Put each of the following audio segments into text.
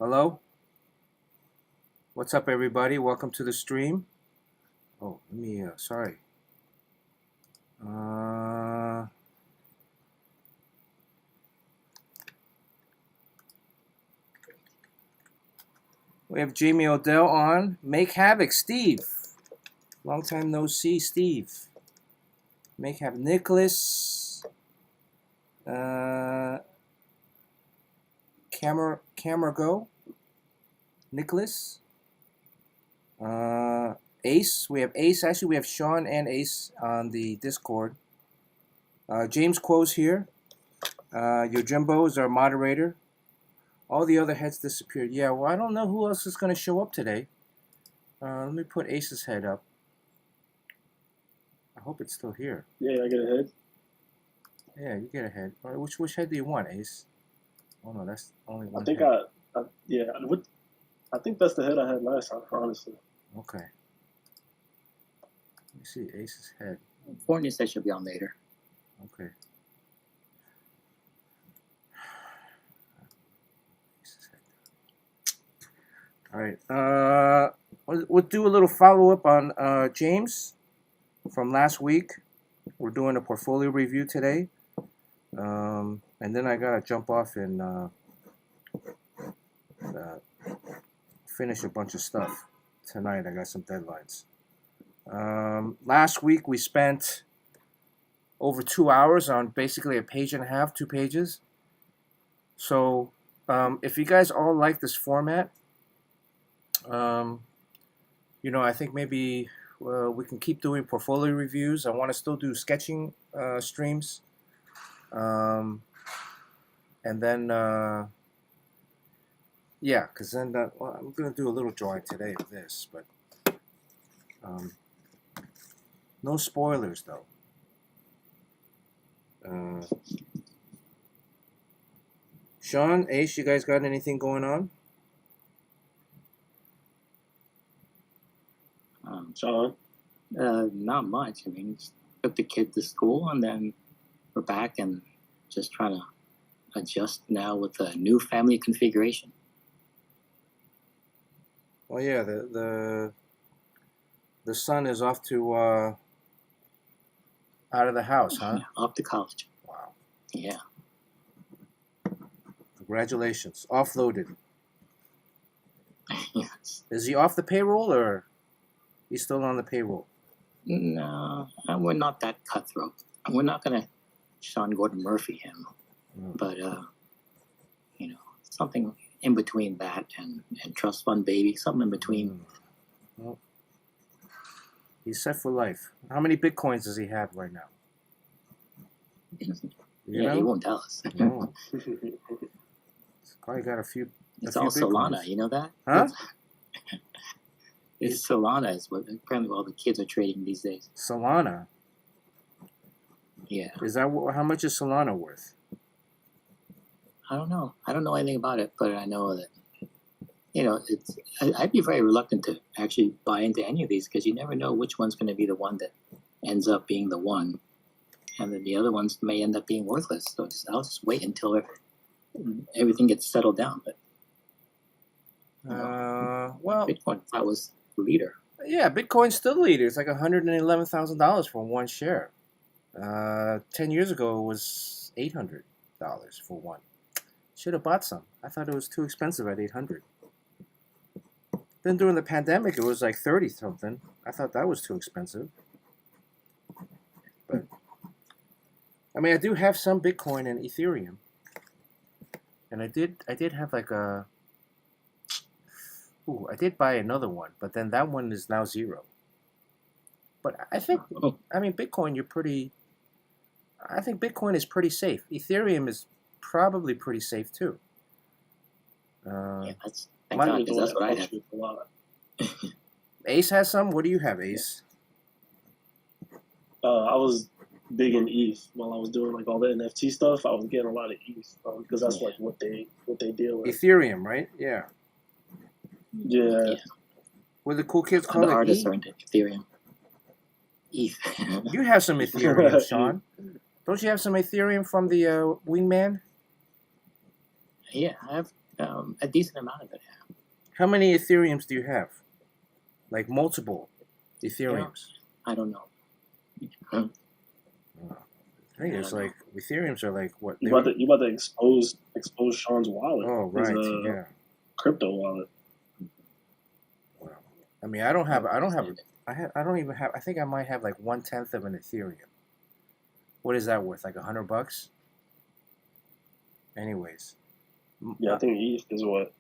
Hello? What's up, everybody? Welcome to the stream. Oh, let me, sorry. Uh, we have Jamie Odell on. Make Havoc, Steve. Long time no see, Steve. Make Havoc, Nicholas. Camera Go. Nicholas. Ace. We have Ace. Actually, we have Sean and Ace on the Discord. James Quo's here. Your Jimbo is our moderator. All the other heads disappeared. Yeah, well, I don't know who else is going to show up today. Let me put Ace's head up. I hope it's still here. Yeah, I get a head. Yeah, you get a head. All right, which head do you want, Ace? Oh no, that's only one. I think head. I think that's the head I had last time, honestly. Okay. Let me see Ace's head. Fortnite said she'll be on later. Okay. Ace's head. All right. We'll do a little follow up on James from last week. We're doing a portfolio review today. And then I gotta jump off and finish a bunch of stuff tonight. I got some deadlines. Last week we spent over 2 hours on basically a page and a half, 2 pages. So if you guys all like this format, I think maybe we can keep doing portfolio reviews. I want to still do sketching streams. And then, yeah, because then I'm going to do a little drawing today of this, but no spoilers, though. Sean, Ace, you guys got anything going on? Sean? Not much. I mean, just took the kid to school, and then we're back and just trying to adjust now with a new family configuration. Well, yeah, the son is off to out of the house, huh? Yeah, off to college. Wow. Yeah. Congratulations. Offloaded. Yes. Is he off the payroll or he's still on the payroll? No, we're not that cutthroat. We're not gonna Sean Gordon Murphy him, but something in between that and trust fund baby, something in between. Well, he's set for life. How many bitcoins does he have right now? He won't tell us. No. He's probably got a few. It's all Solana, you know that? Huh? It's Solana is what apparently all the kids are trading these days. Solana. Yeah. Is that how much is Solana worth? I don't know. I don't know anything about it, but I know that I'd be very reluctant to actually buy into any of these because you never know which one's going to be the one that ends up being the one, and then the other ones may end up being worthless. So I'll just wait until everything gets settled down. But well, Bitcoin I was the leader. Yeah, Bitcoin's still the leader. It's like $111,000 for one share. 10 years ago it was $800 for one. Should have bought some. I thought it was too expensive at $800. Then during the pandemic it was like 30 something. I thought that was too expensive. But I mean, I do have some Bitcoin and Ethereum. And I did have like I did buy another one, but then that one is now zero. But I think Bitcoin I think Bitcoin is pretty safe. Ethereum is probably pretty safe too. Thank God, because that's what I have. Ace has some. What do you have, Ace? I was big in ETH while I was doing like all the NFT stuff. I was getting a lot of ETH because that's like what they deal with. Ethereum, right? Yeah. Yeah. What do the cool kids call the it? artists are into Ethereum. ETH. You have some Ethereum, Sean. Don't you have some Ethereum from the Wingman? Yeah, I have a decent amount of it. How many Ethereums do you have? Like multiple Ethereums? I don't know. I think it's like Ethereums are like what? You about to expose Sean's wallet. Oh right, his, crypto wallet. Wow. I mean, I don't even have. I think I might have like 1/10 of an Ethereum. What is that worth? Like $100? Anyways. Yeah, I think ETH is what?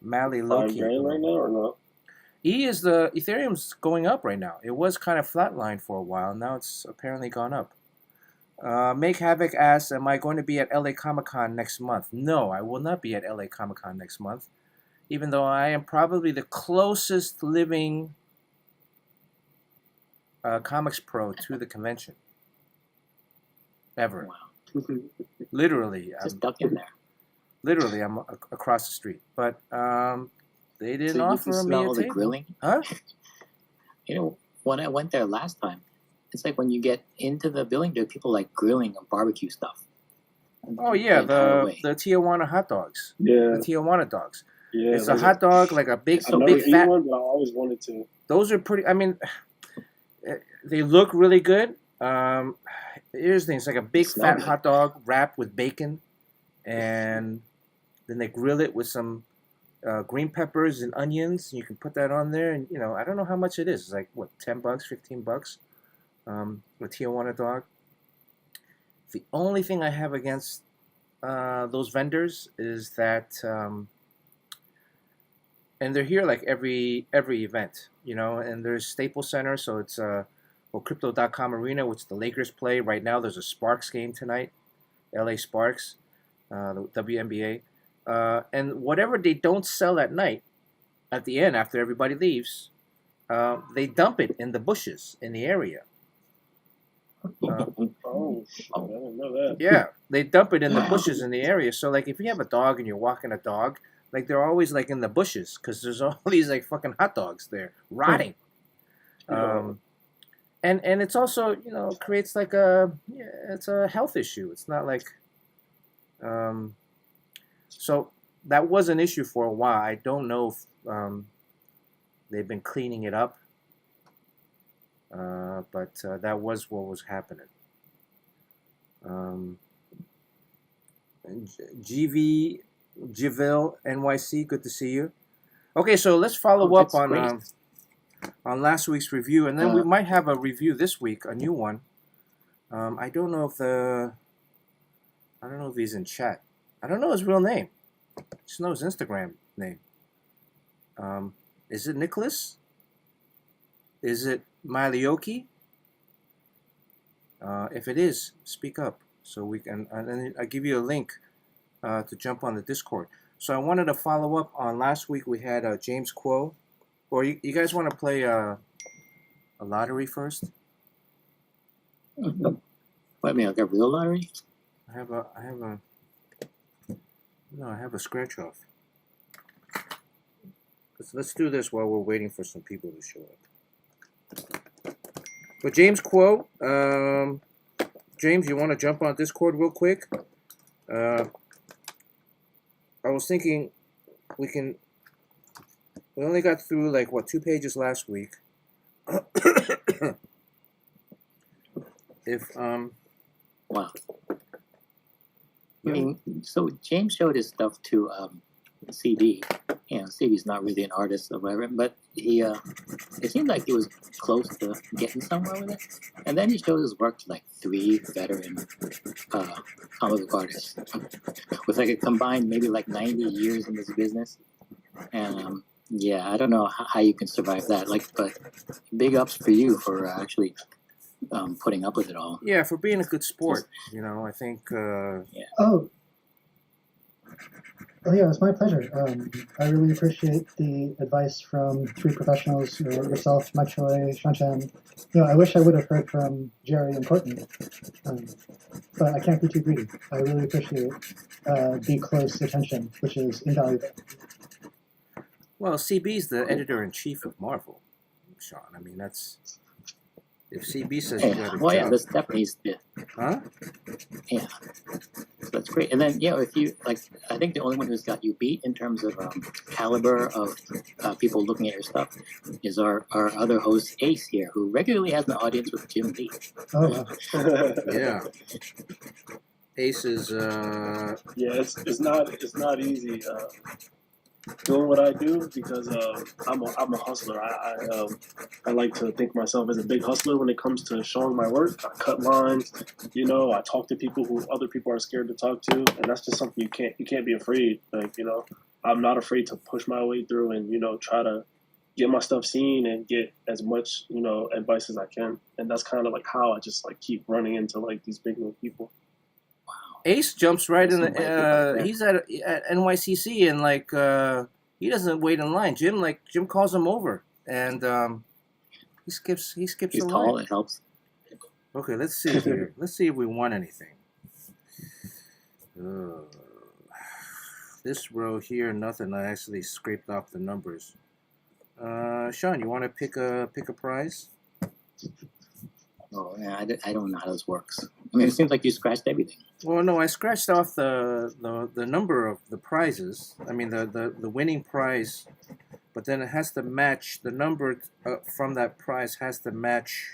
Mally $5 Loki grand right now or not? Ethereum's going up right now. It was kind of flatlined for a while. Now it's apparently gone up. Make Havoc asks, am I going to be at LA Comic Con next month? No, I will not be at LA Comic Con next month. Even though I am probably the closest living comics pro to the convention. Ever. Wow. Literally. Just duck in there. Literally, I'm across the street. But they didn't offer me a the table. Grilling? Huh? You know, when I went there last time, it's like when you get into the building, there are people like grilling and barbecue stuff. Oh yeah, the Tijuana hot dogs. Yeah. The Tijuana dogs. Yeah. It's a hot dog, like a big I've never fat eaten one, but I always wanted to. Those are pretty. I mean, they look really good. Here's the thing: it's like a big fat hot dog wrapped with bacon, and then they grill it with some green peppers and onions. You can put that on there, and I don't know how much it is. It's like what, $10, $15. The Tijuana dog. The only thing I have against those vendors is that, and they're here like every event, and there's Staples Center, so it's Crypto.com Arena, which the Lakers play. Right now there's a Sparks game tonight, LA Sparks, the WNBA. And whatever they don't sell at night, at the end, after everybody leaves, they dump it in the bushes in the area. Oh, I didn't know that. Yeah, they dump it in the bushes in the area. So, like, if you have a dog and you're walking a dog, like, they're always, like, in the bushes because there's all these, like, fucking hot dogs there rotting. And it's also, creates, like, it's a health issue. It's not like, so that was an issue for a while. I don't know if they've been cleaning it up. But that was what was happening. GV NYC, good to see you. Okay, so let's follow up on last week's review, and then we might have a review this week, a new one. I don't know if he's in chat. I don't know his real name. I just know his Instagram name. Is it Nicholas? Is it Malioki? If it is, speak up so we can. And then I give you a link to jump on the Discord. So I wanted to follow up on last week. We had James Quo, or you guys want to play a lottery first? What, I mean, like a real lottery? I have a scratch off. Let's do this while we're waiting for some people to show up. But James Quo, James, you want to jump on Discord real quick? I was thinking we only got through like 2 pages last week. Wow. I mean, so James showed his stuff to CB. CB's not really an artist or whatever, but he it seemed like he was close to getting somewhere with it. And then he showed his work to like 3 veteran comic book artists with like a combined maybe like 90 years in this business. And yeah, I don't know how you can survive that. But big ups for you for actually putting up with it all. Yeah, for being a good sport. I think. Oh yeah, it's my pleasure. I really appreciate the advice from 3 professionals, yourself, Mike Choi, Sean Chen. I wish I would have heard from Jerry and Courtney, but I can't be too greedy. I really appreciate the close attention, which is invaluable. Well, CB's the editor-in-chief of Marvel, Sean. I mean, that's... If CB says you got a job... yeah, that's definitely... Huh? Yeah. That's great. And then, if you like, I think the only one who's got you beat in terms of caliber of people looking at your stuff is our other host Ace here, who regularly has an audience with Jim Lee. Oh, wow. Yeah. Ace is Yeah, it's not easy doing what I do because I'm a hustler. I like to think myself as a big hustler when it comes to showing my work. I cut lines, I talk to people who other people are scared to talk to, and that's just something you can't be afraid. Like, I'm not afraid to push my way through and try to get my stuff seen and get as much advice as I can. And that's kind of like how I just like keep running into like these big new people. Ace jumps right in the. He's at NYCC and like he doesn't wait in line. Jim calls him over and he skips He's the tall. line. It helps. Okay, let's see here. Let's see if we won anything. This row here, nothing. I actually scraped off the numbers. Sean, you want to pick a prize? Oh, yeah, I don't know how this works. I mean, it seems like you scratched everything. Well, no, I scratched off the number of the prizes. I mean, the winning prize, but then it has to match the number from that prize has to match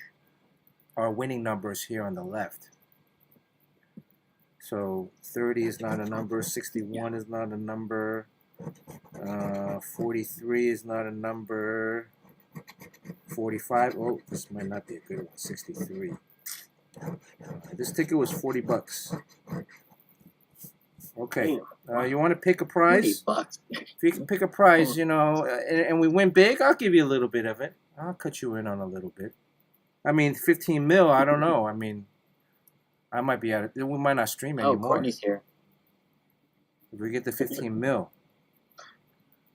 our winning numbers here on the left. So 30 is not a number, 61 is not a number, 43 is not a number, 45. Oh, this might not be a good one. 63. This ticket was $40. Okay. You want to pick a prize? $40. If you can pick a prize, and we win big, I'll give you a little bit of it. I'll cut you in on a little bit. I mean, 15 mil, I don't know. I mean, I might be out of we might not stream anymore. Oh, Courtney's here. If we get the 15 mil.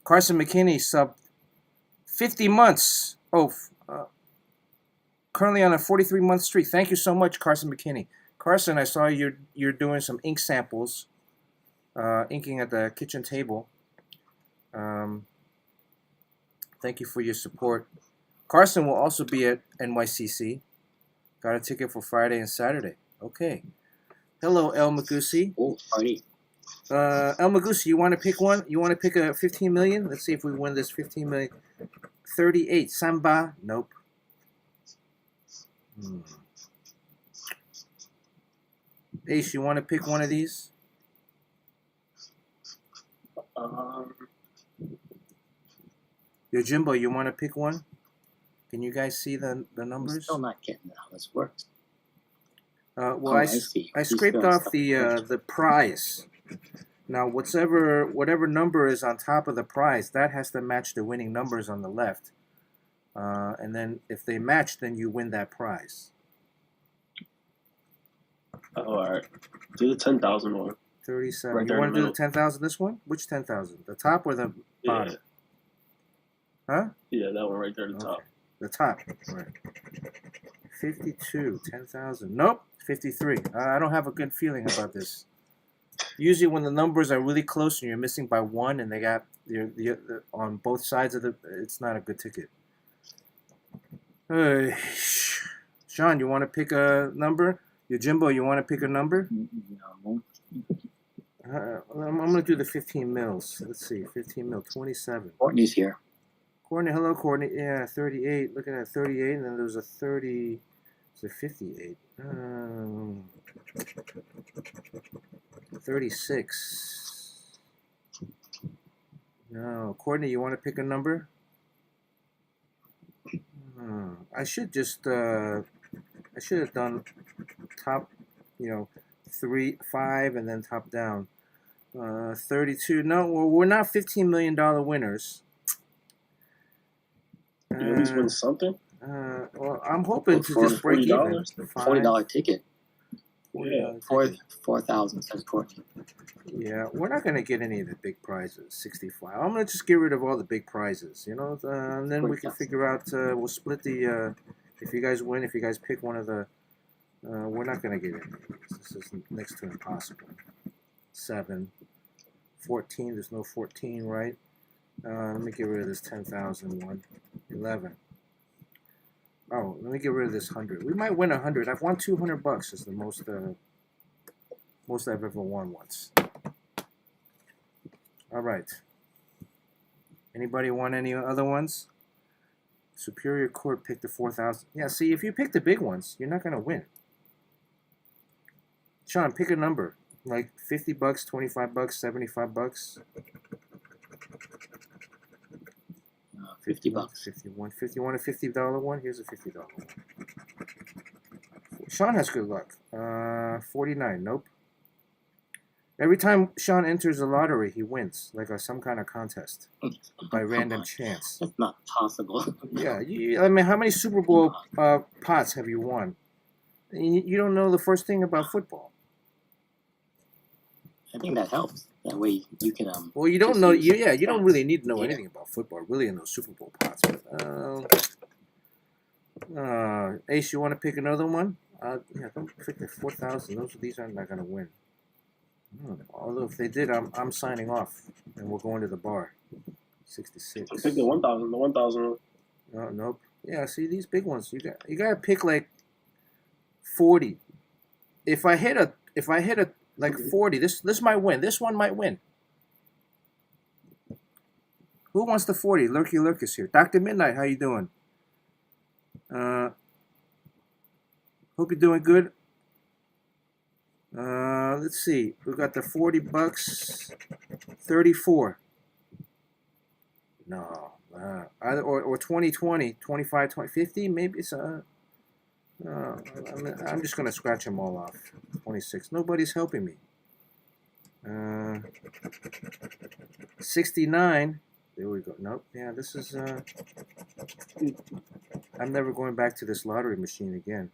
Carson McKinney sub 50 months. Currently on a 43-month streak. Thank you so much, Carson McKinney. Carson, I saw you're doing some ink samples, inking at the kitchen table. Thank you for your support. Carson will also be at NYCC. Got a ticket for Friday and Saturday. Okay. Hello, El Magusi. Oh, party. El Magusi, you want to pick one? You want to pick a 15 million? Let's see if we win this 15 million. 38. Samba. Nope. Ace, you want to pick one of these? Jimbo, you want to pick one? Can you guys see the numbers? I'm still not getting how this works. Well, I scraped off the prize. Now, whatever number is on top of the prize, that has to match the winning numbers on the left. And then if they match, then you win that prize. Oh, all right. Do the 10,000 one. 37. Right, you want to do the 10,000? This one? Which 10,000? The top or the bottom? Huh? Yeah, that one right there, the top. Okay. The top. Right. 52. 10,000. Nope. 53. I don't have a good feeling about this. Usually when the numbers are really close and you're missing by one and they got the on both sides of it's not a good ticket. Sean, you want to pick a number? Jimbo, you want to pick a number? No. I'm going to do the 15 mils. Let's see. 15 mil. 27. Courtney's here. Courtney, hello, Courtney. Yeah, 38. Look at that, 38, and then there's a 30. It's a 58. 36. No, Courtney, you want to pick a number? I should just. I should have done top, 3, 5, and then top down. 32. No, well, we're not $15 million winners. You at least win something? Well, I'm hoping to just break even. $40 ticket. Yeah. 4,000 says Courtney. Yeah, we're not going to get any of the big prizes. 65. I'm going to just get rid of all the big prizes, and then we can figure out. We'll split the. If you guys win, if you guys pick one of the. We're not going to get any of these. This is next to impossible. 7. 14. There's no 14, right? Let me get rid of this 10,000 one. 11. Oh, let me get rid of this 100. We might win 100. I've won $200. Is the most. Most I've ever won once. All right. Anybody want any other ones? Superior Court picked the 4,000. Yeah, see, if you pick the big ones, you're not gonna win. Sean, pick a number. Like $50, $25, $75. 50 bucks. 51. 51 a $50 one. Here's a $50 one. Sean has good luck. 49. Nope. Every time Sean enters the lottery, he wins, like some kind of contest by random chance. That's not possible. Yeah, I mean, how many Super Bowl pots have you won? You don't know the first thing about football. I think that helps. That way you can Well, you don't just know. use You don't really need to know Yeah. anything about football, really, in those Super Bowl pots. But, Ace, you want to pick another one? Yeah, don't pick the 4,000. These are not gonna win. Although if they did, I'm signing off, and we're going to the bar. 66. I picked the 1,000. The 1,000. Nope. Yeah, see these big ones. You gotta pick like 40. If I hit a like 40, this might win. This one might win. Who wants the 40? Lurky Lurkus here. Dr. Midnight, how you doing? Hope you're doing good. Let's see. We got the $40. 34. No. Either or 2020, 25, 20, 50, maybe it's I'm just gonna scratch them all off. 26. Nobody's helping me. 69. There we go. Nope. Yeah, this is I'm never going back to this lottery machine again.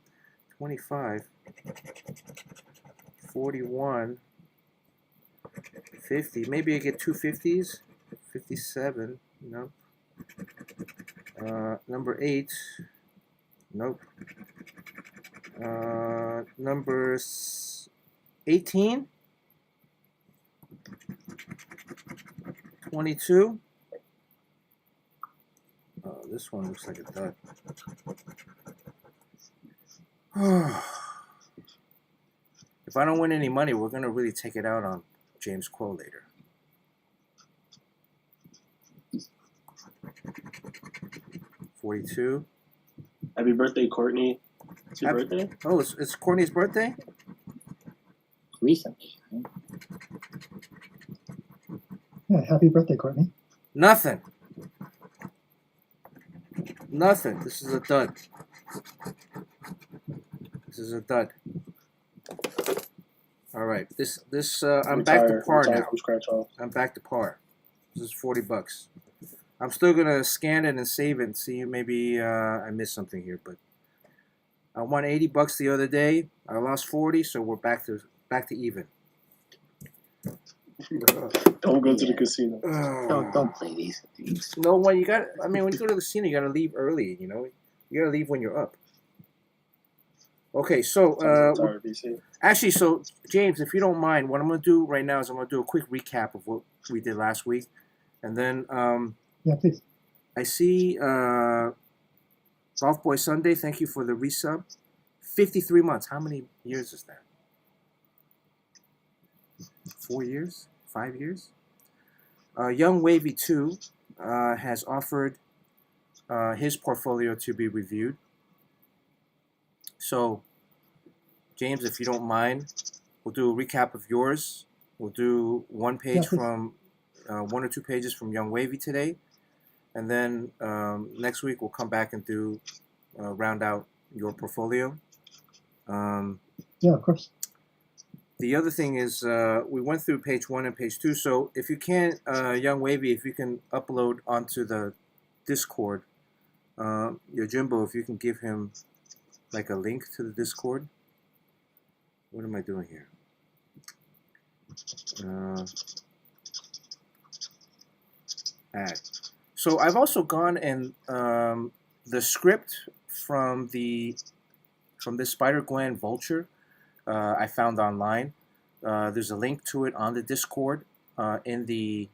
25. 41. 50. Maybe I get two 50s. 57. Nope. Number 8. Nope. Number 18. 22. Oh, this one looks like a dud. If I don't win any money, we're gonna really take it out on James Quo later. $42. Happy birthday, Courtney. It's your birthday? Oh, it's Courtney's birthday? recently. Right? Yeah, happy birthday, Courtney. Nothing. Nothing. This is a dud. This is a dud. All right. I'm back to par now. From scratch off. I'm back to par. This is $40. I'm still gonna scan it and save it and see maybe I missed something here, but I won $80 the other day. I lost 40, so we're back to even. Don't go to the casino. Don't play these things. No, when you got, I mean, when you go to the casino, you gotta leave early. You know, you gotta leave when you're up. Okay, so Sorry, BC. actually, so James, if you don't mind, what I'm gonna do right now is I'm gonna do a quick recap of what we did last week, and then Yeah, please. I see Golf Boy Sunday. Thank you for the resub. 53 months. How many years is that? 4 years? 5 years? Young Wavy 2 has offered his portfolio to be reviewed. So, James, if you don't mind, we'll do a recap of yours. We'll do one page please. from 1 or 2 pages from Young Wavy today. And then next week we'll come back and do round out your portfolio. Yeah, of course. The other thing is we went through page 1 and page 2. So if you can, Young Wavy, if you can upload onto the Discord, your Jimbo, if you can give him like a link to the Discord. What am I doing here? Add. So I've also gone and the script from this Spider-Gwen Vulture I found online. There's a link to it on the Discord in the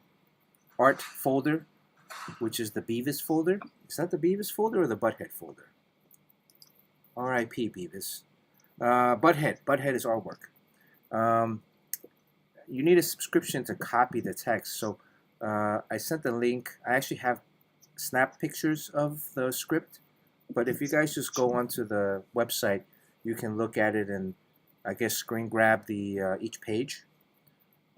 art folder, which is the Beavis folder. Is that the Beavis folder or the Butthead folder? R.I.P. Beavis. Butthead is artwork. you need a subscription to copy the text. So I sent the link. I actually have snap pictures of the script, but if you guys just go onto the website, you can look at it and I guess screen grab the each page.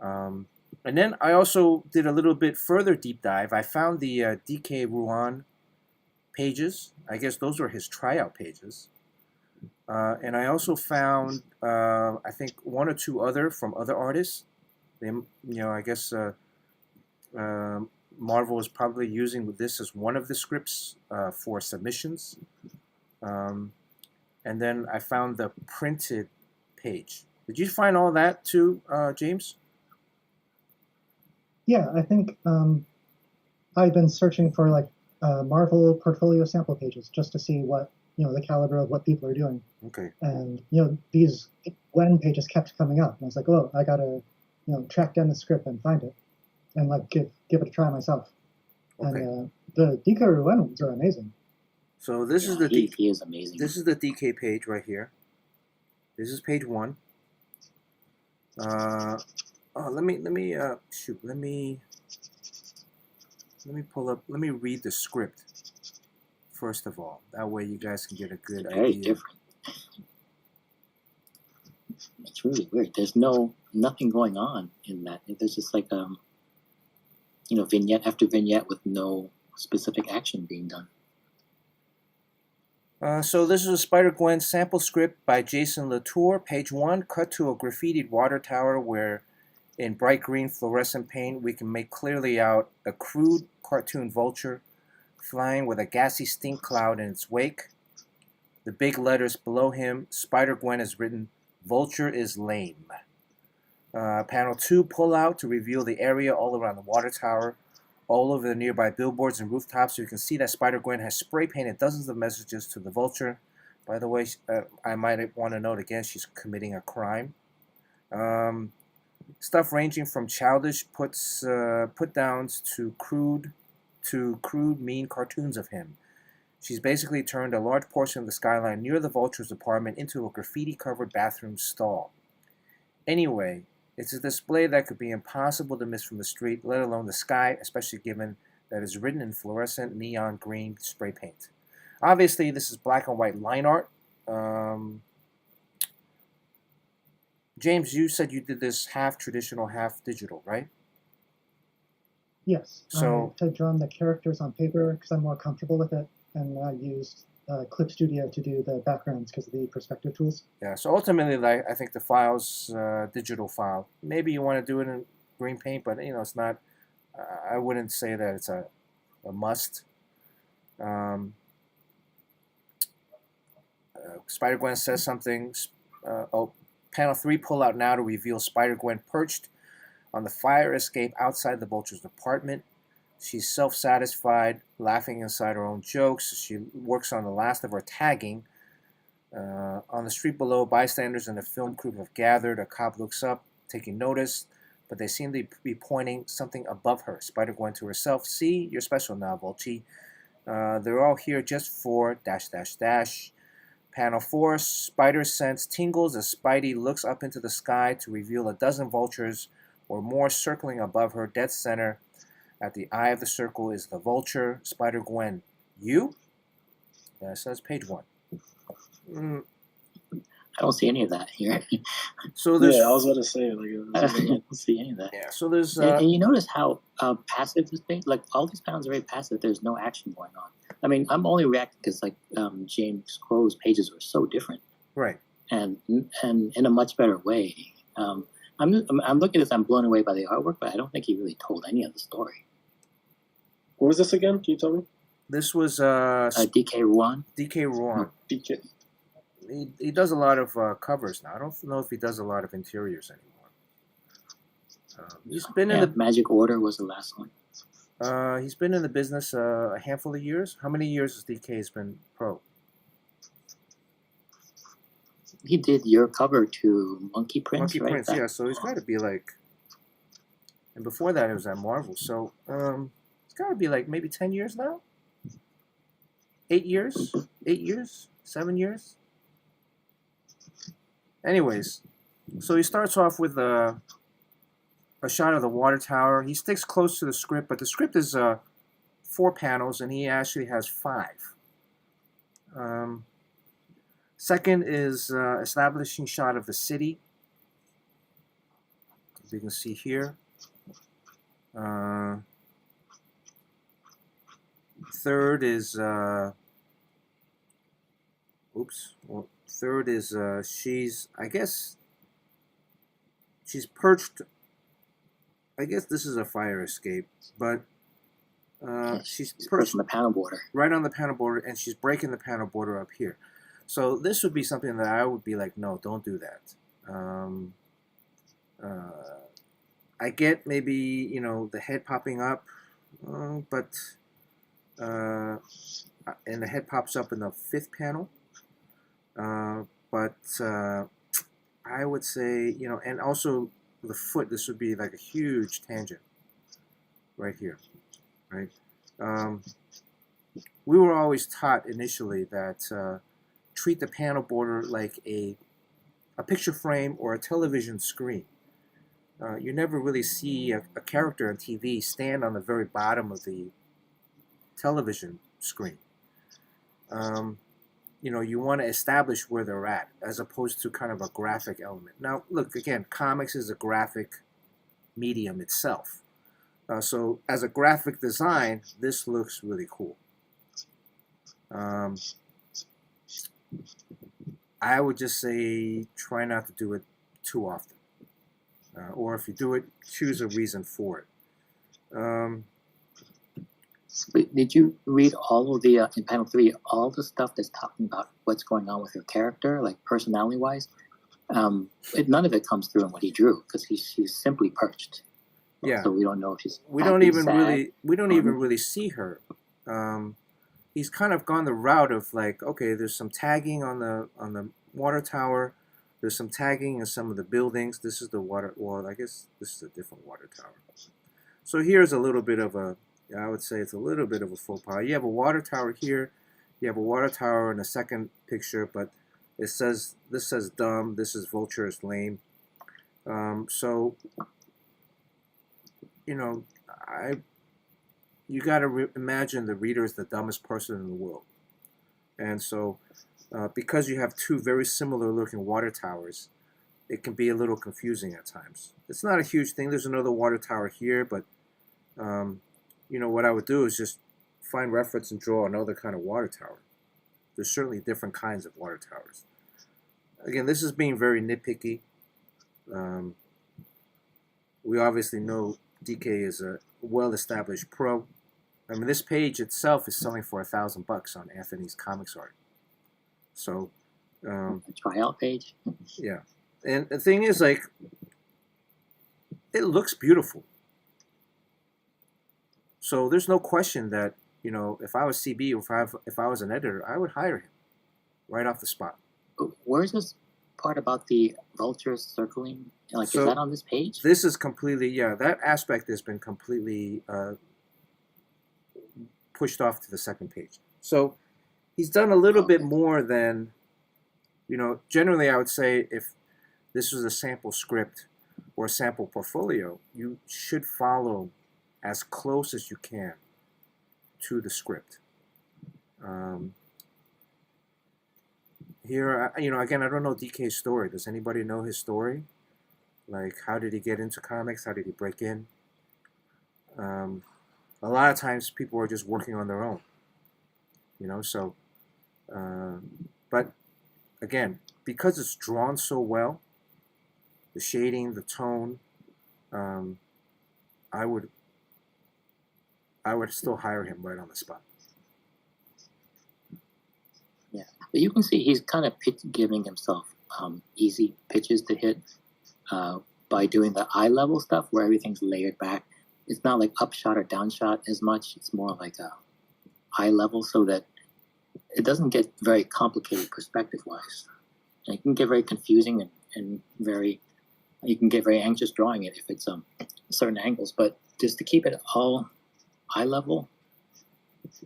And then I also did a little bit further deep dive. I found the DK Ruan pages. I guess those were his tryout pages. And I also found, I think, one or two other from other artists. They, I guess Marvel is probably using this as one of the scripts for submissions. And then I found the printed page. Did you find all that too, James? Yeah, I think I've been searching for like Marvel portfolio sample pages just to see what the caliber of what people are doing. Okay. And these Gwen pages kept coming up, and I was like, oh, I gotta track down the script and find it, and like give it a try myself. Okay. And the DK Ruan ones are amazing. So this is the he is amazing. This is the DK page right here. This is page 1. Let me pull up. Let me read the script first of all. That way you guys can get a good Very idea. different. It's really weird. There's nothing going on in that. There's just like vignette after vignette with no specific action being done. So this is a Spider-Gwen sample script by Jason Latour, page 1, cut to a graffitied water tower where in bright green fluorescent paint we can make clearly out a crude cartoon vulture flying with a gassy stink cloud in its wake. The big letters below him, Spider-Gwen is written, "Vulture is lame." Panel 2, pull out to reveal the area all around the water tower, all over the nearby billboards and rooftops. So you can see that Spider-Gwen has spray painted dozens of messages to the Vulture. By the way, I might want to note again, she's committing a crime. Stuff ranging from childish put-downs to crude mean cartoons of him. She's basically turned a large portion of the skyline near the Vulture's apartment into a graffiti-covered bathroom stall. Anyway, it's a display that could be impossible to miss from the street, let alone the sky, especially given that it's written in fluorescent neon green spray paint. Obviously, this is black and white line art. James, you said you did this half traditional, half digital, right? Yes. So I've drawn the characters on paper because I'm more comfortable with it, and I used Clip Studio to do the backgrounds because of the perspective tools. yeah, so ultimately, like, I think the file's digital file. Maybe you want to do it in green paint, but it's not. I wouldn't say that it's a must. Spider-Gwen says something. Panel 3, pull out now to reveal Spider-Gwen perched on the fire escape outside the Vulture's apartment. She's self-satisfied, laughing inside her own jokes. She works on the last of her tagging. On the street below, bystanders and the film crew have gathered. A cop looks up, taking notice, but they seem to be pointing something above her. Spider-Gwen to herself, "See, you're special now, Vulture. They're all here just for ... Panel 4, Spider sense tingles as Spidey looks up into the sky to reveal a dozen vultures or more circling above her dead center. At the eye of the circle is the Vulture. Spider-Gwen, you? That says page 1. I don't see any of that here. So there's I was about to say I don't see any of that. yeah. So there's And you notice how passive this thing, like all these panels are very passive. There's no action going on. I mean, I'm only reacting because James Crow's pages were so different right. and in a much better way. I'm looking at this. I'm blown away by the artwork, but I don't think he really told any of the story. What was this again? Can you tell me? This was DK Ruan. DK Ruan. DK. He does a lot of covers now. I don't know if he does a lot of interiors anymore. He's been in the Magic Order was the last one. He's been in the business a handful of years. How many years has DK's been pro? He did your cover to Monkey Prince, Monkey right? Prince, yeah. So he's got to be like, and before that it was at Marvel. So it's got to be like maybe 10 years now. 8 years, 7 years. Anyways, so he starts off with a shot of the water tower. He sticks close to the script, but the script is 4 panels, and he actually has 5. Second is establishing shot of the city, as you can see here. Third is she's, I guess she's perched. I guess this is a fire escape, but she's perched on the panel border. right on the panel border, and she's breaking the panel border up here. So this would be something that I would be like, no, don't do that. I get maybe, you know, the head popping up, but and the head pops up in the 5th panel. But I would say, you know, and also the foot, this would be like a huge tangent right here, right? We were always taught initially that treat the panel border like a picture frame or a television screen. You never really see a character on TV stand on the very bottom of the television screen. You know, you want to establish where they're at as opposed to kind of a graphic element. Now, look, again, comics is a graphic medium itself. So as a graphic design, this looks really cool. I would just say try not to do it too often. Or if you do it, choose a reason for it. Did you read all of the, in panel 3, all the stuff that's talking about what's going on with your character, like personality-wise? None of it comes through in what he drew, because she's simply perched. Yeah. So we don't know if she's We happy, don't even sad. really see her. He's kind of gone the route of like, okay, there's some tagging on the water tower. There's some tagging in some of the buildings. This is the water. Well, I guess this is a different water tower. So here's a little bit of a. I would say it's a little bit of a faux pas. You have a water tower here. You have a water tower in the second picture, but this says dumb. This is Vulture is lame. So you know, you got to imagine the reader is the dumbest person in the world, and so because you have 2 very similar looking water towers, it can be a little confusing at times. It's not a huge thing. There's another water tower here, but you know, what I would do is just find reference and draw another kind of water tower. There's certainly different kinds of water towers. Again, this is being very nitpicky. We obviously know DK is a well-established pro. I mean, this page itself is selling for $1,000 on Anthony's Comics Art. So, A tryout page. yeah. And the thing is, like, it looks beautiful. So there's no question that, you know, if I was CB or if I was an editor, I would hire him right off the spot. Where's this part about the vultures circling? Like, So, is that on this page? This is completely, yeah, that aspect has been completely pushed off to the second page. So he's done a little bit more than, you know, generally I would say if this was a sample script or a sample portfolio, you should follow as close as you can to the script. Here, you know, again, I don't know DK's story. Does anybody know his story? Like, how did he get into comics? How did he break in? A lot of times people are just working on their own, you know, so, but again, because it's drawn so well, the shading, the tone, I would still hire him right on the spot. Yeah, but you can see he's kind of giving himself easy pitches to hit by doing the eye level stuff where everything's layered back. It's not like upshot or downshot as much. It's more like a eye level so that it doesn't get very complicated perspective-wise. And it can get very confusing and very, you can get very anxious drawing it if it's certain angles. But just to keep it all eye level,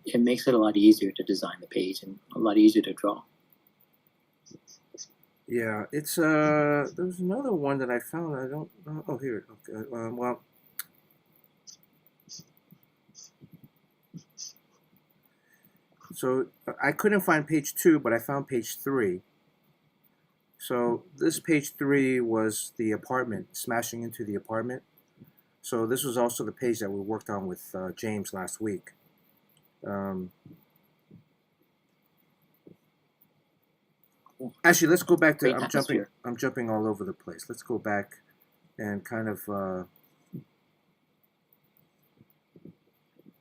it makes it a lot easier to design the page and a lot easier to draw. Yeah, it's There's another one that I found. I don't. Oh, here. Okay. Well, so I couldn't find page 2, but I found page 3. So this page 3 was the apartment, smashing into the apartment. So this was also the page that we worked on with James last week. Um, Actually, let's go back to. Great atmosphere. I'm jumping all over the place. Let's go back and kind of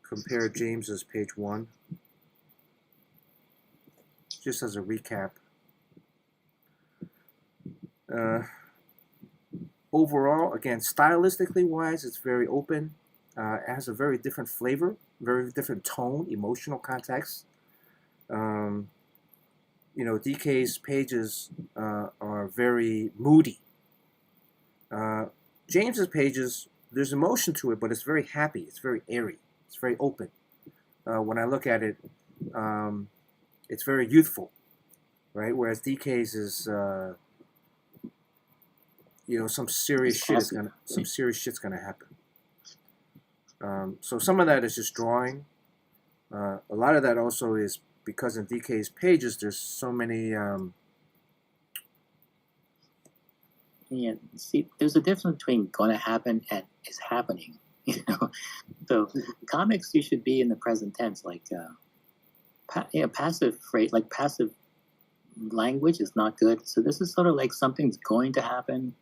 compare James's page 1, just as a recap. Overall, again, stylistically wise, it's very open. It has a very different flavor, very different tone, emotional context. DK's pages are very moody. James's pages, there's emotion to it, but it's very happy. It's very airy. It's very open. When I look at it, it's very youthful, right? Whereas DK's is, some serious shit's gonna happen. So some of that is just drawing. A lot of that also is because in DK's pages, there's so many. Yeah, see, there's a difference between going to happen and is happening. So comics, you should be in the present tense, like passive phrase, like passive language is not good. So this is sort of like something's going to happen,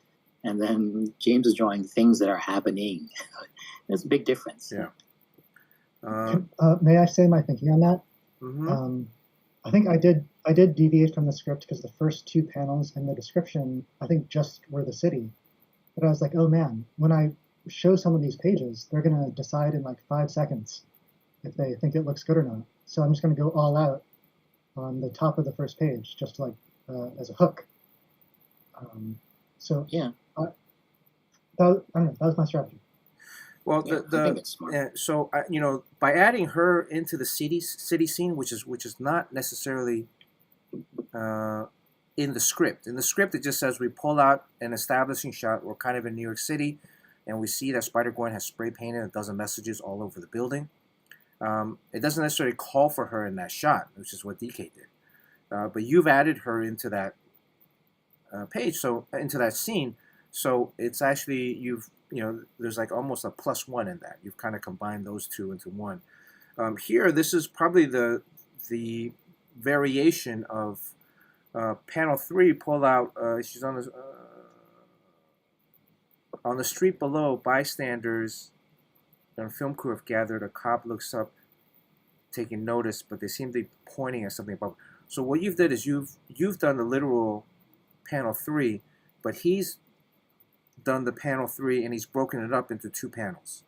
and then James is drawing things that are happening. There's a big difference. Yeah. May I say my thinking on that? Mm-hmm. I think I did deviate from the script because the first 2 panels in the description, I think, just were the city. But I was like, oh man, when I show some of these pages, they're going to decide in like 5 seconds if they think it looks good or not. So I'm just going to go all out on the top of the first page, just like as a hook. So Yeah. I don't know. That was my strategy. Well, Yeah, I think it's smart. so by adding her into the city scene, which is not necessarily in the script. In the script, it just says we pull out an establishing shot. We're kind of in New York City, and we see that Spider-Gwen has spray painted a dozen messages all over the building. It doesn't necessarily call for her in that shot, which is what DK did. But you've added her into that page, so into that scene. So it's actually there's like almost a +1 in that. You've kind of combined those 2 into one. Here, this is probably the variation of panel 3. Pull out. She's on the street below. Bystanders and film crew have gathered. A cop looks up, taking notice, but they seem to be pointing at something above. So what you've done is you've done the literal panel 3, but he's done the panel 3 and he's broken it up into 2 panels.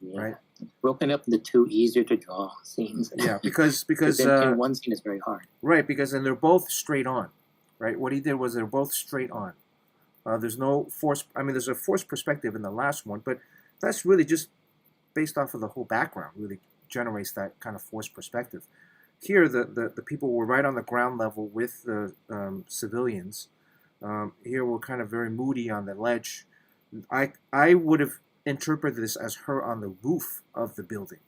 Yeah. Right. Broken up into 2 easier to draw scenes. Yeah, because in one scene is very hard. Right, because then they're both straight on. Right. What he did was they're both straight on. There's no force. I mean, there's a forced perspective in the last one, but that's really just based off of the whole background. Really generates that kind of forced perspective. Here, the people were right on the ground level with the civilians. Here we're kind of very moody on the ledge. I would have interpreted this as her on the roof of the building,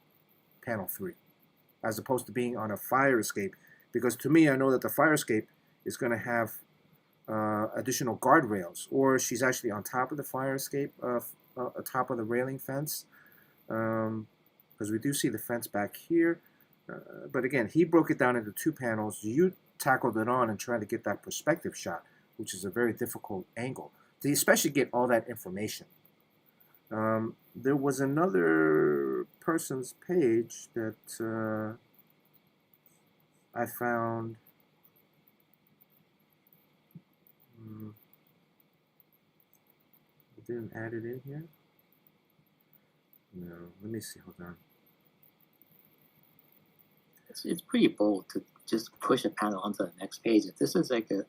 panel 3, as opposed to being on a fire escape. Because to me, I know that the fire escape is going to have additional guardrails, or she's actually on top of the fire escape, atop of the railing fence, because we do see the fence back here. But again, he broke it down into 2 panels. You tackled it on and tried to get that perspective shot, which is a very difficult angle to especially get all that information. There was another person's page that I found. I didn't add it in here. No, let me see. Hold on. It's pretty bold to just push a panel onto the next page. If this is like a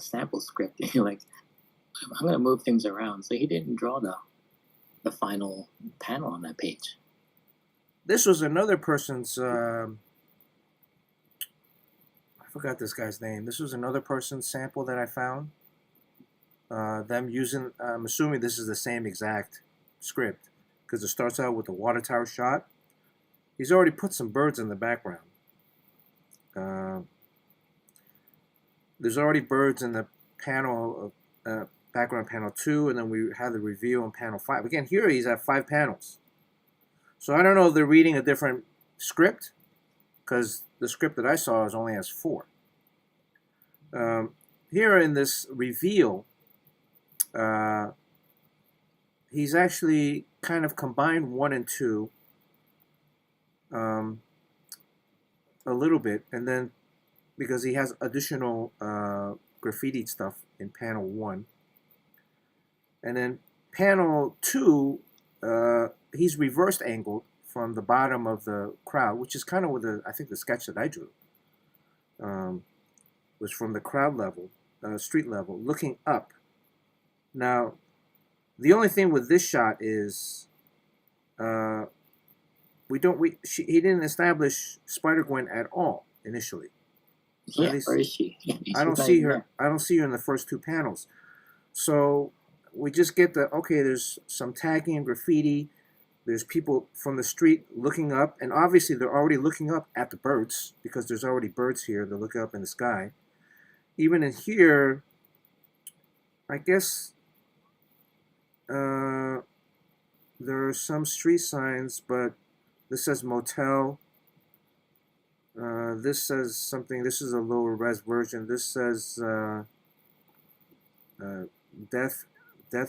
sample script, you're like, I'm going to move things around. So he didn't draw the final panel on that page. This was another person's. I forgot this guy's name. This was another person's sample that I found. Them using, I'm assuming this is the same exact script because it starts out with a water tower shot. He's already put some birds in the background. There's already birds in the panel of background panel 2, and then we have the reveal in panel 5. Again, here he's at 5 panels. So I don't know if they're reading a different script, because the script that I saw is only has 4. Here in this reveal, he's actually kind of combined 1 and 2 a little bit, and then because he has additional graffiti stuff in panel 1. And then panel 2, he's reversed angled from the bottom of the crowd, which is kind of what I think the sketch that I drew was from the crowd level, street level, looking up. Now, the only thing with this shot is he didn't establish Spider-Gwen at all initially. Yeah, where is she? I don't see her. I don't see her in the first 2 panels. So we just get okay, there's some tagging and graffiti. There's people from the street looking up, and obviously they're already looking up at the birds because there's already birds here. They're looking up in the sky. Even in here, I guess there are some street signs, but this says motel. This says something. This is a lower res version. This says death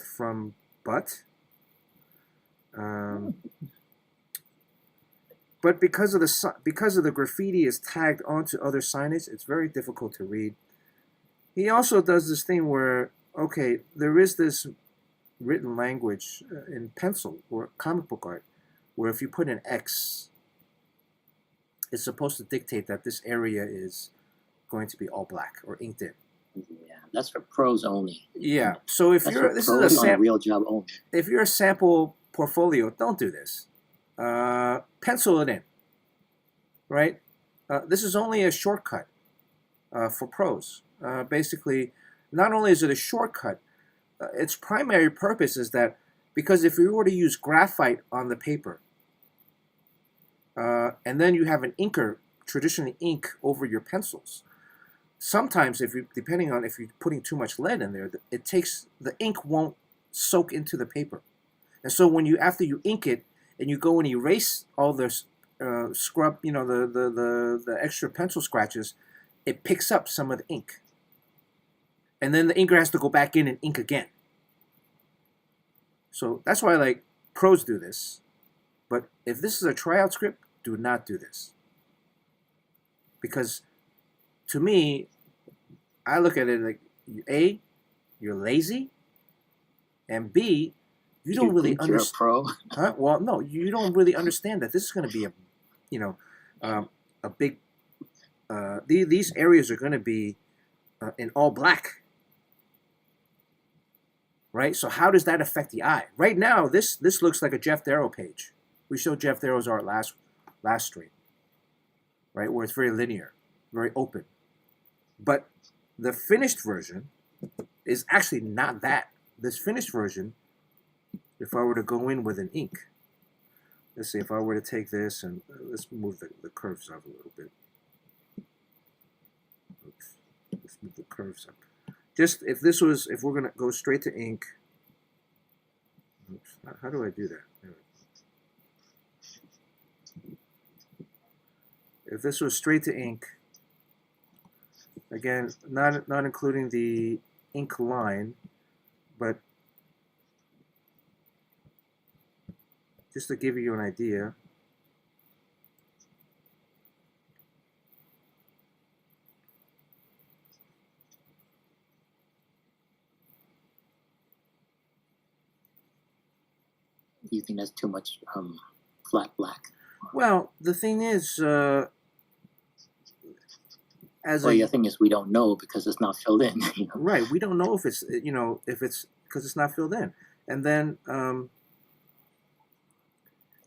from butt. But because of the graffiti is tagged onto other signage, it's very difficult to read. He also does this thing where, okay, there is this written language in pencil or comic book art, where if you put an X, it's supposed to dictate that this area is going to be all black or inked in. Yeah, that's for pros only. Yeah. So if That's you're for this pros is a on a real job only. if you're a sample portfolio, don't do this. Pencil it in. Right. This is only a shortcut for pros. Basically, not only is it a shortcut, its primary purpose is that because if you were to use graphite on the paper, and then you have an inker traditionally ink over your pencils. Sometimes, depending on if you're putting too much lead in there, the ink won't soak into the paper, and so after you ink it and you go and erase all the scrub, the extra pencil scratches, it picks up some of the ink, and then the inker has to go back in and ink again. So that's why pros do this, but if this is a tryout script, do not do this. Because to me, I look at it like, A, you're lazy, and B, you don't really think you're a understand. pro? Huh? Well, no, you don't really understand that this is going to be a big. These areas are going to be in all black, right? So how does that affect the eye? Right now, this looks like a Jeff Darrow page. We showed Jeff Darrow's art last stream, right, where it's very linear, very open. But the finished version is actually not that. This finished version, if I were to go in with an ink, let's see, if I were to take this and let's move the curves up a little bit. Oops, let's move the curves up. Just if we're gonna go straight to ink. Oops, how do I do that? If this was straight to ink, again, not including the ink line, but just to give you an idea. You think that's too much flat black? Well, the thing is, The thing is, we don't know because it's not filled in. Right, we don't know if it's because it's not filled in, and then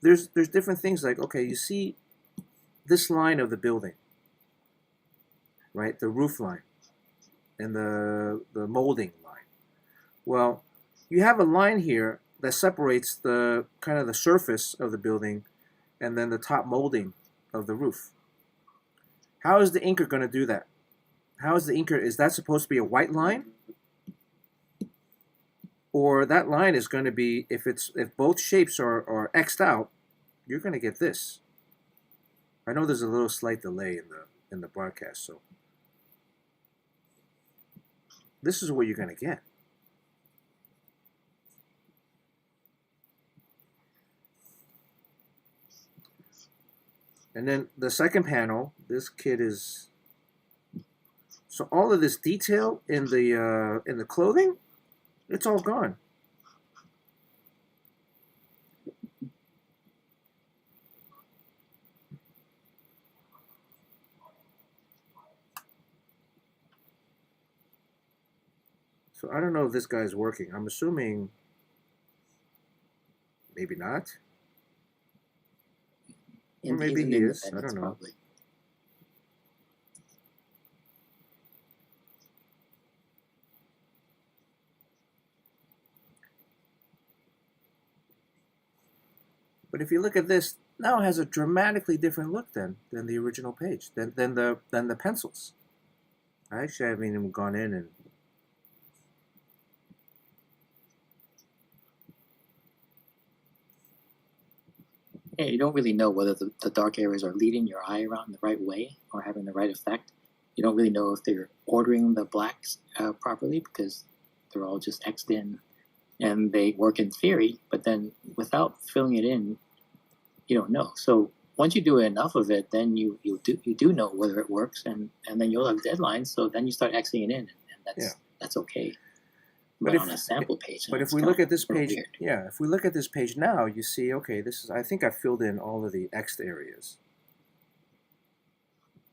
there's different things like, okay, you see this line of the building, right? The roof line and the molding line. Well, you have a line here that separates the kind of the surface of the building and then the top molding of the roof. How is the inker going to do that? How is the inker, is that supposed to be a white line? Or that line is going to be, if both shapes are X'd out, you're going to get this. I know there's a little slight delay in the broadcast, so this is what you're going to get. And then the second panel, this kid is, so all of this detail in the clothing, it's all gone. So I don't know if this guy's working. I'm assuming maybe not. Or maybe he is. I don't know. Probably. But if you look at this, now it has a dramatically different look than the original page, than the pencils. I actually haven't even gone in and Yeah, you don't really know whether the dark areas are leading your eye around the right way or having the right effect. You don't really know if they're ordering the blacks properly because they're all just X'd in and they work in theory, but then without filling it in, you don't know. So once you do enough of it, then you do know whether it works, and then you'll have deadlines. So then you start Xing it in, and that's okay. But on a sample page. But if we look at this page, weird. If we look at this page now, you see, okay, this is, I think I filled in all of the X'd areas.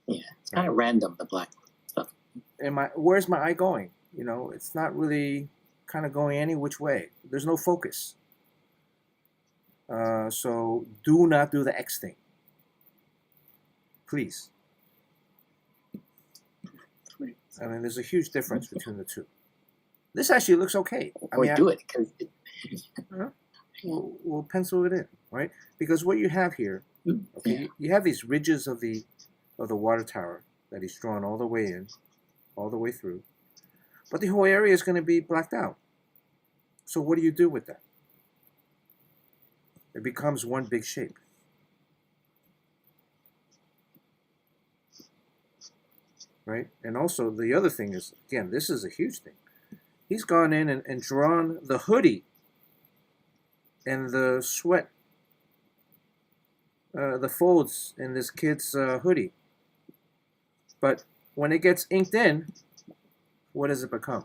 Yeah, it's kind of random, the black stuff. Where's my eye going? You know, it's not really kind of going any which way. There's no focus. So do not do the X thing. Please. I mean, there's a huge difference between the two. This actually looks okay. Do it because we'll pencil it in, right? Because what you have here, okay, you have these ridges of the water tower that he's drawn all the way in, all the way through, but the whole area is going to be blacked out. So what do you do with that? It becomes one big shape. Right? And also the other thing is, again, this is a huge thing. He's gone in and drawn the hoodie and the sweat, the folds in this kid's hoodie. But when it gets inked in, what does it become?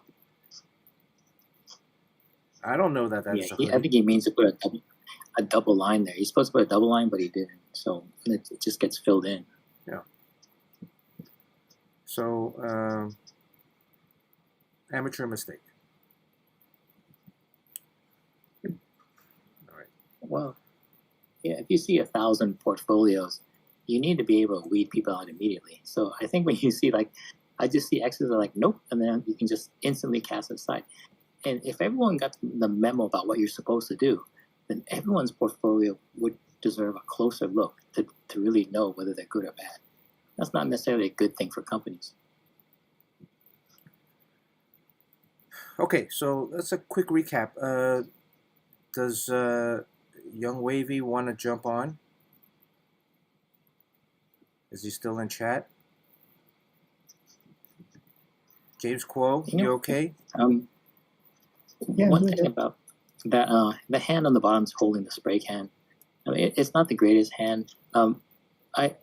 I don't know that that's a hoodie. I think he means to put a double line there. He's supposed to put a double line, but he didn't. So it just gets filled in. Yeah. So, amateur mistake. All right. Well, yeah, if you see 1,000 portfolios, you need to be able to weed people out immediately. So I think when you see, like, I just see X's are like, nope, and then you can just instantly cast it aside. And if everyone got the memo about what you're supposed to do, then everyone's portfolio would deserve a closer look to really know whether they're good or bad. That's not necessarily a good thing for companies. Okay, so that's a quick recap. Does Young Wavy want to jump on? Is he still in chat? James Quo, you okay? One thing about that, the hand on the bottom is holding the spray can. I mean, it's not the greatest hand. I've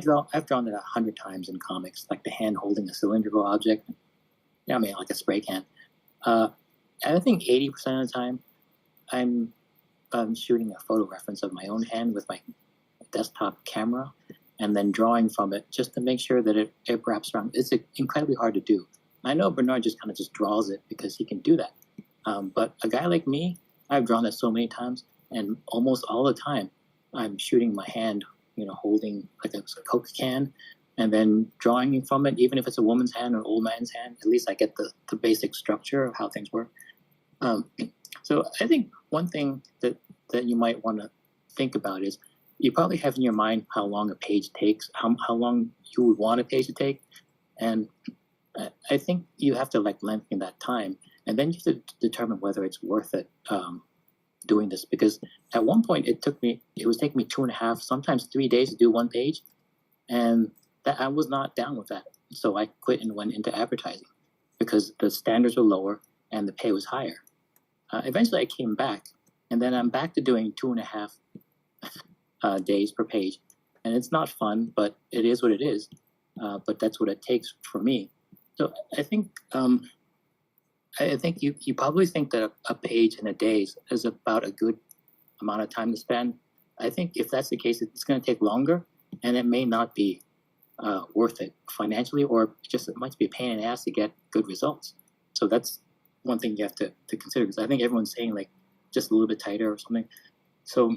drawn it 100 times in comics, like the hand holding a cylindrical object. I mean, like a spray can. I think 80% of the time, I'm shooting a photo reference of my own hand with my desktop camera, and then drawing from it just to make sure that it wraps around. It's incredibly hard to do. I know Bernard just kind of just draws it because he can do that. But a guy like me, I've drawn it so many times, and almost all the time, I'm shooting my hand, holding like a Coke can and then drawing from it, even if it's a woman's hand or an old man's hand, at least I get the basic structure of how things work. So I think one thing that you might want to think about is you probably have in your mind how long a page takes, how long you would want a page to take, and I think you have to like lengthen that time, and then you have to determine whether it's worth it doing this. Because at one point it was taking me 2.5, sometimes 3 days to do one page, and that I was not down with that. So I quit and went into advertising because the standards were lower and the pay was higher. Eventually I came back, and then I'm back to doing 2.5 days per page, and it's not fun, but it is what it is. But that's what it takes for me. So I think you probably think that a page in a day is about a good amount of time to spend. I think if that's the case, it's going to take longer, and it may not be worth it financially, or just it might be a pain in the ass to get good results. So that's one thing you have to consider, because I think everyone's saying like just a little bit tighter or something. So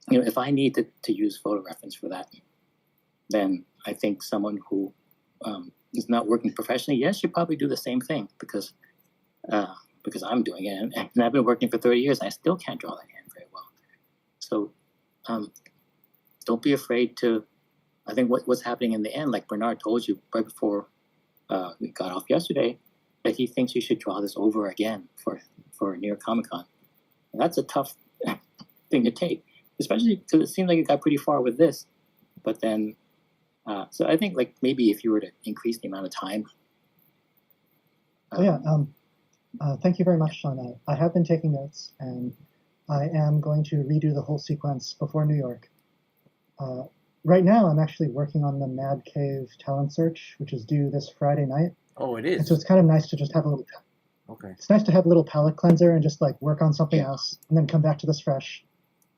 if I need to use photo reference for that, then I think someone who is not working professionally, yes, should probably do the same thing, because I'm doing it, and I've been working for 30 years, and I still can't draw that hand very well. So don't be afraid to. I think what's happening in the end, like Bernard told you right before we got off yesterday, that he thinks you should draw this over again for New York Comic Con. And that's a tough thing to take, especially because it seemed like it got pretty far with this. But then, so I think like maybe if you were to increase the amount of time. Thank you very much, Sean. I have been taking notes, and I am going to redo the whole sequence before New York. Right now, I'm actually working on the Mad Cave talent search, which is due this Friday night. Oh, it And is. so it's kind of nice to just have a little. Okay. It's nice to have a little palate cleanser and just like work on something else, and then come back to this fresh.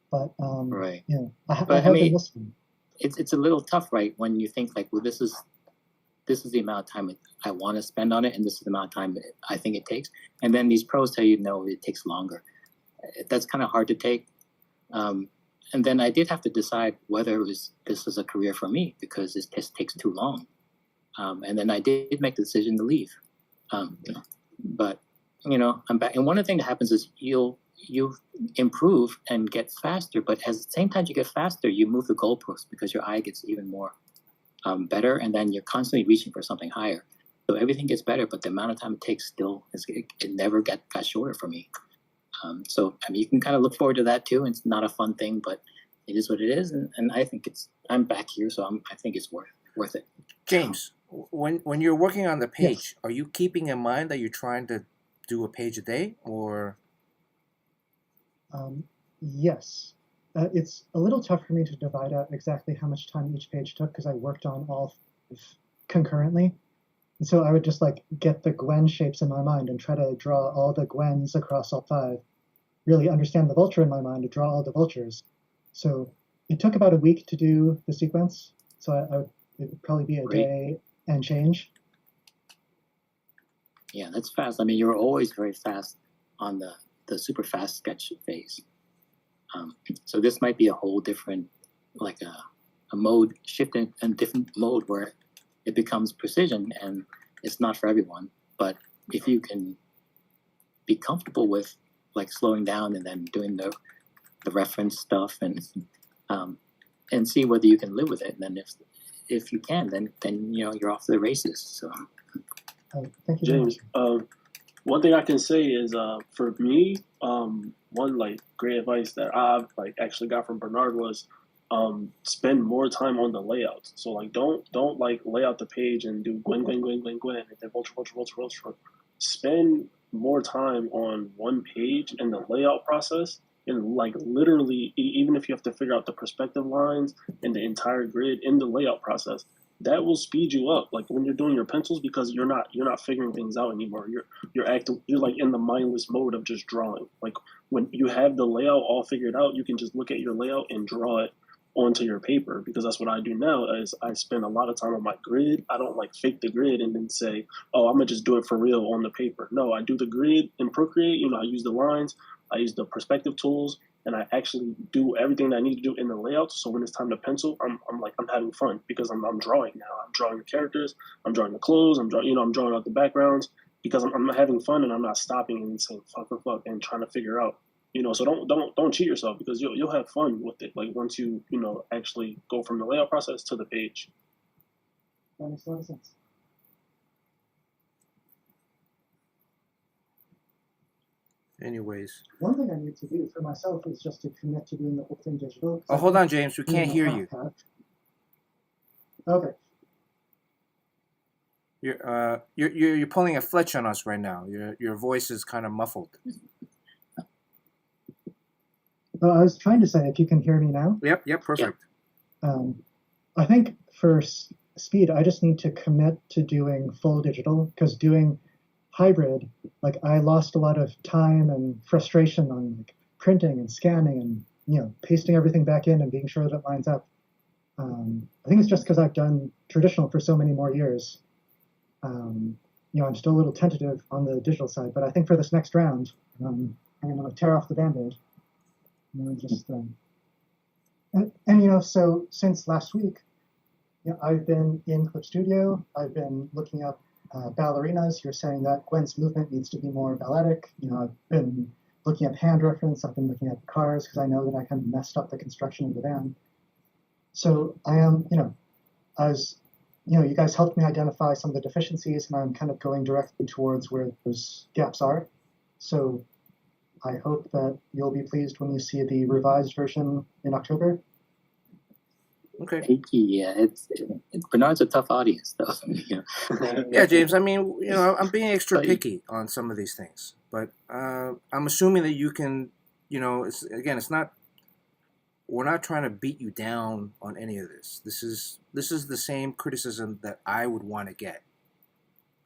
But Right. I But, I have mean, been listening. It's a little tough, right? When you think like, well, this is the amount of time I want to spend on it, and this is the amount of time I think it takes. And then these pros tell you, no, it takes longer. That's kind of hard to take. And then I did have to decide whether this is a career for me, because this test takes too long. And then I did make the decision to leave. But I'm back. And one of the things that happens is you improve and get faster, but at the same time you get faster, you move the goalpost because your eye gets even more better, and then you're constantly reaching for something higher. So everything gets better, but the amount of time it takes still it never got shorter for me. So I mean, you can kind of look forward to that too. It's not a fun thing, but it is what it is, and I think I'm back here, so I think it's worth it. James, when you're working on the page, Yes. are you keeping in mind that you're trying to do a page a day, or? Yes. It's a little tough for me to divide out exactly how much time each page took, because I worked on all 5 concurrently. And so I would just like get the Gwen shapes in my mind and try to draw all the Gwens across all 5. Really understand the vulture in my mind to draw all the vultures. So it took about a week to do the sequence. So it would probably be a Great. day and change. Yeah, that's fast. I mean, you're always very fast on the super fast sketch phase. So this might be a whole different, like a mode shift in a different mode where it becomes precision, and it's not for everyone. But if you can be comfortable with like slowing down and then doing the reference stuff and see whether you can live with it, and then if you can, then you're off to the races. So Thank you very much. James, one thing I can say is for me, one like great advice that I've like actually got from Bernard was spend more time on the layouts. So like don't like lay out the page and do Gwen and then vulture. Spend more time on one page in the layout process, and like literally even if you have to figure out the perspective lines and the entire grid in the layout process, that will speed you up like when you're doing your pencils, because you're not figuring things out anymore. You're like in the mindless mode of just drawing. Like when you have the layout all figured out, you can just look at your layout and draw it onto your paper, because that's what I do now is I spend a lot of time on my grid. I don't like fake the grid and then say, oh, I'm gonna just do it for real on the paper. No, I do the grid in Procreate. I use the lines, I use the perspective tools, and I actually do everything that I need to do in the layout. So when it's time to pencil, I'm having fun because I'm drawing now. I'm drawing the characters, I'm drawing the clothes, I'm drawing out the backgrounds because I'm having fun and I'm not stopping and saying fuck and trying to figure out. So don't cheat yourself because you'll have fun with it. Like once you actually go from the layout process to the page. That makes a lot of sense. Anyways. One thing I need to do for myself is just to commit to doing the whole thing digital. Oh, hold on, James. We can't hear you. Okay. You're pulling a Fletch on us right now. Your voice is kind of muffled. Well, I was trying to say if you can hear me now. Yep, perfect. I think for speed, I just need to commit to doing full digital because doing hybrid, like I lost a lot of time and frustration on like printing and scanning and pasting everything back in and being sure that it lines up. I think it's just because I've done traditional for so many more years. I'm still a little tentative on the digital side, but I think for this next round, I'm going to tear off the Band-Aid. So since last week, I've been in Clip Studio. I've been looking up ballerinas. You're saying that Gwen's movement needs to be more balletic. I've been looking up hand reference. I've been looking at cars because I know that I kind of messed up the construction of the band. So I am, you guys helped me identify some of the deficiencies, and I'm kind of going directly towards where those gaps are. So I hope that you'll be pleased when you see the revised version in October. Okay. Yeah, Bernard's a tough audience, though. Yeah, James. I mean, I'm being extra picky on some of these things, but I'm assuming that you can. It's not. We're not trying to beat you down on any of this. This is the same criticism that I would want to get.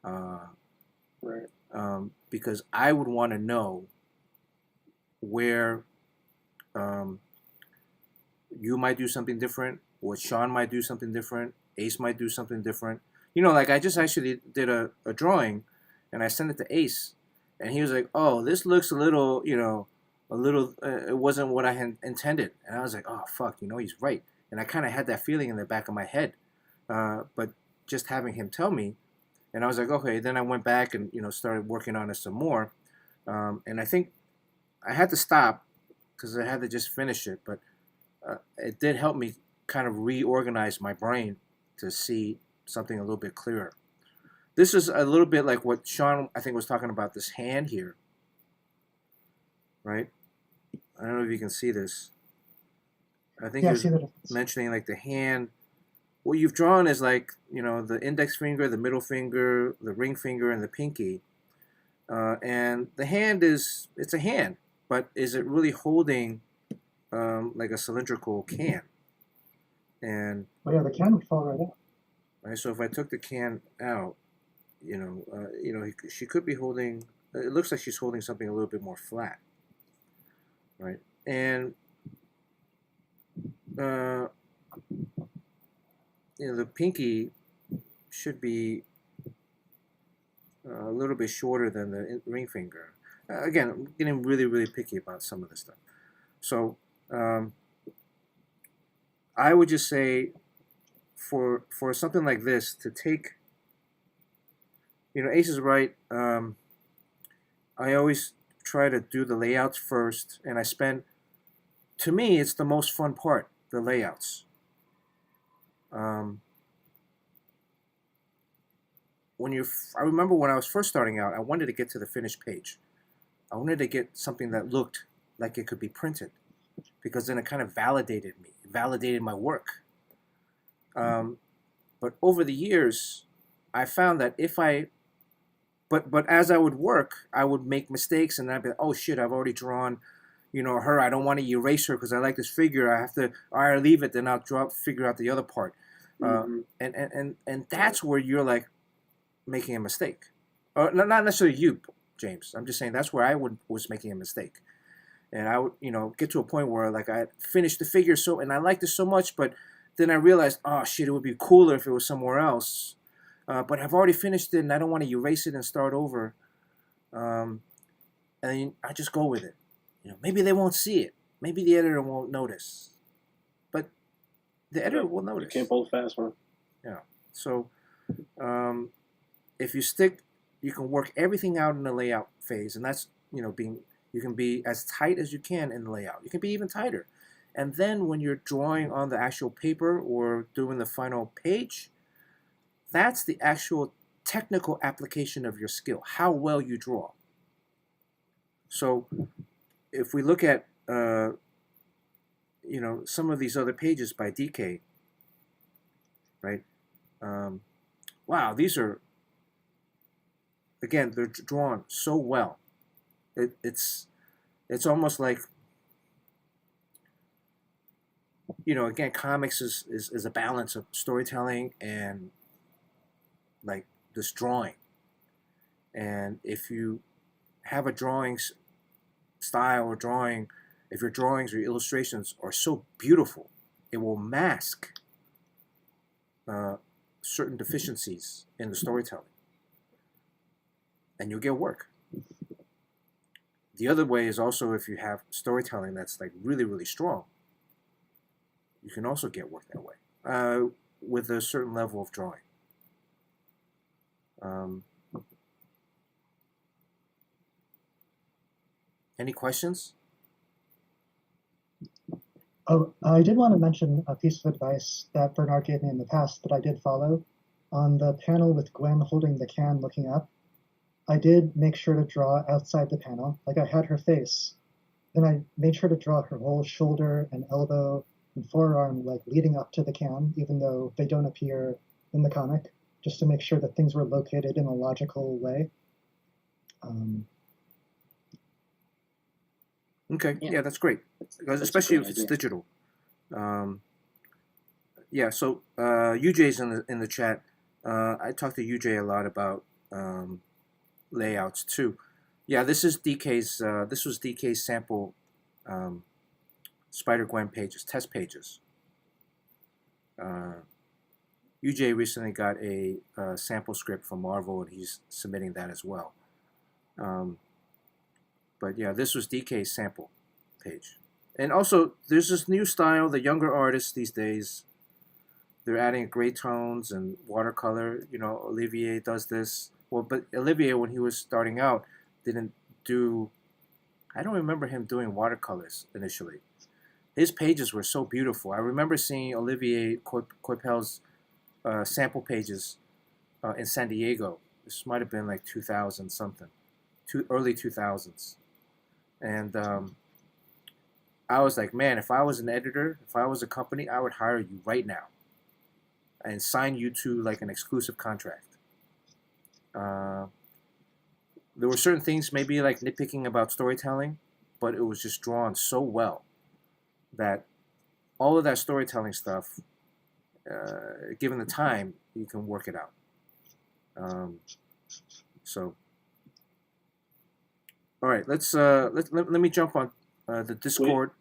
Right. Because I would want to know where you might do something different, or Sean might do something different, Ace might do something different. Like I just actually did a drawing, and I sent it to Ace, and he was like, "Oh, this looks a little, it wasn't what I had intended." And I was like, "Oh, fuck, he's right." And I kind of had that feeling in the back of my head, but just having him tell me, and I was like, okay. Then I went back and started working on it some more, and I think I had to stop because I had to just finish it, but it did help me kind of reorganize my brain to see something a little bit clearer. This is a little bit like what Sean, I think, was talking about, this hand here, right? I don't know if you can see this. I think he was mentioning like the hand. What you've drawn is like, the index finger, the middle finger, the ring finger, and the pinky. And the hand it's a hand, but is it really holding like a cylindrical can? And the can would fall right out. Right, so if I took the can out, she could be holding. It looks like she's holding something a little bit more flat, right? And the pinky should be a little bit shorter than the ring finger. Again, I'm getting really, really picky about some of this stuff. So I would just say for something like this to take, Ace is right. I always try to do the layouts first, and to me, it's the most fun part, the layouts. I remember when I was first starting out, I wanted to get to the finished page. I wanted to get something that looked like it could be printed, because then it kind of validated me, validated my work. But over the years, I found that but as I would work, I would make mistakes, and I'd be like, oh shit, I've already drawn, her. I don't want to erase her because I like this figure. I have to, or I leave it, then I'll figure out the other part. And that's where you're like making a mistake. Not necessarily you, James. I'm just saying that's where I was making a mistake. And I would, get to a point where like I finished the figure and I liked it so much, but then I realized, oh shit, it would be cooler if it was somewhere else. But I've already finished it, and I don't want to erase it and start over. And I just go with it. Maybe they won't see it. maybe the editor won't notice, but the editor will You notice. can't pull a fast one. So, if you stick, you can work everything out in the layout phase, and that's you can be as tight as you can in the layout. You can be even tighter, and then when you're drawing on the actual paper or doing the final page, that's the actual technical application of your skill, how well you draw. So, if we look at some of these other pages by DK, right? Wow, these are, again, they're drawn so well. It's almost like, again, comics is a balance of storytelling and like this drawing. And if you have a drawing style or drawing, if your drawings or your illustrations are so beautiful, it will mask certain deficiencies in the storytelling, and you'll get work. The other way is also if you have storytelling that's like really, really strong, you can also get work that way with a certain level of drawing. Any questions? Oh, I did want to mention a piece of advice that Bernard gave me in the past that I did follow. On the panel with Gwen holding the can looking up, I did make sure to draw outside the panel. Like I had her face. Then I made sure to draw her whole shoulder and elbow and forearm like leading up to the can, even though they don't appear in the comic, just to make sure that things were located in a logical way. Okay, Yeah. yeah, that's great. Because That's a especially great if it's idea. digital. Yeah, so UJ's in the chat. I talked to UJ a lot about layouts too. Yeah, this is DK's. This was DK's sample Spider-Gwen pages, test pages. UJ recently got a sample script from Marvel, and he's submitting that as well. But yeah, this was DK's sample page. And also, there's this new style, the younger artists these days, they're adding gray tones and watercolor. Olivier does this. Well, but Olivier, when he was starting out, didn't do, I don't remember him doing watercolors initially. His pages were so beautiful. I remember seeing Olivier Coipel's sample pages in San Diego. This might have been like 2000 something, early 2000s. And I was like, man, if I was an editor, if I was a company, I would hire you right now and sign you to like an exclusive contract. There were certain things maybe like nitpicking about storytelling, but it was just drawn so well that all of that storytelling stuff, given the time, you can work it out. So, all right, let me jump on the Discord.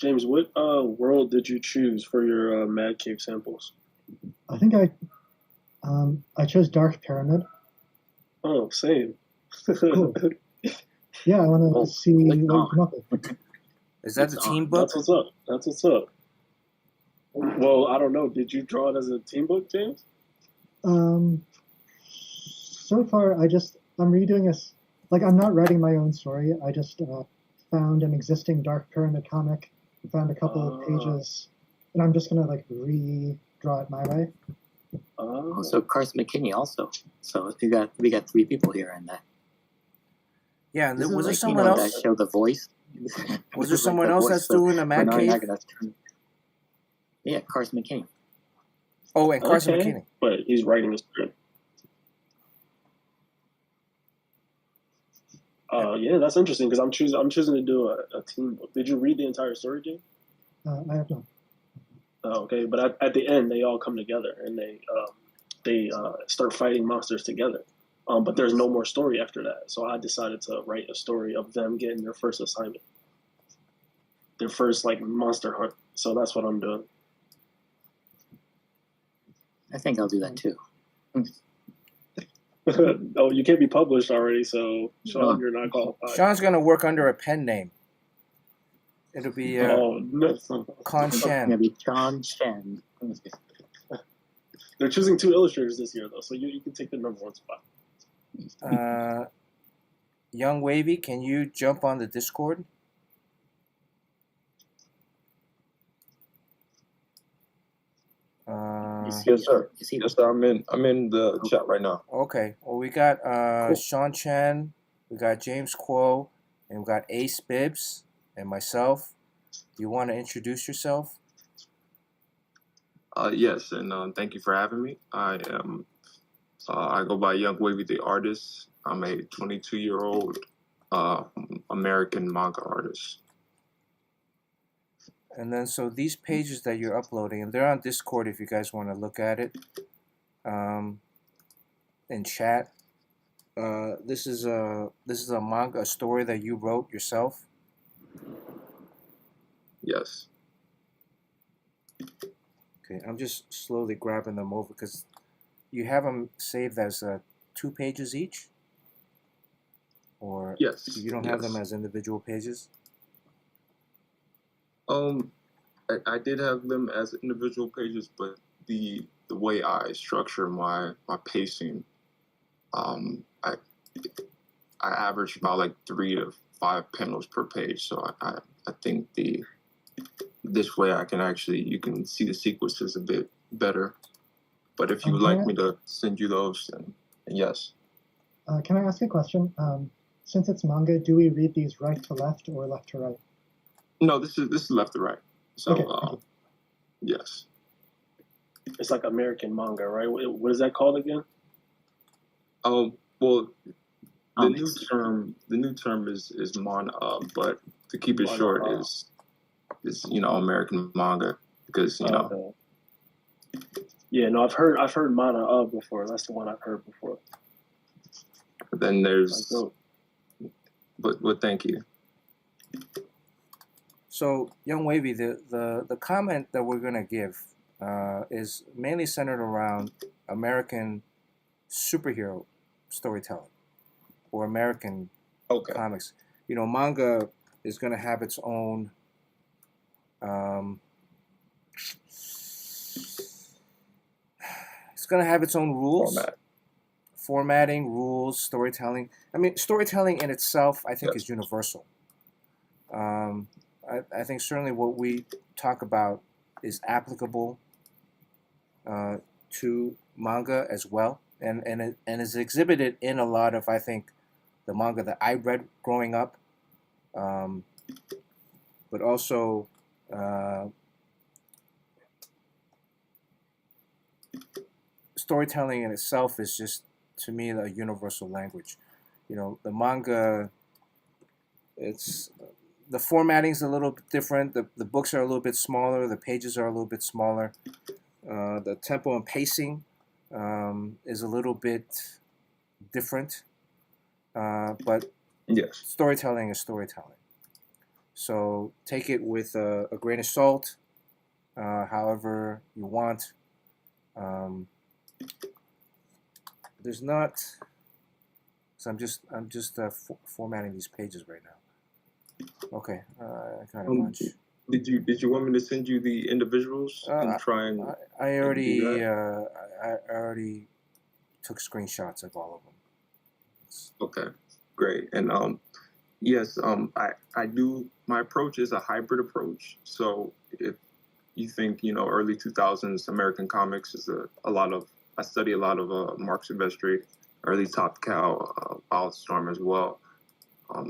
James, what world did you choose for your Mad Cave samples? I think I chose Dark Pyramid. Oh, same. Cool. Yeah, I want to see what you come up with. Is that the It's team on. book? That's what's up. Well, I don't know. Did you draw it as a team book, James? So far, I'm redoing this. Like, I'm not writing my own story. I just found an existing Dark Pyramid comic, found a couple of pages, and I'm just gonna like redraw it my way. Also, Carson McKinney also. So we got 3 people here in that. Yeah, and Isn't was it there like, someone that else? show The Voice? Was there someone else that's doing a Mad Cave? Yeah, Carson McKinney. Oh, and Carson Okay. McKinney. But he's writing a script. Yeah, that's interesting because I'm choosing to do a team book. Did you read the entire story, James? I have not. Oh, okay, but at the end they all come together and they start fighting monsters together. But there's no more story after that, so I decided to write a story of them getting their first assignment, their first like monster hunt. So that's what I'm doing. I think I'll do that too. Oh, you can't be published already, so Sean, No. you're not qualified. Sean's gonna work under a pen name. It'll be Oh no! Con It's Shan. gonna be John Shen. They're choosing 2 illustrators this year though, so you can take the #1 spot. Young Wavy, can you jump on the Discord? Yes, sir. Is he? Yes, sir. I'm in the chat right now. Okay. Well, we got Cool. Sean Chen, we got James Quo, and we got Ace Bibbs and myself. Do you want to introduce yourself? Yes, and thank you for having me. I am. I go by Young Wavy the artist. I'm a 22-year-old American manga artist. And then, so these pages that you're uploading, and they're on Discord if you guys want to look at it. In chat. This is a manga, a story that you wrote yourself. Yes. Okay, I'm just slowly grabbing them over because you have them saved as 2 pages each, or Yes. you don't have them yes. as individual pages. I did have them as individual pages, but the way I structure my pacing, I average about like 3 to 5 panels per page. So I think this way I can you can see the sequences a bit better. But if you would like me to send you those, then yes. Can I ask a question? Since it's manga, do we read these right to left or left to right? No, this is left to right. So Okay. yes. It's like American manga, right? What is that called again? Well, the Comics. new term is mon, but to keep it Manga, short is American manga, because Okay. Yeah, no, I've heard Mana before. That's the one I've heard before. then there's Like, but thank you. So, Young Wavy, the comment that we're gonna give is mainly centered around American superhero storytelling or American Okay. comics. Manga is gonna have its own. It's gonna have its own rules. Formatting, rules, storytelling. I mean, storytelling in itself, I think, Yes. is universal. I think certainly what we talk about is applicable to manga as well, and is exhibited in a lot of, I think, the manga that I read growing up, but also storytelling in itself is just, to me, a universal language. The manga, the formatting's a little bit different. The books are a little bit smaller. The pages are a little bit smaller. The tempo and pacing is a little bit different. But Yes. storytelling is storytelling. So take it with a grain of salt, however you want. There's not. So I'm just formatting these pages right now. Okay, I got a bunch. Did you want me to send you the individuals and try and? I already do I already took screenshots of all of them. Okay, great. And yes, I do. My approach is a hybrid approach. So if you think early 2000s American comics is a lot of. I study a lot of Mark Silvestri, early Top Cow, Wildstorm as well,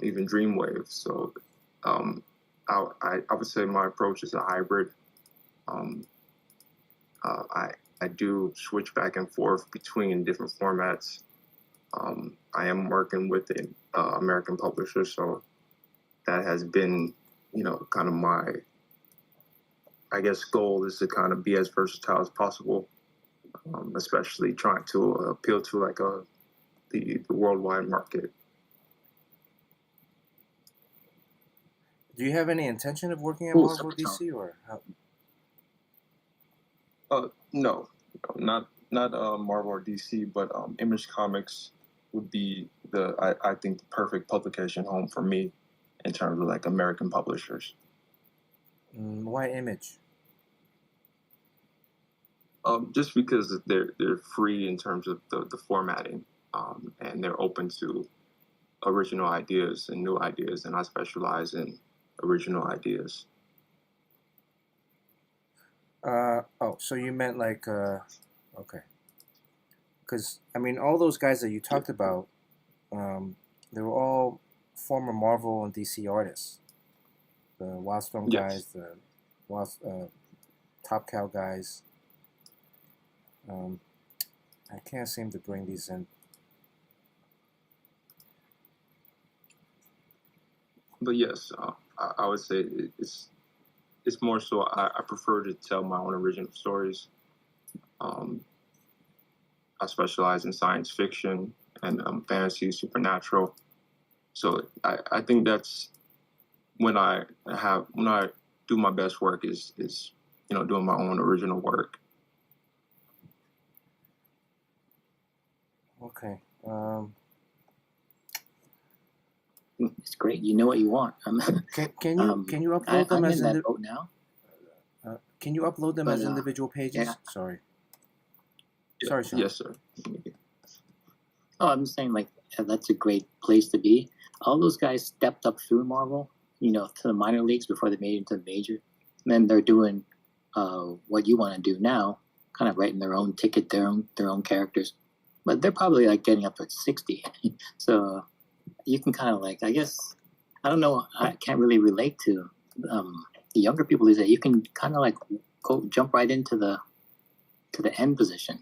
even Dreamwave. So I would say my approach is a hybrid. I do switch back and forth between different formats. I am working with an American publisher, so that has been, kind of my, I guess, goal is to kind of be as versatile as possible, especially trying to appeal to like the worldwide market. Do you have any intention of working at Cool, Marvel or Sepatone. DC, or how? No, not Marvel or DC, but Image Comics would be I think the perfect publication home for me in terms of like American publishers. Why Image? Just because they're free in terms of the formatting, and they're open to original ideas and new ideas, and I specialize in original ideas. Oh, so you meant like okay. Because I mean, all those guys that you talked about, they were all former Marvel and DC artists. The Wildstorm Yes. guys, the Top Cow guys. I can't seem to bring these in. But yes, I would say it's more so I prefer to tell my own original stories. I specialize in science fiction and fantasy, supernatural. So I think that's when I do my best work is doing my own original work. Okay. It's great. You know what you want. Can you upload them I'm as in that boat now. can you upload them But, as individual pages? yeah. Sorry. Sorry, Sean. Yes, sir. Oh, I'm saying like that's a great place to be. All those guys stepped up through Marvel, to the minor leagues before they made it into the major. And then they're doing what you want to do now, kind of writing their own ticket, their own characters. But they're probably like getting up at 60. So you can kind of like, I guess, I don't know, I can't really relate to the younger people these days. You can kind of like jump right into the end position,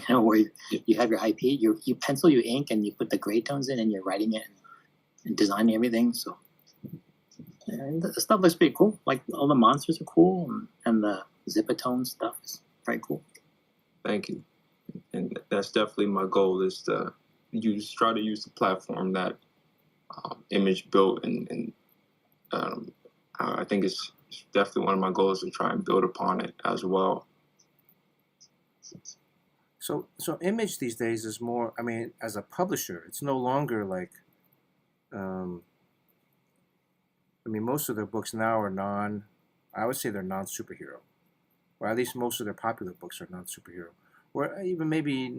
where you have your IP, you pencil, you ink, and you put the gray tones in, and you're writing it and designing everything. So, and the stuff looks pretty cool. Like all the monsters are cool, and the Zipatone stuff is very cool. Thank you. And that's definitely my goal is to try to use the platform that Image built, and I think it's definitely one of my goals to try and build upon it as well. So Image these days is more. I mean, as a publisher, it's no longer like. I mean, most of their books now are I would say they're non-superhero, or at least most of their popular books are non-superhero, or even maybe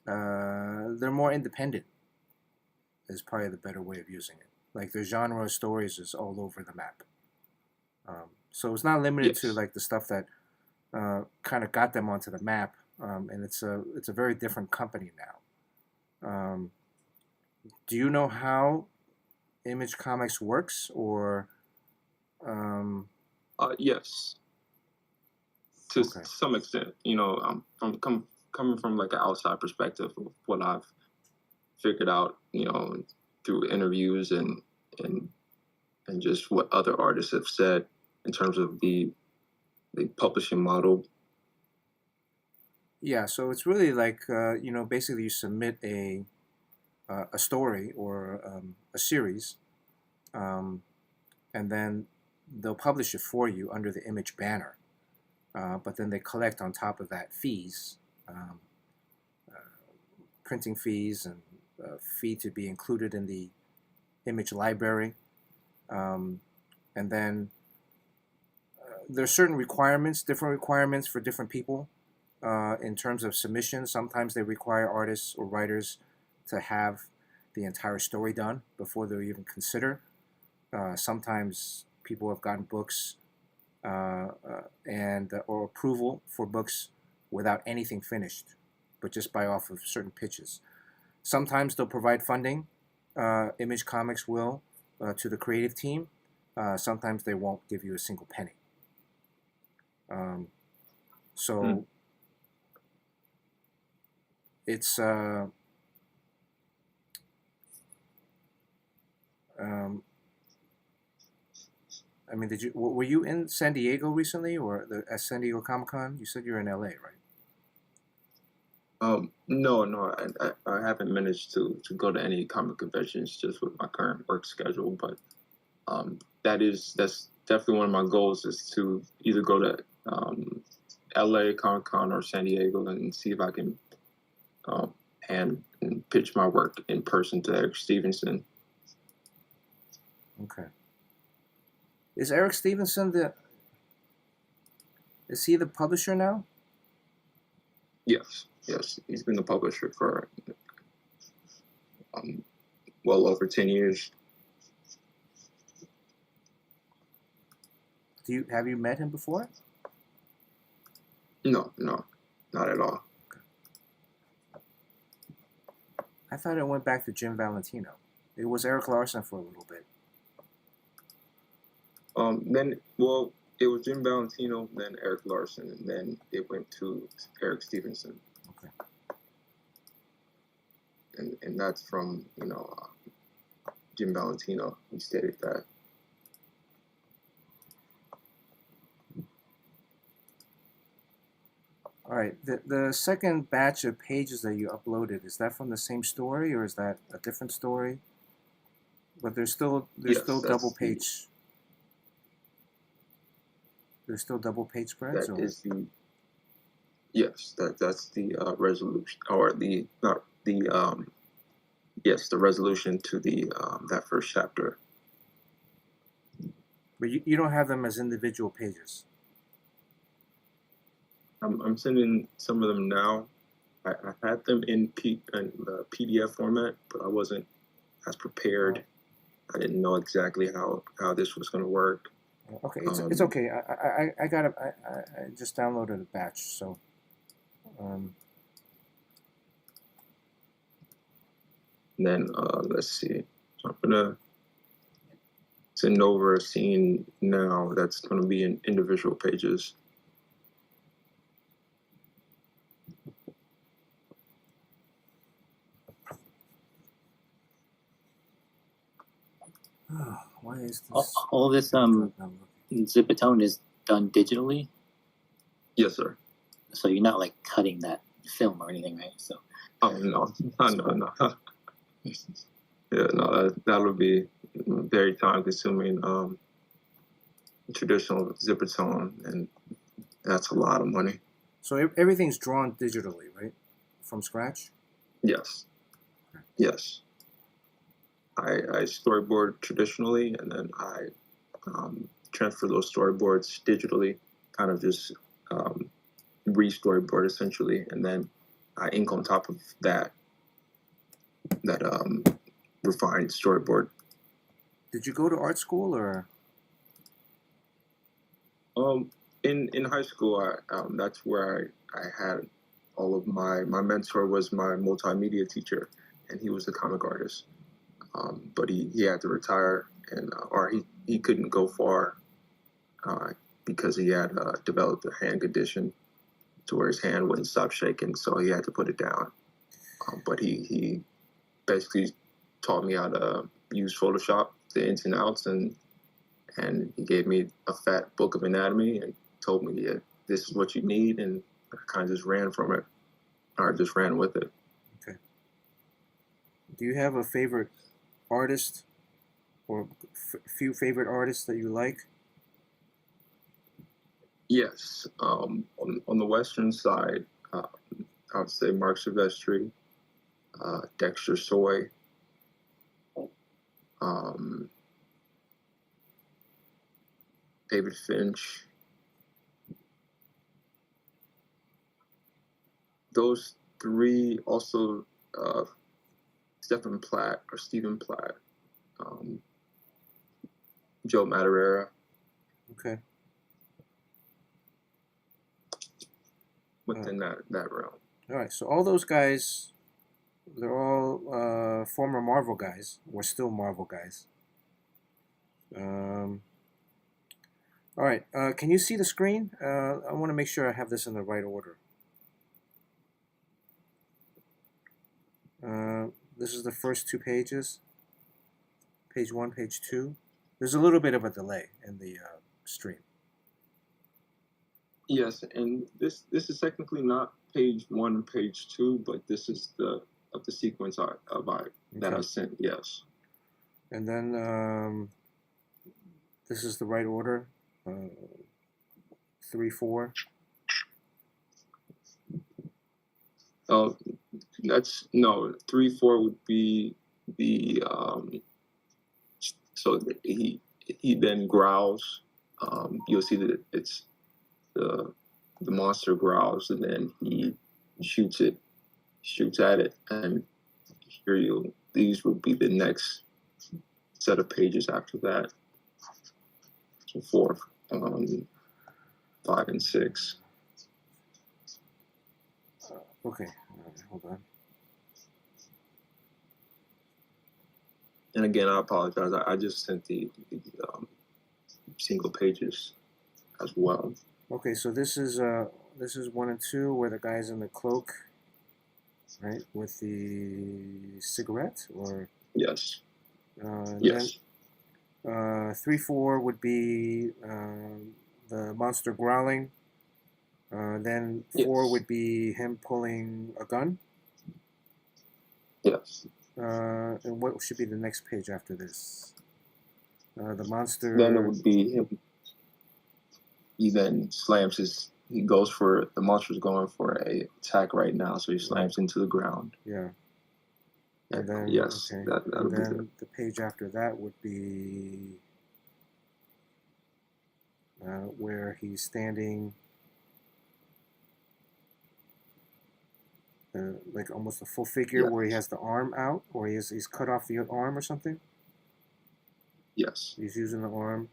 they're more independent. Is probably the better way of using it. Like their genre of stories is all over the map. So it's not limited to Yes. like the stuff that kind of got them onto the map, and it's a very different company now. Do you know how Image Comics works, or Yes, to Okay. some extent. From coming from like an outside perspective of what I've figured out, through interviews and just what other artists have said in terms of the publishing model. yeah? So it's really like basically you submit a story or a series, and then they'll publish it for you under the Image banner. But then they collect on top of that fees, printing fees, and fee to be included in the Image library. And then there's certain requirements, different requirements for different people in terms of submissions. Sometimes they require artists or writers to have the entire story done before they'll even consider. Sometimes people have gotten books or approval for books without anything finished, but just by off of certain pitches. Sometimes they'll provide funding. Image Comics will to the creative team. Sometimes they won't give you a single penny. So it's I mean, were you in San Diego recently, or at San Diego Comic-Con? You said you're in LA, right? No, I haven't managed to go to any comic conventions just with my current work schedule. But that's definitely one of my goals is to either go to LA Comic Con or San Diego and see if I can and pitch my work in person to Eric Stevenson. Okay. Is Eric Stevenson is he the publisher now? Yes, he's been the publisher for well over 10 years. Have you met him before? No, not at all. I thought it went back to Jim Valentino. It was Eric Larson for a little bit. Then it was Jim Valentino, then Eric Larson, and then it went to Eric Stevenson. Okay. And that's from Jim Valentino. He stated that. All right. The second batch of pages that you uploaded, is that from the same story or is that a different story? But there's still Yes, double page. There's still double page spreads. That is the yes. That's the resolution or the not the yes the resolution to the that first chapter. But you don't have them as individual pages. I'm sending some of them now. I had them in the PDF format, but I wasn't as prepared. I didn't know exactly how this was going to work. Okay, it's okay. I got it. I just downloaded a batch, so. Then let's see. So I'm gonna send over a scene now that's going to be in individual pages. Why is this? All this Zipatone is done digitally, Yes, sir. so you're not like cutting that film or anything, right? So Oh no. Yeah, no, that'll be very time consuming. Traditional Zipatone, and that's a lot of money. So everything's drawn digitally, right? From scratch? Yes. Yes. I storyboard traditionally, and then I transfer those storyboards digitally, kind of just re-storyboard essentially, and then I ink on top of that refined storyboard. Did you go to art school or? In high school, that's where I had all of my mentor was my multimedia teacher, and he was a comic artist. But he had to retire, and or he couldn't go far because he had developed a hand condition to where his hand wouldn't stop shaking, so he had to put it down. But he basically taught me how to use Photoshop, the ins and outs, and he gave me a fat book of anatomy and told me, yeah, this is what you need, and I kind of just ran from it, or just ran with it. Okay. Do you have a favorite artist or few favorite artists that you like? Yes. On the Western side, I would say Mark Silvestri, Dexter Soy, David Finch. Those three, also Stephen Platt or Stephen Platt, Joe Madureira. Okay. Within that realm. All right. So all those guys, they're all former Marvel guys, or still Marvel guys. All right. Can you see the screen? I want to make sure I have this in the right order. This is the first two pages. Page 1, page 2. There's a little bit of a delay in the stream. Yes, and this is technically not page 1 and page 2, but this is the sequence that I sent. Yes. And then this is the right order. 3, 4. That's no 3, 4 would be the so he he then growls. You'll see that it's the monster growls, and then he shoots at it, and these will be the next set of pages after that. So 4, 5, and 6. Okay, all right, hold on. And again, I apologize. I just sent the single pages as well. Okay, so this is 1 and 2 where the guy's in the cloak, right, with the cigarette, or Yes. then Yes. 3, 4 would be the monster growling. Then 4 Yes. would be him pulling a gun. Yes. And what should be the next page after this? The monster. Then it would be him. He then he goes for, the monster's going for a attack right now, so he slams into the ground. Yeah. And then yes, okay. that'll And be then the page after that would be where he's standing, like almost a full figure, Yeah. where he has the arm out, or he's cut off the arm or something. Yes. He's using the arm,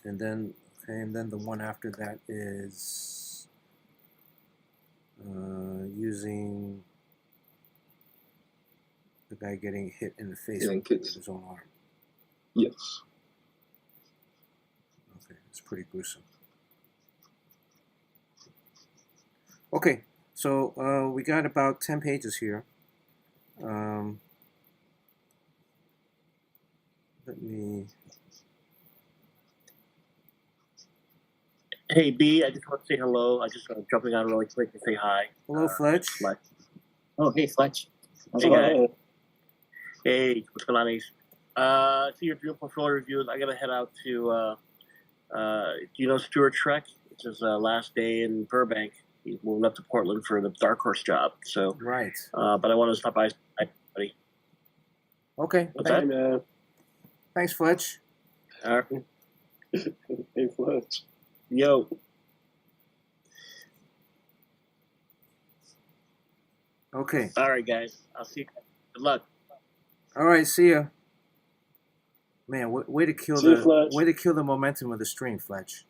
and then the one after that is using the guy getting hit in the face Getting with kicked. his own arm. Yes. Okay, it's pretty gruesome. Okay, so we got about 10 pages here. Let me. Hey B, I just want to say hello. I just jumping on really quick to say hi. Hello, Fletch. Fletch. Oh, hey, Fletch. How's Hey, it going? guys. Hey, what's going on, Ace? See your Dream Portfolio reviews. I gotta head out to do you know Stuart Trek? It's his last day in Burbank. He's moving up to Portland for the Dark Horse job. So, Right. but I wanted to stop by, buddy. Okay. What's Hey, that? man. Thanks, Fletch. All right. Hey, Fletch. Yo. Okay. All right, guys. I'll see you. Good luck. All right. See ya. Man, way to kill See you, Fletch. way to kill the momentum of the stream, Fletch.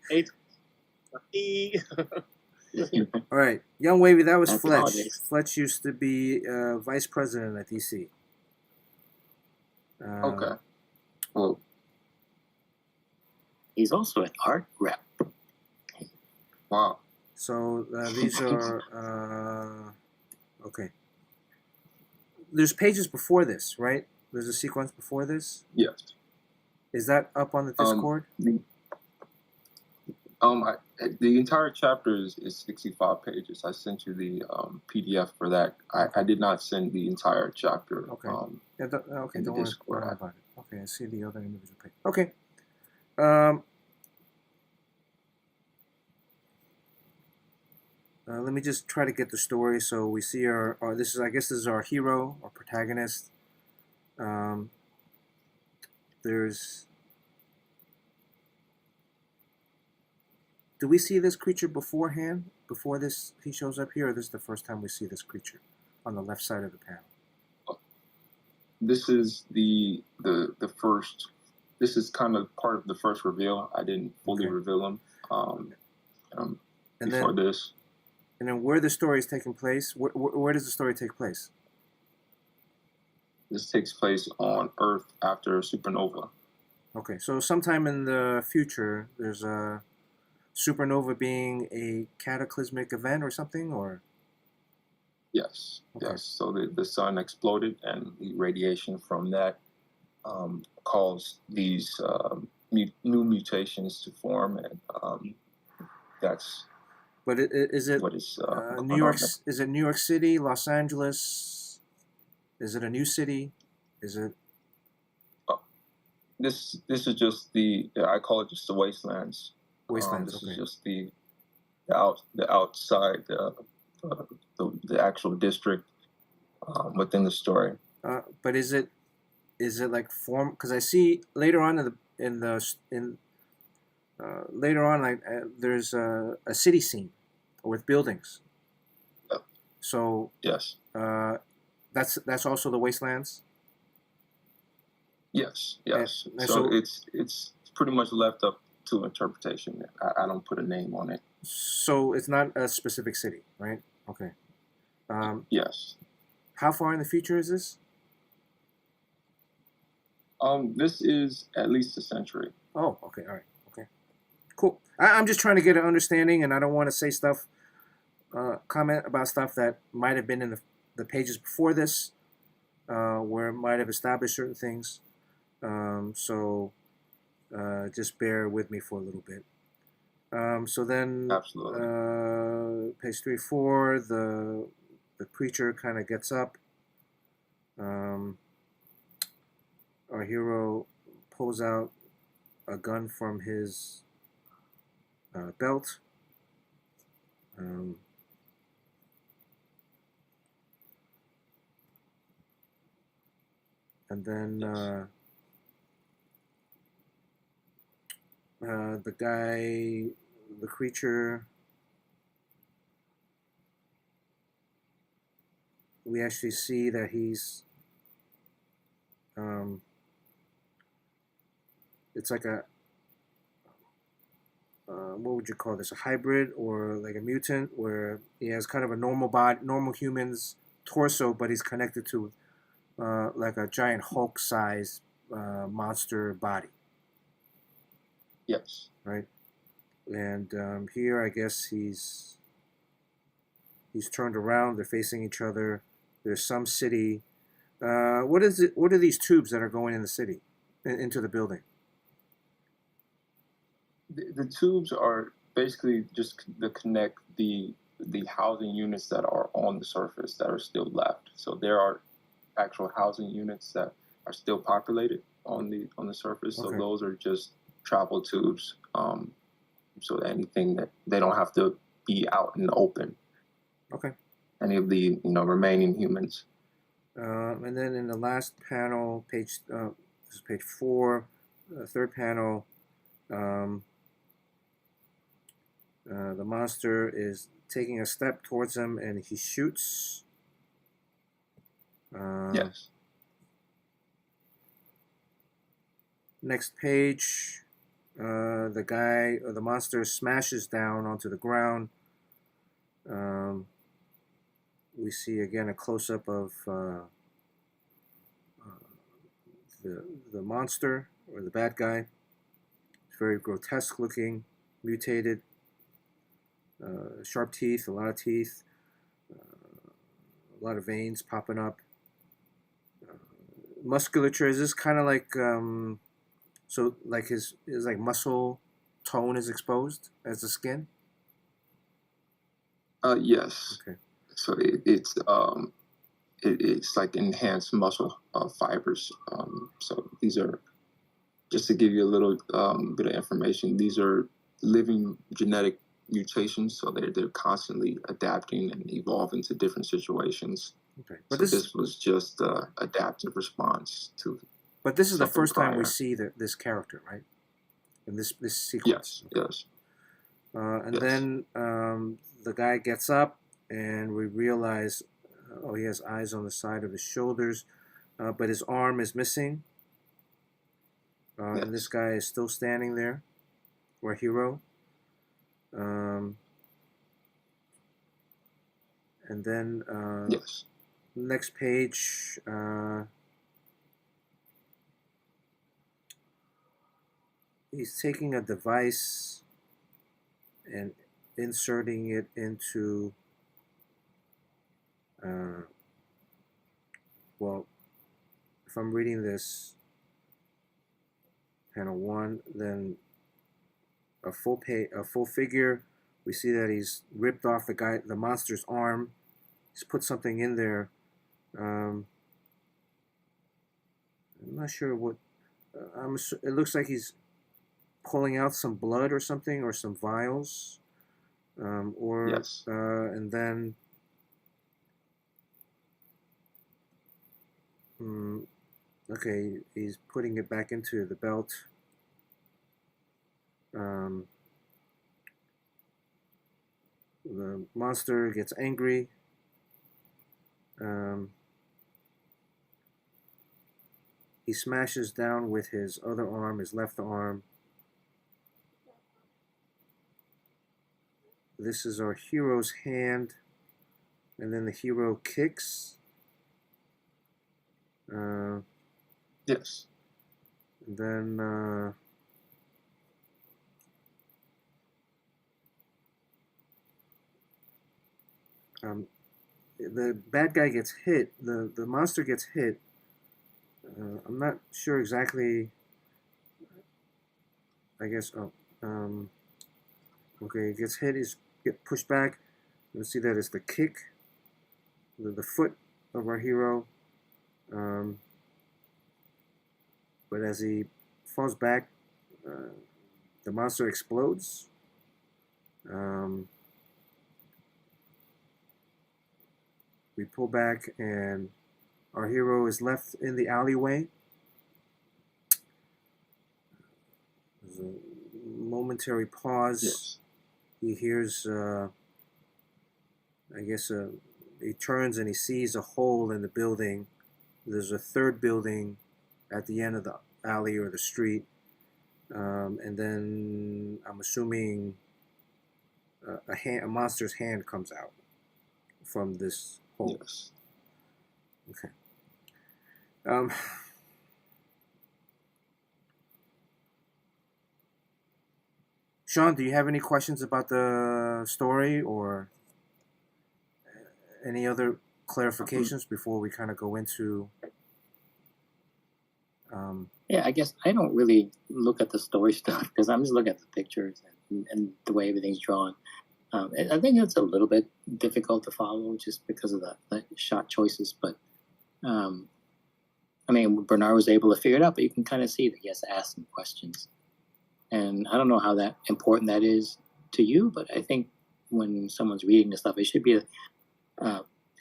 Hey. All right, Young Wavy, that was Happy Fletch. holidays. Fletch used to be vice president at DC. Okay. Well, He's also an art rep. wow. So these are okay. There's pages before this, right? There's a sequence before this. Yes. Is that up on the Discord? The entire chapter is 65 pages. I sent you the PDF for that. I did not send the entire chapter. Okay. Yeah, okay, in the don't worry Discord. about it. Okay, I see the other individual page. Okay. Let me just try to get the story. So we see our this is our hero, our protagonist. Do we see this creature beforehand? Before this, he shows up here, or this is the first time we see this creature on the left side of the panel? This is the first. This is kind of part of the first reveal. I didn't fully Okay. reveal him And before then, this. and then where the story is taking place? Where does the story take place? This takes place on Earth after supernova. Okay, so sometime in the future, there's a supernova being a cataclysmic event or something, or Yes, Okay. yes. So the sun exploded, and the radiation from that caused these new mutations to form, and that's but is it what is New York? Is it New York City, Los Angeles? Is it a new city? Is it? This is just I call it just the wastelands. Wastelands, This okay. is just the outside, the actual district within the story. But is it like form? Because I see later on later on, like there's a city scene with buildings. Yeah. So Yes. that's also the wastelands. Yes. Yes. And So so it's pretty much left up to interpretation. I don't put a name on it. so it's not a specific city, right? Okay. Yes. How far in the future is this? This is at least a century. Oh, okay, all right, okay, cool. I'm just trying to get an understanding, and I don't want to say stuff, comment about stuff that might have been in the pages before this, where it might have established certain things. So just bear with me for a little bit. So then, Absolutely. page 3, 4, the creature kind of gets up. Our hero pulls out a gun from his belt. And then the guy, the creature, we actually see that he's it's like a what would you call this? A hybrid or like a mutant, where he has kind of a normal body, normal human's torso, but he's connected to like a giant Hulk-sized monster body, Yes. right? And here, I guess he's turned around. They're facing each other. There's some city. What is it? What are these tubes that are going in the city, into the building? The tubes are basically just to connect the housing units that are on the surface that are still left. So there are actual housing units that are still populated on the surface. So Okay. those are just travel tubes. So anything that they don't have to be out in the open. Okay. Any of the remaining humans. And then in the last panel, this is page 4, third panel. The monster is taking a step towards him, and he shoots. Yes. Next page, the guy or the monster smashes down onto the ground. We see again a close-up of the monster or the bad guy. It's very grotesque looking, mutated, sharp teeth, a lot of teeth, a lot of veins popping up. Musculature, is this kind of like so like his like muscle tone is exposed as the skin? Yes. Okay. So it's like enhanced muscle fibers. So these are, just to give you a little bit of information, these are living genetic mutations. So they're constantly adapting and evolving to different situations. Okay. But so this was just an adaptive response to. But this is the first time we prior. see this character, right? In this sequence. Yes. Yes. And Yes. then the guy gets up, and we realize, he has eyes on the side of his shoulders, but his arm is missing. Yes. And this guy is still standing there, our hero. And then Yes. next page, he's taking a device and inserting it into well, if I'm reading this panel 1, then a full figure, we see that he's ripped off the monster's arm. He's put something in there. I'm not sure what. It looks like he's pulling out some blood or something, or some vials, Yes. And then Okay, he's putting it back into the belt. The monster gets angry. He smashes down with his other arm, his left arm. This is our hero's hand. And then the hero kicks. Yes. Then the bad guy gets hit. The monster gets hit. I'm not sure exactly. I guess. Okay, he gets hit. He's get pushed back. You'll see that it's the kick, the foot of our hero. But as he falls back, the monster explodes. We pull back, and our hero is left in the alleyway. There's a momentary pause. Yes. He hears, he turns and he sees a hole in the building. There's a third building at the end of the alley or the street. And then I'm assuming a monster's hand comes out from this hole. Yes. Okay. Sean, do you have any questions about the story or any other clarifications before we kind of go into? Yeah, I guess I don't really look at the story stuff because I'm just looking at the pictures and the way everything's drawn. I think it's a little bit difficult to follow just because of the shot choices. But I mean, Bernard was able to figure it out, but you can kind of see that he has to ask some questions. And I don't know how that important that is to you, but I think when someone's reading this stuff, it should be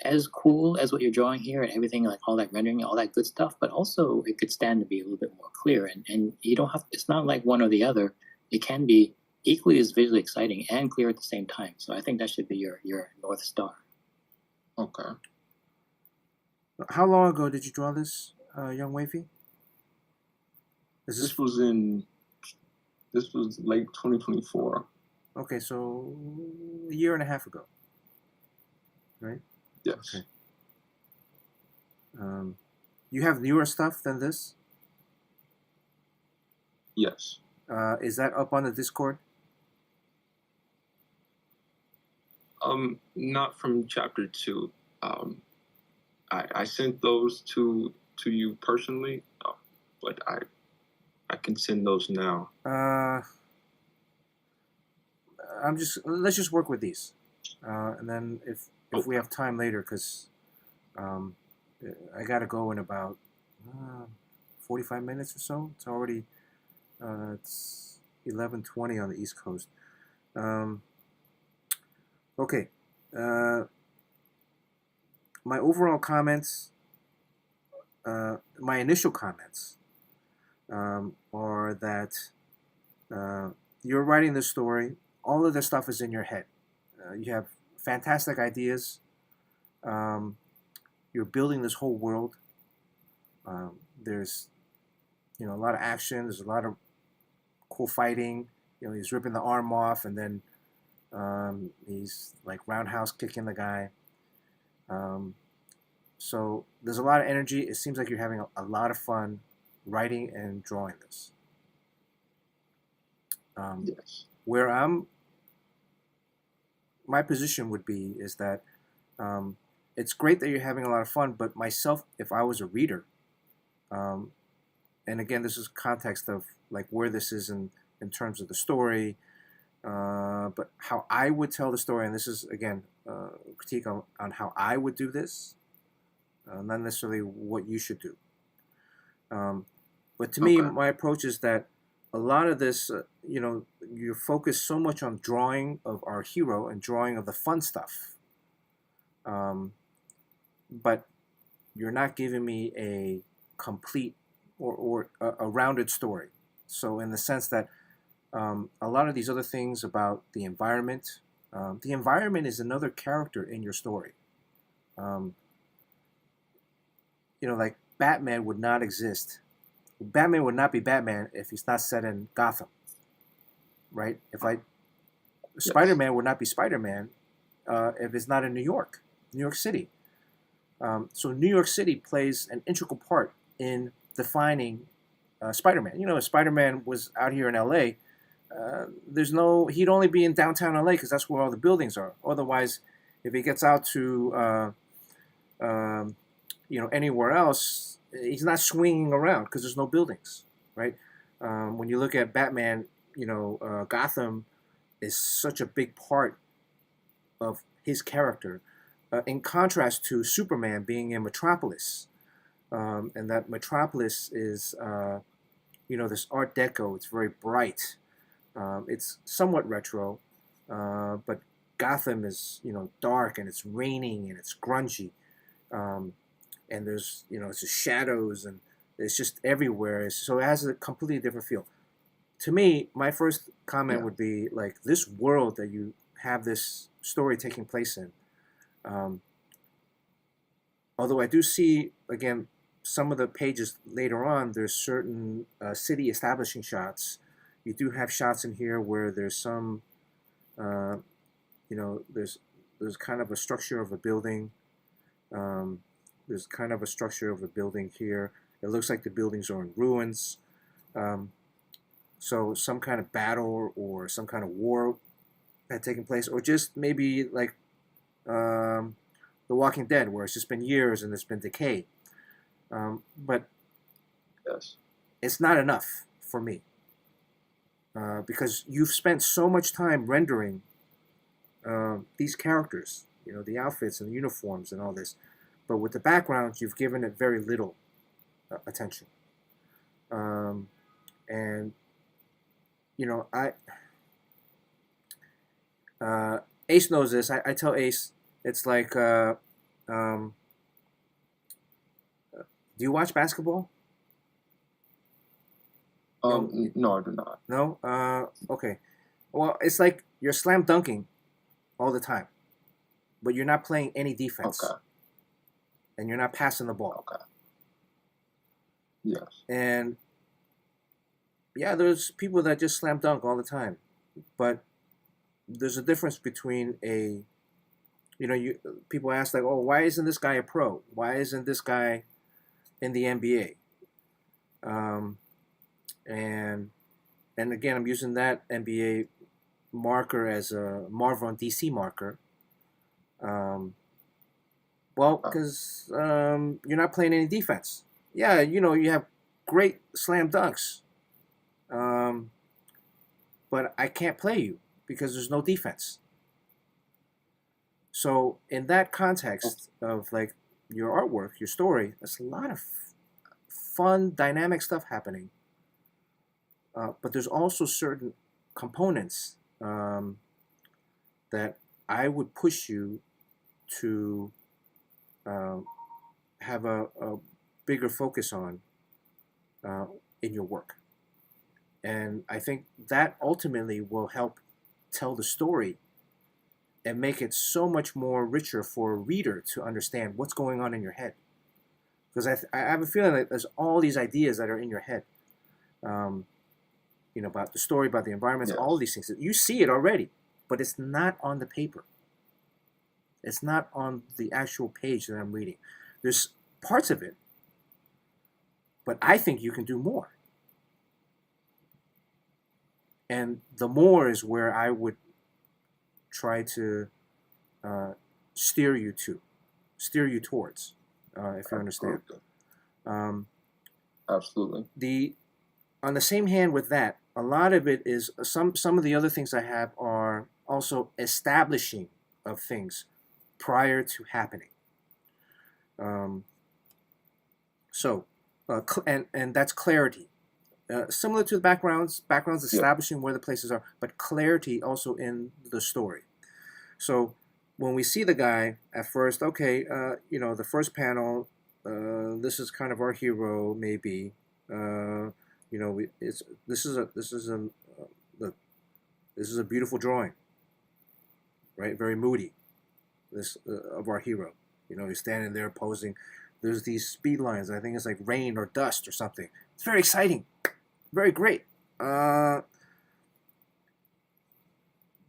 as cool as what you're drawing here and everything, like all that rendering, all that good stuff. But also, it could stand to be a little bit more clear. And you don't have. It's not like one or the other. It can be equally as visually exciting and clear at the same time. So I think that should be your North Star. Okay. How long ago did you draw this, Young Wavy? This was late 2024. Okay, so a year and a half ago, right? Yes. Okay. You have newer stuff than this? Yes. Is that up on the Discord? Not from chapter 2. I sent those to you personally, but I can send those now. Let's just work with these, and then if we have time later, because I gotta go in about 45 minutes or so. It's already it's 11:20 on the East Coast. Okay. My overall comments, my initial comments, are that you're writing this story. All of this stuff is in your head. You have fantastic ideas. You're building this whole world. There's, a lot of action. There's a lot of cool fighting. He's ripping the arm off, and then he's like roundhouse kicking the guy. So there's a lot of energy. It seems like you're having a lot of fun writing and drawing this. Yes. Where my position would be is that it's great that you're having a lot of fun, but myself, if I was a reader, and again, this is context of like where this is in terms of the story, but how I would tell the story, and this is again critique on how I would do this, not necessarily what you should do. But to me, my approach is that a lot of this, you're focused so much on drawing of our hero and drawing of the fun stuff, but you're not giving me a complete or a rounded story. So in the sense that a lot of these other things about the environment is another character in your story. Like Batman would not exist. Batman would not be Batman if he's not set in Gotham, right? Spider-Man would not be Spider-Man if it's not in New York City. So New York City plays an integral part in defining Spider-Man. If Spider-Man was out here in LA, he'd only be in downtown LA because that's where all the buildings are. Otherwise, if he gets out to anywhere else, he's not swinging around because there's no buildings, right? When you look at Batman, Gotham is such a big part of his character, in contrast to Superman being in Metropolis, and that Metropolis is, this Art Deco. It's very bright. It's somewhat retro, but Gotham is, dark, and it's raining, and it's grungy, and there's, it's just shadows, and it's just everywhere. So it has a completely different feel. To me, my first comment would be like this world that you have this story taking place in. Although I do see, again, some of the pages later on, there's certain city establishing shots. You do have shots in here where there's some, there's kind of a structure of a building. There's kind of a structure of a building here. It looks like the buildings are in ruins. So some kind of battle or some kind of war had taken place, or just maybe like The Walking Dead, where it's just been years and there's been decay. But Yes. it's not enough for me, because you've spent so much time rendering these characters, the outfits and the uniforms and all this, but with the backgrounds, you've given it very little attention. And Ace knows this. I tell Ace, it's like, do you watch basketball? No, I do not. No? Okay. Well, it's like you're slam dunking all the time, but you're not playing any defense. Okay. And you're not passing the ball. Okay. Yes. And yeah, there's people that just slam dunk all the time, but there's a difference between people ask like, oh, why isn't this guy a pro? Why isn't this guy in the NBA? And again, I'm using that NBA marker as a Marvel and DC marker. Well, because you're not playing any defense. Yeah, you have great slam dunks. But I can't play you because there's no defense. So in that context of like your artwork, your story, there's a lot of fun, dynamic stuff happening. But there's also certain components that I would push you to have a bigger focus on in your work. And I think that ultimately will help tell the story and make it so much more richer for a reader to understand what's going on in your head. Because I have a feeling that there's all these ideas that are in your head, about the story, about the environments, all these things. You see it already, but it's not on the paper. It's not on the actual page that I'm reading. There's parts of it, but I think you can do more. And the more is where I would try to steer you towards, if you understand. Absolutely. On the same hand with that, a lot of it is some of the other things I have are also establishing of things prior to happening. And that's clarity. Similar to the backgrounds establishing where the places are, but clarity also in the story. So when we see the guy at first, okay, the first panel, this is kind of our hero, maybe. You know, this is a look. This is a beautiful drawing, right? Very moody. This of our hero. You know, he's standing there posing. There's these speed lines. I think it's like rain or dust or something. It's very exciting, very great. But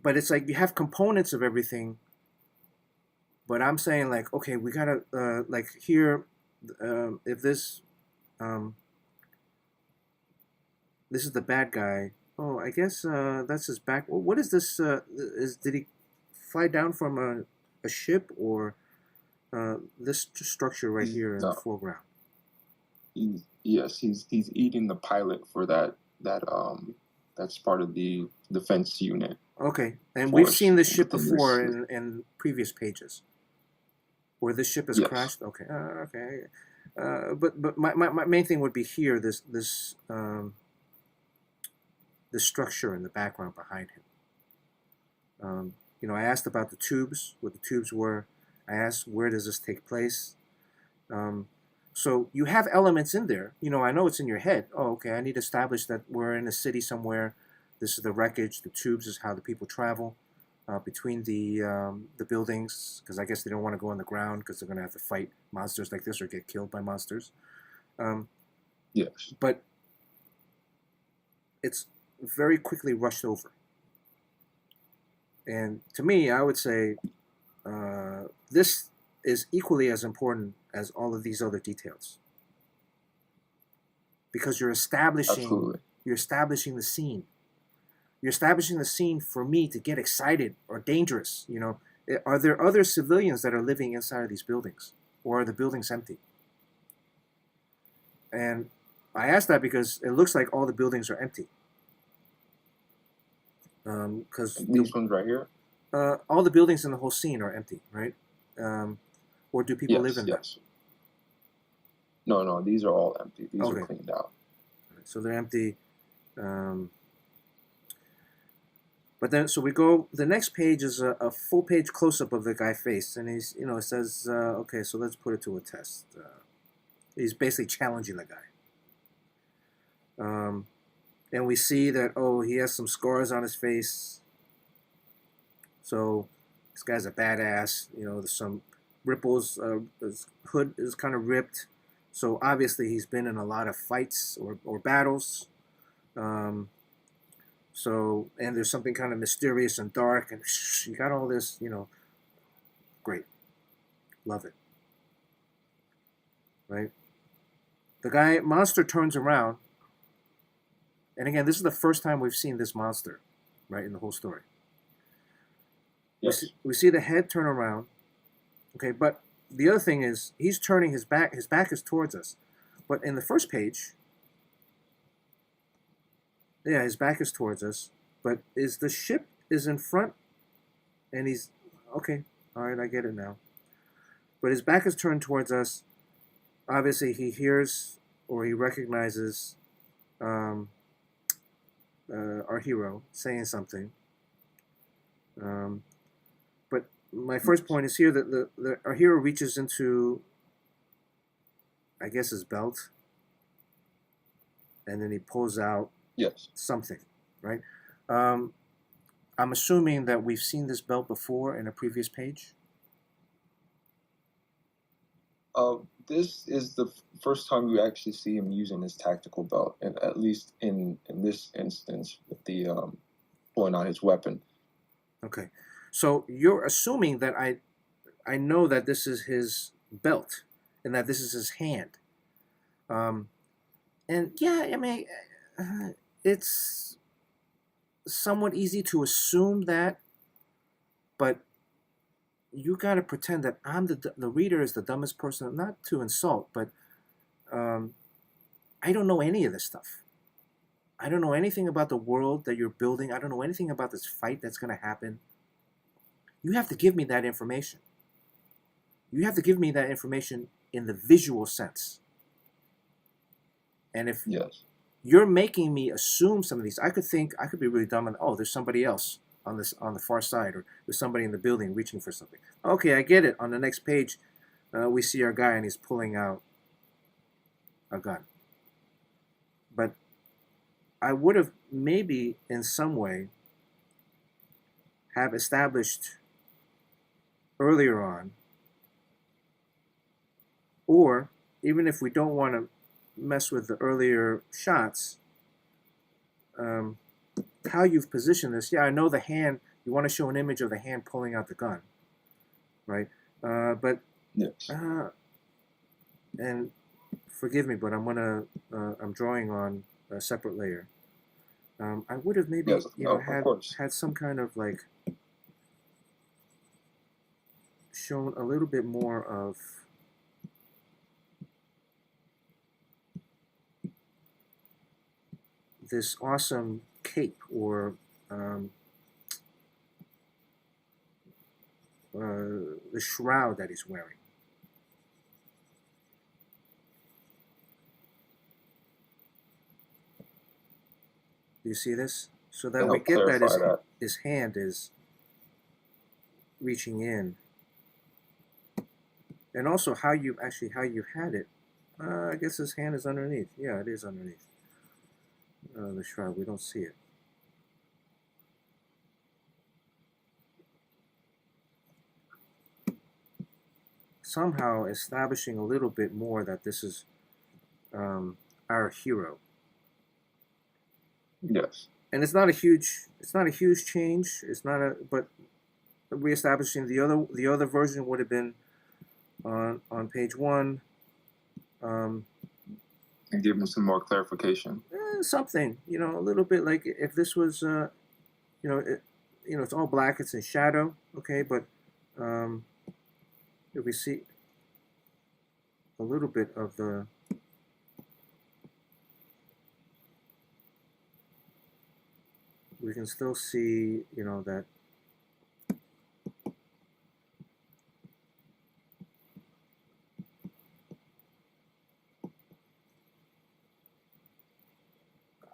it's like you have components of everything. But I'm saying like, okay, we gotta like here, if this this is the bad guy. Oh, I guess that's his back. What is this? Did he fly down from a ship or this structure right here in the foreground? He's eating the pilot for that's part of the defense unit. Okay, and we've seen this ship within before this- in previous pages, where this ship has Yes. crashed. Okay, okay. But my main thing would be here. This structure in the background behind him. You know, I asked about the tubes, what the tubes were. I asked where does this take place. So you have elements in there. You know, I know it's in your head. Oh, okay. I need to establish that we're in a city somewhere. This is the wreckage. The tubes is how the people travel between the buildings, because I guess they don't want to go on the ground because they're going to have to fight monsters like this or get killed by monsters. Yes. But it's very quickly rushed over. And to me, I would say this is equally as important as all of these other details, because you're establishing Absolutely. the scene. You're establishing the scene for me to get excited or dangerous. You know, are there other civilians that are living inside of these buildings, or are the buildings empty? And I ask that because it looks like all the buildings are empty. Because These ones right here. all the buildings in the whole scene are empty, right? Or do people live in them? Yes. No, these are all empty. These Okay. are cleaned out. So they're empty. But then, so we go. The next page is a full page close up of the guy's face, and he's, you know, it says, okay, so let's put it to a test. He's basically challenging the guy. And we see that, oh, he has some scars on his face. So this guy's a badass. You know, there's some ripples. His hood is kind of ripped. So obviously he's been in a lot of fights or battles. So, and there's something kind of mysterious and dark, and you got all this, you know, great. Love it. Right? The guy, monster turns around, and again, this is the first time we've seen this monster, right, in the whole story. Yes. We see the head turn around, okay, but the other thing is, he's turning his back is towards us. But in the first page, yeah, his back is towards us, but the ship is in front, and he's, okay, all right, I get it now. But his back is turned towards us. Obviously, he hears or he recognizes our hero saying something. But my first point is here that our hero reaches into, I guess, his belt, and then he pulls out Yes. something, right? I'm assuming that we've seen this belt before in a previous page. This is the first time you actually see him using his tactical belt, and at least in this instance, with the pulling out his weapon. Okay, so you're assuming that I know that this is his belt and that this is his hand. And yeah, I mean, it's somewhat easy to assume that, but you got to pretend that I'm the reader is the dumbest person, not to insult, but I don't know any of this stuff. I don't know anything about the world that you're building. I don't know anything about this fight that's going to happen. You have to give me that information. You have to give me that information in the visual sense. And if Yes. you're making me assume some of these, I could be really dumb and, oh, there's somebody else on the far side, or there's somebody in the building reaching for something. Okay, I get it. On the next page, we see our guy and he's pulling out a gun. But I would have maybe in some way have established earlier on, or even if we don't want to mess with the earlier shots, how you've positioned this. Yeah, I know the hand, you want to show an image of the hand pulling out the gun, right? But Yes. and forgive me, but I'm drawing on a separate layer. I would have maybe Yes. you know Of course. had some kind of like shown a little bit more of this awesome cape or the shroud that he's wearing. Do you see this? So that And we I'll get that clarify that. his hand is reaching in. And also how you had it. I guess his hand is underneath. Yeah, it is underneath the shroud. We don't see it. Somehow establishing a little bit more that this is our hero. Yes. And it's not a huge change. It's not a but reestablishing the other version would have been on page 1. And give them some more clarification. Something, you know, a little bit like if this was, you know, it's all black, it's in shadow, okay, but if we see a little bit of the, we can still see, you know, that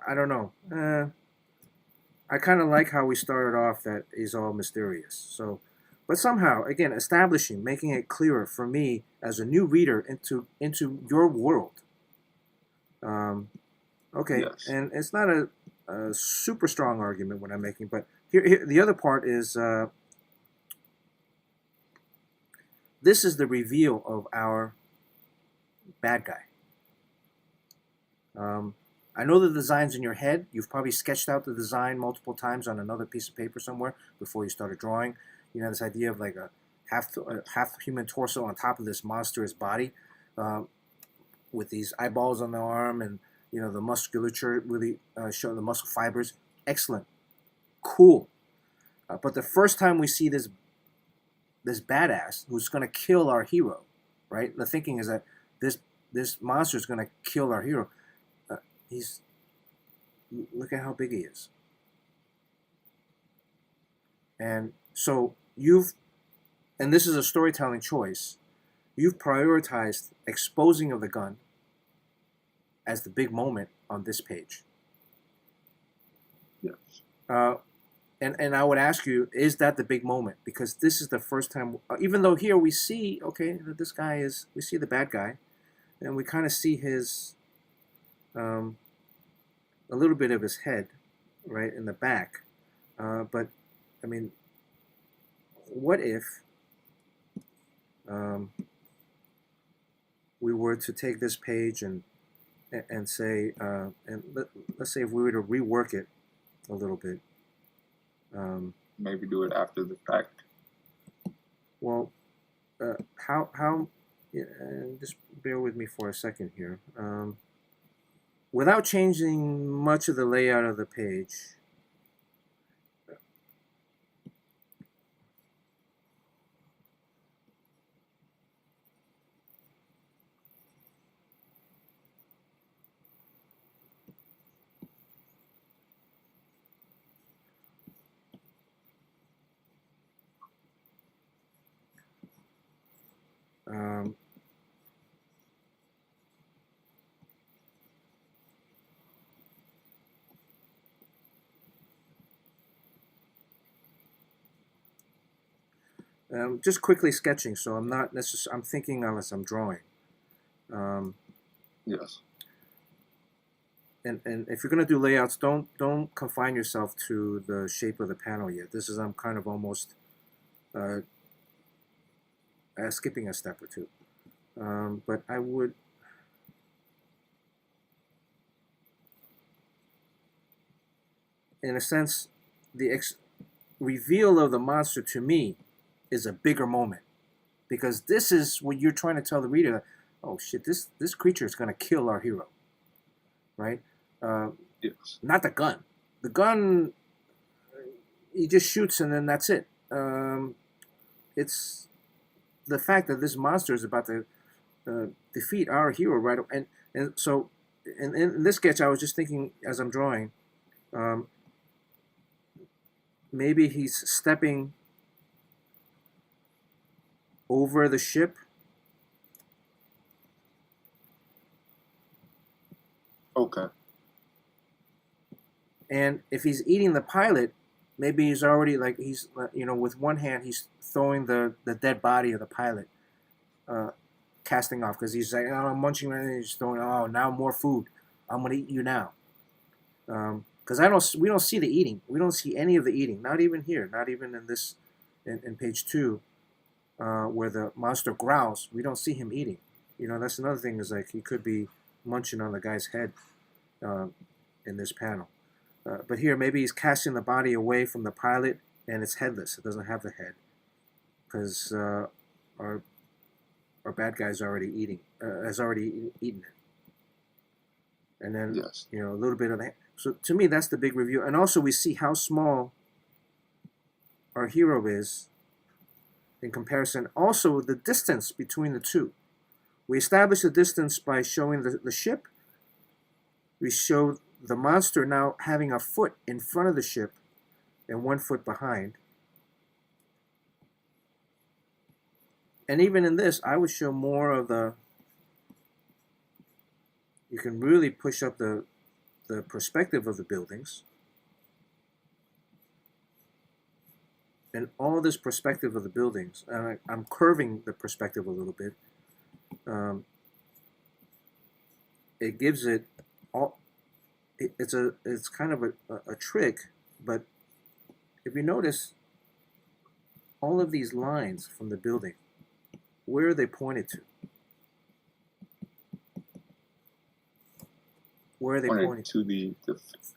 I don't know. I kind of like how we started off that he's all mysterious. So, but somehow, again, establishing, making it clearer for me as a new reader into your world. Okay, Yes. and it's not a super strong argument what I'm making, but here the other part is this is the reveal of our bad guy. I know the design's in your head. You've probably sketched out the design multiple times on another piece of paper somewhere before you started drawing. You know, this idea of like a half human torso on top of this monstrous body with these eyeballs on the arm and, you know, the musculature really showing the muscle fibers. Excellent. Cool. But the first time we see this badass who's going to kill our hero, right? The thinking is that this monster is going to kill our hero. Look at how big he is. And so and this is a storytelling choice, you've prioritized exposing of the gun as the big moment on this page. Yes. And I would ask you, is that the big moment? Because this is the first time, even though here we see, okay, that this guy we see the bad guy, and we kind of see his, a little bit of his head, right, in the back. But, I mean, what if we were to take this page and say, let's say if we were to rework it a little bit. Maybe do it after the fact. Well, how just bear with me for a second here. Without changing much of the layout of the page, Just quickly sketching, so I'm not necessarily. I'm thinking unless I'm drawing. Yes. And if you're gonna do layouts, don't confine yourself to the shape of the panel yet. This is I'm kind of almost skipping a step or two. But I would. In a sense, the reveal of the monster to me is a bigger moment, because this is what you're trying to tell the reader. Oh shit! This creature is gonna kill our hero, right? Yes. Not the gun. The gun, he just shoots and then that's it. It's the fact that this monster is about to defeat our hero, right? And so in this sketch, I was just thinking as I'm drawing. Maybe he's stepping over the ship. Okay. And if he's eating the pilot, maybe he's already like he's with one hand he's throwing the dead body of the pilot, casting off because he's like, oh, I'm munching and he's throwing. Oh, now more food. I'm gonna eat you now. Because we don't see the eating. We don't see any of the eating. Not even here. Not even in this, in page 2, where the monster growls. We don't see him eating. That's another thing. Is like he could be munching on the guy's head in this panel. But here, maybe he's casting the body away from the pilot, and it's headless. It doesn't have the head, because our bad guy's already has already eaten it. And then Yes. a little bit of the. So to me, that's the big review. And also we see how small our hero is in comparison. Also the distance between the two. We establish the distance by showing the ship. We show the monster now having a foot in front of the ship and 1 foot behind. And even in this, I would show more of the. You can really push up the perspective of the buildings. And all this perspective of the buildings, and I'm curving the perspective a little bit. It gives it all. It's kind of a trick, but if you notice, all of these lines from the building, where are they pointed to? Where are they pointing to the They're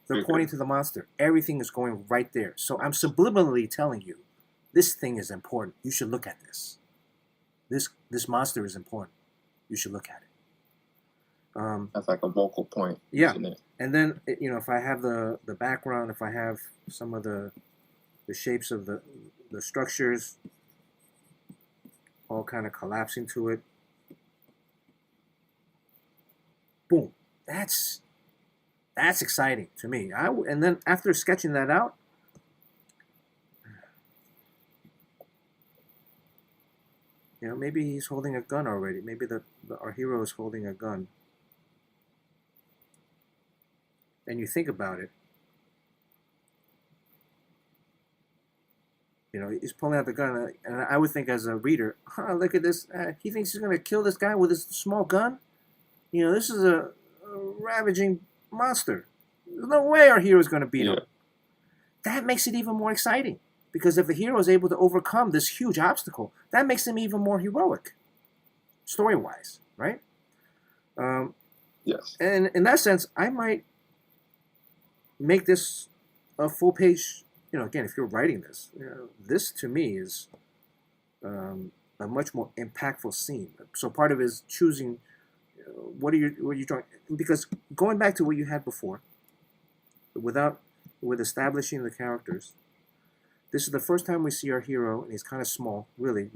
figure. pointing to the monster. Everything is going right there. So I'm subliminally telling you, this thing is important. You should look at this. This monster is important. You should look at it. That's like a vocal point. Yeah. Isn't it? And then if I have the background, if I have some of the shapes of the structures all kind of collapsing to it. Boom. That's exciting to me. And then after sketching that out, maybe he's holding a gun already. Maybe our hero is holding a gun. And you think about it. He's pulling out the gun, and I would think as a reader, look at this. He thinks he's going to kill this guy with his small gun? This is a ravaging monster. There's no way our hero is going to beat him. That makes it even more exciting, because if the hero is able to overcome this huge obstacle, that makes him even more heroic, story-wise, right? Yes. And in that sense, I might make this a full page. Again, if you're writing this, this to me is a much more impactful scene. So part of it is choosing what are you trying, because going back to what you had before, with establishing the characters, this is the first time we see our hero, and he's kind of small, really,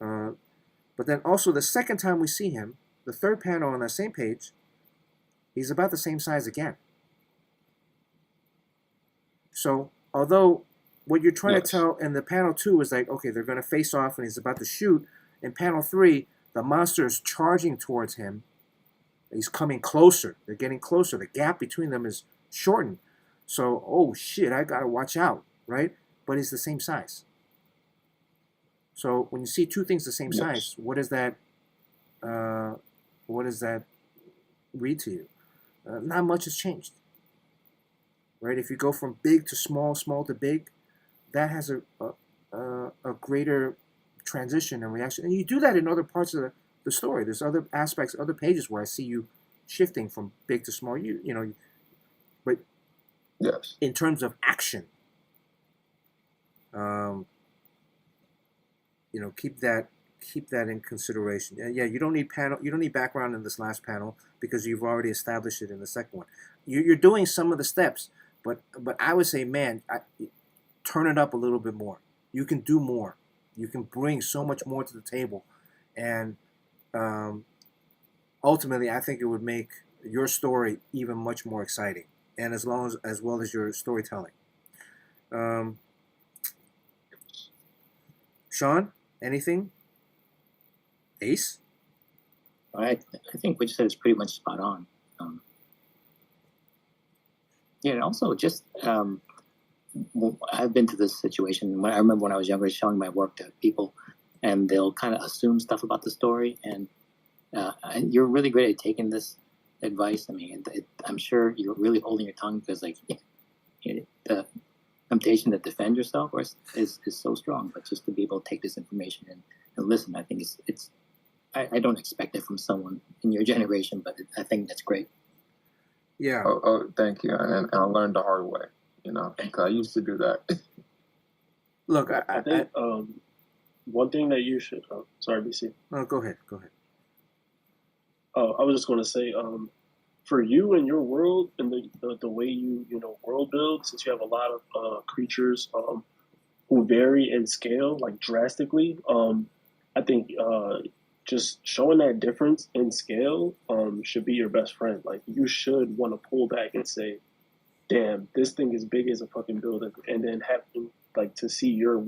but then also the second time we see him, the third panel on that same page, he's about the same size again. So although what you're trying to tell in the panel 2 is like, okay, they're going to face off and he's about to shoot. In panel 3, the monster is charging towards him. He's coming closer. They're getting closer. The gap between them is shortened. So, oh shit, I got to watch out, right? But he's the same size. So when you see two things the same Yes. size, what does that read to you? Not much has changed, right? If you go from big to small, small to big, that has a greater transition and reaction. And you do that in other parts of the story. There's other aspects, other pages where I see you shifting from big to small. You know, but Yes. in terms of action, you know, keep that in consideration. And yeah, you don't need background in this last panel because you've already established it in the second one. You're doing some of the steps, but I would say, man, turn it up a little bit more. You can do more. You can bring so much more to the table, and ultimately, I think it would make your story even much more exciting, and as well as your storytelling. Sean, anything? Ace? I think what you said is pretty much spot on. Yeah, and also just I've been to this situation. I remember when I was younger, showing my work to people, and they'll kind of assume stuff about the story, and you're really great at taking this advice. I mean, I'm sure you're really holding your tongue because, like, the temptation to defend yourself is so strong. But just to be able to take this information and listen, I think it's I don't expect it from someone in your generation, but I think that's great. Yeah. Oh, thank you. And I learned the hard way, you know, 'cause I used to do that. Look, I think one thing that you should. Sorry, BC. No, go ahead. I was just going to say, for you and your world and the way you world build, since you have a lot of creatures who vary in scale like drastically, I think just showing that difference in scale should be your best friend. Like, you should want to pull back and say, damn, this thing is big as a fucking building, and then having like to see your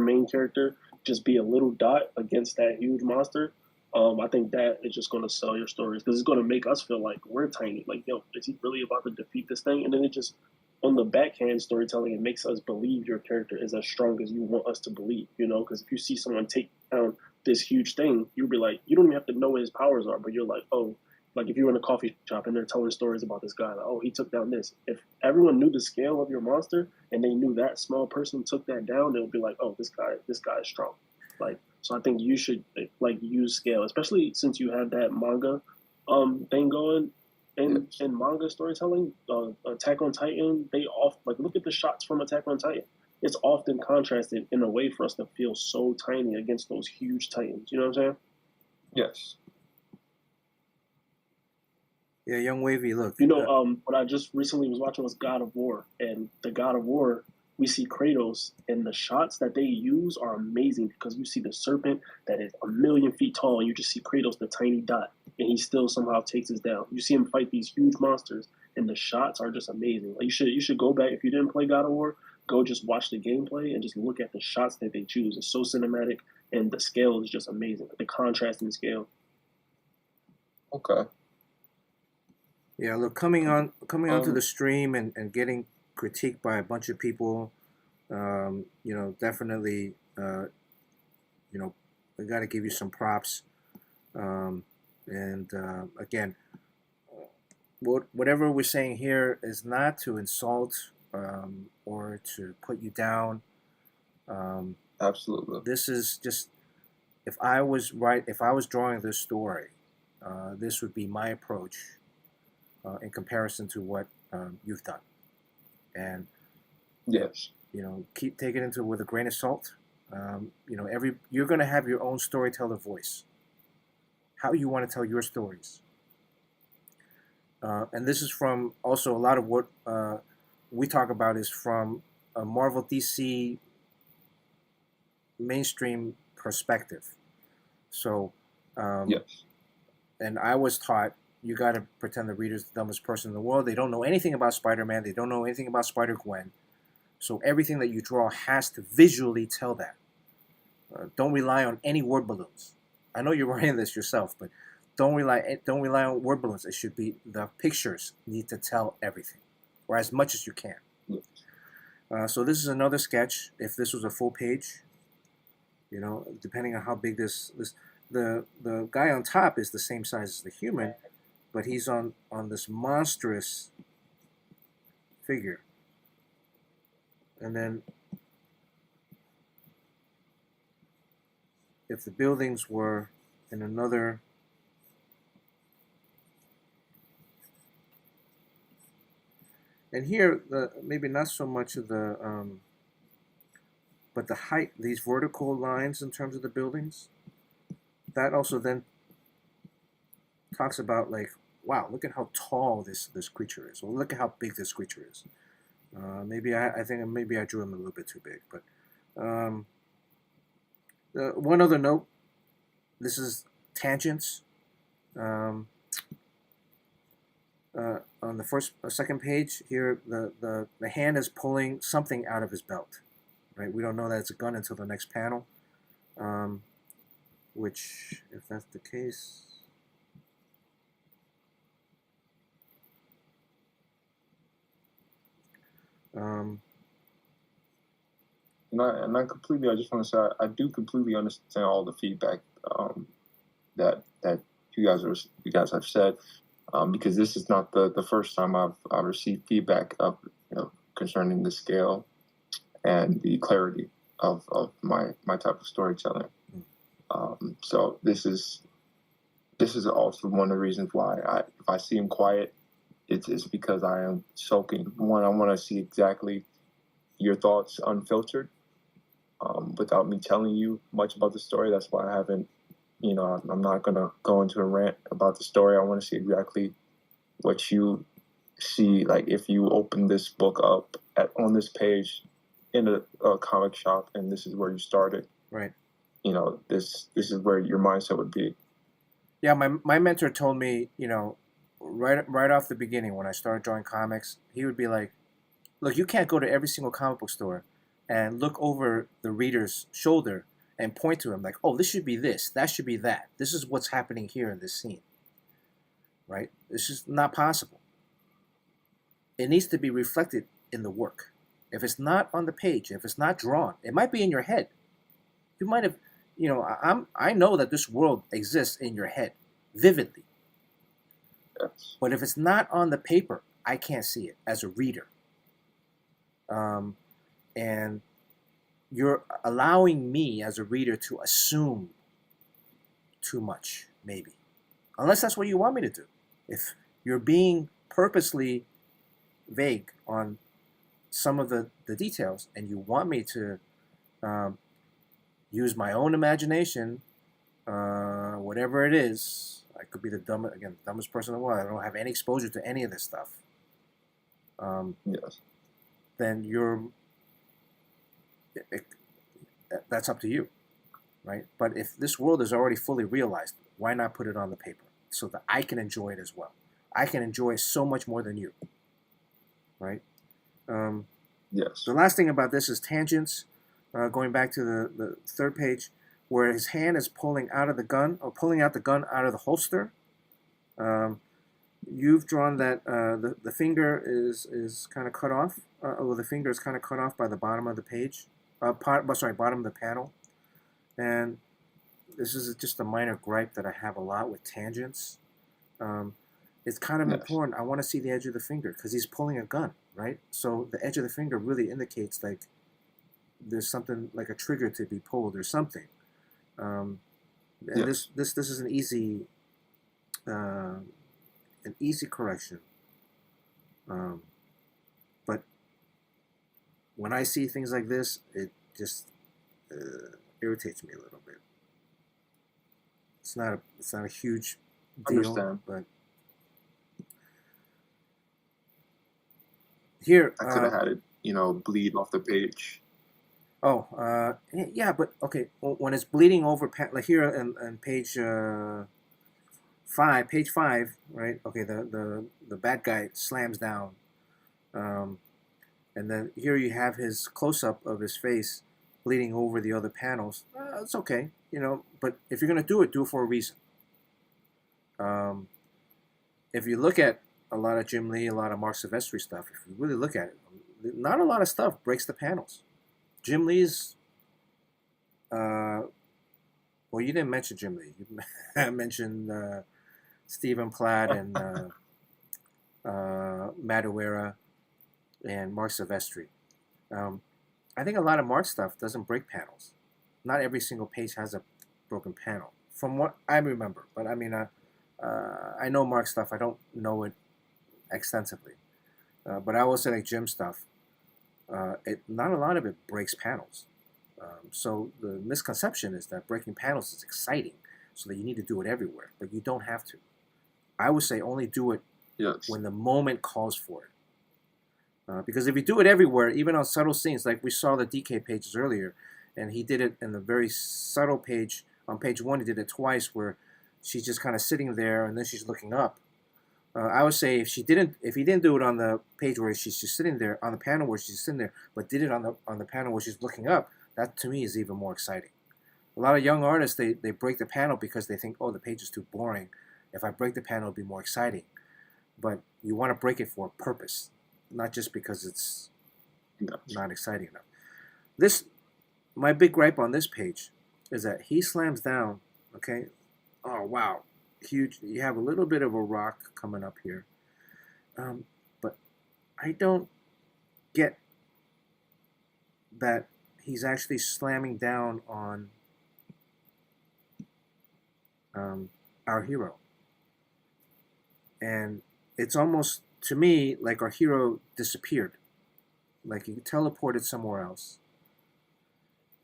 main character just be a little dot against that huge monster. I think that is just going to sell your stories because it's going to make us feel like we're tiny. Like, yo, is he really about to defeat this thing? And then it just, on the backhand storytelling, it makes us believe your character is as strong as you want us to believe, you know? Because if you see someone take down this huge thing, you'll be like, you don't even have to know what his powers are, but you're like, oh, like if you're in a coffee shop and they're telling stories about this guy, like, oh, he took down this. If everyone knew the scale of your monster and they knew that small person took that down, they would be like, oh, this guy is strong. Like, so I think you should like use scale, especially since you have that manga thing going in manga storytelling. Attack on Titan, they look at the shots from Attack on Titan. It's often contrasted in a way for us to feel so tiny against those huge titans. You know what I'm saying? Yes. Yeah, Young Wavy, look. You know, what I just recently was watching was God of War, and the God of War, we see Kratos, and the shots that they use are amazing because you see the serpent that is 1,000,000 feet tall, and you just see Kratos, the tiny dot, and he still somehow takes us down. You see him fight these huge monsters, and the shots are just amazing. Like, you should go back if you didn't play God of War. Go just watch the gameplay and just look at the shots that they choose. It's so cinematic, and the scale is just amazing. The contrast in the scale. Okay. Yeah, look, coming onto the stream and getting critiqued by a bunch of people, you know, definitely, you know, I got to give you some props. Again, whatever we're saying here is not to insult or to put you down. Absolutely. This is just, if I was drawing this story, this would be my approach in comparison to what you've done. And Yes. you know, keep taking it with a grain of salt. You know, you're going to have your own storyteller voice. How you want to tell your stories. And this is from also a lot of what we talk about is from a Marvel DC mainstream perspective. So, Yes. and I was taught you got to pretend the reader's the dumbest person in the world. They don't know anything about Spider-Man. They don't know anything about Spider-Gwen. So everything that you draw has to visually tell that. Don't rely on any word balloons. I know you're writing this yourself, but don't rely on word balloons. It should be the pictures need to tell everything, or as much as you can. Yes. So this is another sketch. If this was a full page, You know, depending on how big the guy on top is the same size as the human, but he's on this monstrous figure. And then if the buildings were in another and here the maybe not so much of the but the height, these vertical lines in terms of the buildings, that also then talks about like, wow, look at how tall this creature is, or look at how big this creature is. Maybe I think maybe I drew him a little bit too big, but one other note, this is tangents. On the second page here, the hand is pulling something out of his belt, right? We don't know that it's a gun until the next panel, which, if that's the case, and I completely, I just want to say, I do completely understand all the feedback that you guys have said, because this is not the first time I've received feedback of, concerning the scale and the clarity of my type of storytelling. So this is also one of the reasons why if I seem quiet, it's because I am soaking. One, I want to see exactly your thoughts unfiltered, without me telling you much about the story. That's why I haven't, I'm not going to go into a rant about the story. I want to see exactly what you see. Like if you open this book up on this page in a comic shop and this is where you started. right? This is where your mindset would be. Yeah, my mentor told me, right off the beginning when I started drawing comics, he would be like, look, you can't go to every single comic book store and look over the reader's shoulder and point to him like, oh, this should be this, that should be that. This is what's happening here in this scene, right? This is not possible. It needs to be reflected in the work. If it's not on the page, if it's not drawn, it might be in your head. You might have, I know that this world exists in your head vividly. Yes. But if it's not on the paper, I can't see it as a reader. And you're allowing me as a reader to assume too much, maybe. Unless that's what you want me to do. If you're being purposely vague on some of the details and you want me to use my own imagination, whatever it is, I could be the dumbest person in the world. I don't have any exposure to any of this stuff. Yes. Then that's up to you, right? But if this world is already fully realized, why not put it on the paper so that I can enjoy it as well? I can enjoy so much more than you, right? Yes. The last thing about this is tangents. Going back to the third page, where his hand is pulling out of the gun, or pulling out the gun out of the holster. You've drawn that the finger is kind of cut off. The finger is kind of cut off by the bottom of the page. Bottom of the panel. And this is just a minor gripe that I have a lot with tangents. It's kind of important. I want to see the edge of the finger because he's pulling a gun, right? So the edge of the finger really indicates like there's something like a trigger to be pulled or something. And this is an easy correction. But when I see things like this, it just irritates me a little bit. It's not a huge deal, Understand. but here I could have had it, bleed off the page. Yeah, but okay. When it's bleeding over, like here on page 5, right? Okay, the bad guy slams down, and then here you have his close up of his face bleeding over the other panels. It's okay, But if you're gonna do it for a reason. If you look at a lot of Jim Lee, a lot of Marc Silvestri stuff, if you really look at it, not a lot of stuff breaks the panels. Jim Lee's well, you didn't mention Jim Lee. You mentioned Stephen Platt and Madureira and Mark Silvestri. I think a lot of Mark stuff doesn't break panels. Not every single page has a broken panel, from what I remember. But I mean, I know Mark stuff. I don't know it extensively. But I will say, like Jim stuff, not a lot of it breaks panels. So the misconception is that breaking panels is exciting, so that you need to do it everywhere, but you don't have to. I would say only do it Yes. when the moment calls for it. Because if you do it everywhere, even on subtle scenes, like we saw the DK pages earlier, and he did it in the very subtle page, on page 1 he did it twice, where she's just kind of sitting there and then she's looking up. I would say if he didn't do it on the page where she's just sitting there, on the panel where she's sitting there, but did it on the panel where she's looking up, that to me is even more exciting. A lot of young artists, they break the panel because they think, oh, the page is too boring. If I break the panel, it'll be more exciting. But you want to break it for a purpose, not just because it's not exciting enough. My big gripe on this page is that he slams down, okay? Oh, wow. Huge. You have a little bit of a rock coming up here. But I don't get that he's actually slamming down on our hero. And it's almost, to me, like our hero disappeared. Like he teleported somewhere else.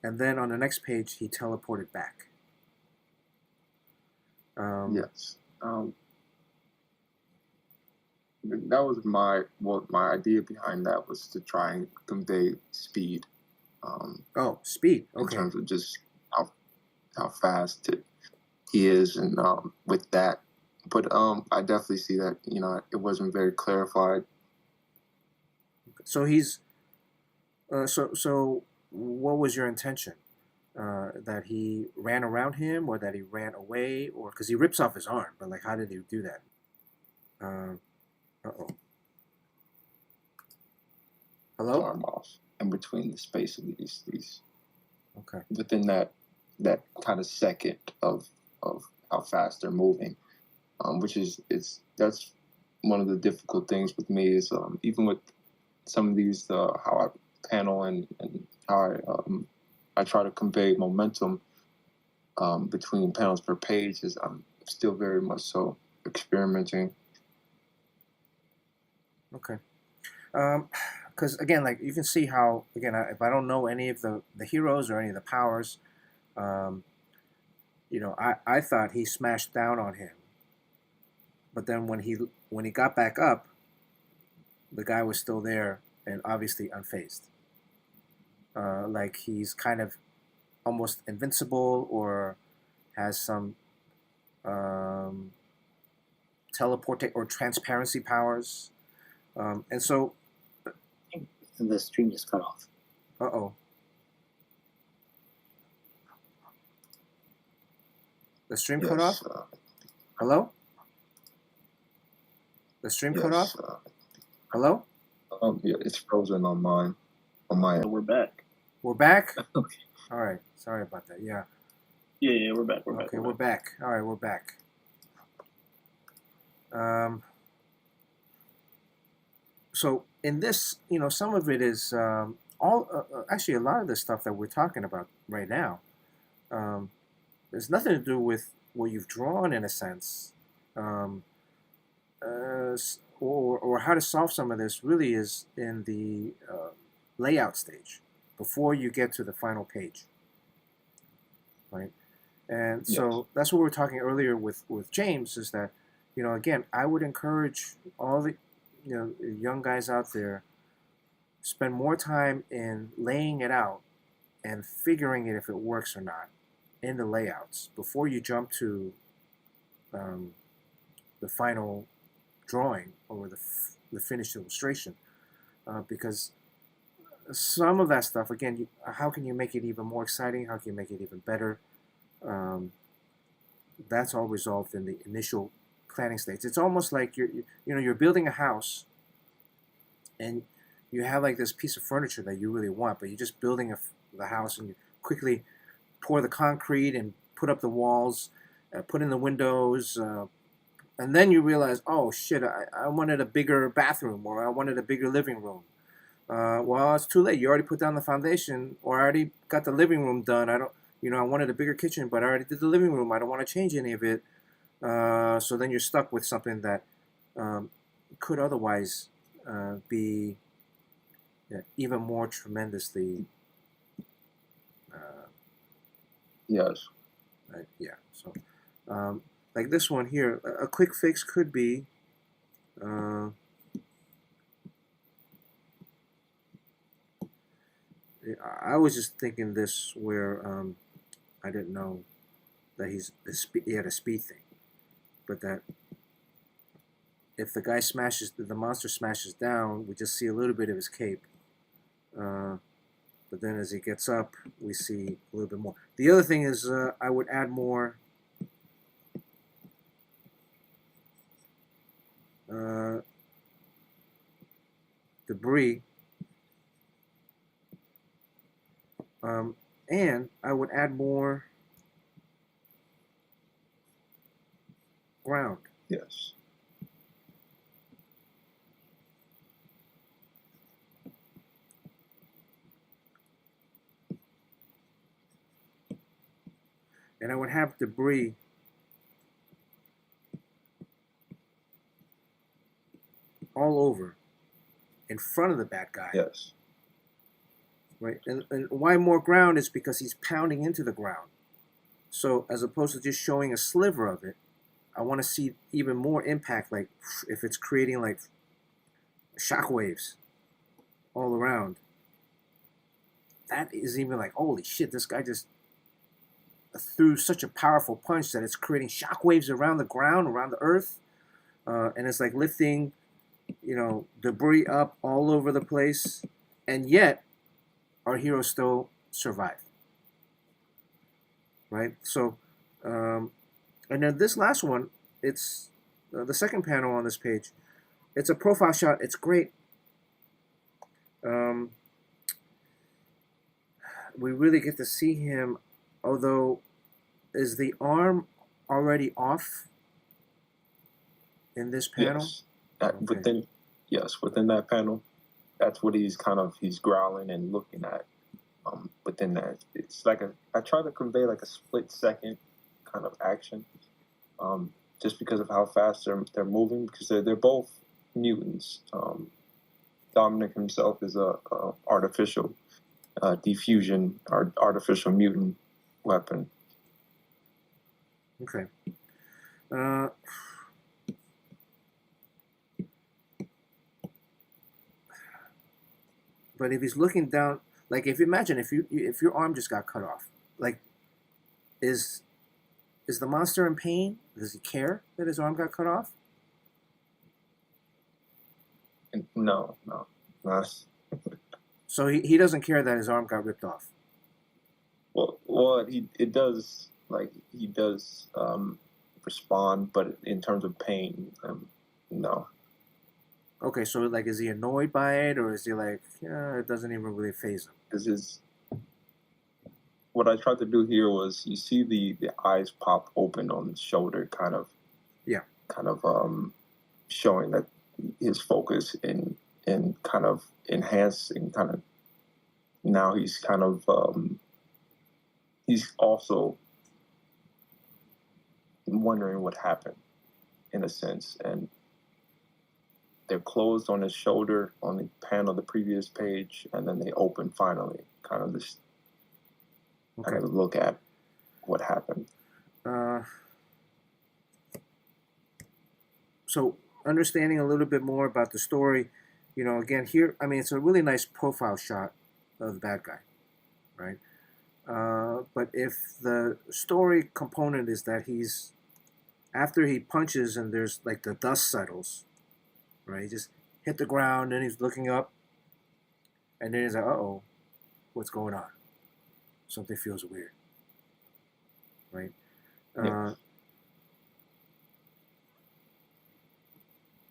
And then on the next page, he teleported back. Yes. That was my idea behind that was to try and convey speed. Speed. In Okay. terms of just how fast he is, and with that, but I definitely see that it wasn't very clarified. So he's so what was your intention? That he ran around him, or that he ran away, or because he rips off his arm, but like, how did he do that? Uh-oh. Hello? Arm off in between the space of these Okay. within that kind of second of how fast they're moving, which that's one of the difficult things with me is even with some of these how I panel and how I try to convey momentum between panels per page is I'm still very much so experimenting. Okay. Because again, like you can see how, again, if I don't know any of the heroes or any of the powers, I thought he smashed down on him, but then when he got back up, the guy was still there and obviously unfazed. Like he's kind of almost invincible, or has some teleport or transparency powers. And so, And the stream just cut off. uh-oh. The stream cut off? Hello? The stream cut off? Hello? Yeah, it's frozen on mine. On my So end. we're back. We're back? Okay. All right. Sorry about that. Yeah. Yeah, we're back. We're back. Okay, we're back. All right, we're back. So in this, some of it is actually a lot of the stuff that we're talking about right now. There's nothing to do with what you've drawn in a sense, or how to solve some of this. Really is in the layout stage before you get to the final page, right? And so that's what we were talking earlier with James, is that, again, I would encourage all the young guys out there, spend more time in laying it out and figuring it if it works or not in the layouts before you jump to the final drawing or the finished illustration, because some of that stuff, again, how can you make it even more exciting? How can you make it even better? That's all resolved in the initial planning stage. It's almost like you're building a house, and you have like this piece of furniture that you really want, but you're just building the house, and you quickly pour the concrete and put up the walls, put in the windows, and then you realize, oh shit, I wanted a bigger bathroom, or I wanted a bigger living room. Well, it's too late. You already put down the foundation, or I already got the living room done. I don't, I wanted a bigger kitchen, but I already did the living room. I don't want to change any of it. So then you're stuck with something that could otherwise be even more tremendously. Yes. Yeah. So, like this one here, a quick fix could be. I was just thinking this where I didn't know that he had a speed thing, but that if the guy smashes, the monster smashes down, we just see a little bit of his cape. But then as he gets up, we see a little bit more. The other thing is I would add more debris. And I would add more ground. Yes. And I would have debris all over in front of the bad guy. Yes. Right, and why more ground is because he's pounding into the ground. So as opposed to just showing a sliver of it, I want to see even more impact, like if it's creating like shock waves all around. That is even like, holy shit, this guy just threw such a powerful punch that it's creating shock waves around the ground, around the earth, and it's like lifting, debris up all over the place, and yet our hero still survived. Right? So, and then this last one, it's the second panel on this page. It's a profile shot. It's great. We really get to see him, although is the arm already off in this panel? Yes. Okay. Within that panel, that's what he's growling and looking at. Within that, it's like I try to convey like a split second kind of action, just because of how fast they're moving, because they're both mutants. Dominic himself is a artificial diffusion, artificial mutant weapon. Okay. But if he's looking down, like if your arm just got cut off, like is the monster in pain? Does he care that his arm got cut off? No. So he doesn't care that his arm got ripped off. Well, he does respond, but in terms of pain, no. Okay, so like, is he annoyed by it, or is he like, it doesn't even really faze him? What I tried to do here was, you see the eyes pop open on his shoulder, kind of showing that his focus in kind of enhancing, kind of now he's kind of he's also wondering what happened, in a sense, and they're closed on his shoulder on the panel, the previous page, and then they open finally, kind of this kind of look at what happened. So understanding a little bit more about the story, again here, I mean, it's a really nice profile shot of the bad guy, right? But if the story component is that he's, after he punches and there's like the dust settles, right? He just hit the ground and he's looking up, and then he's like, uh-oh, what's going on? Something feels weird, right? Yes.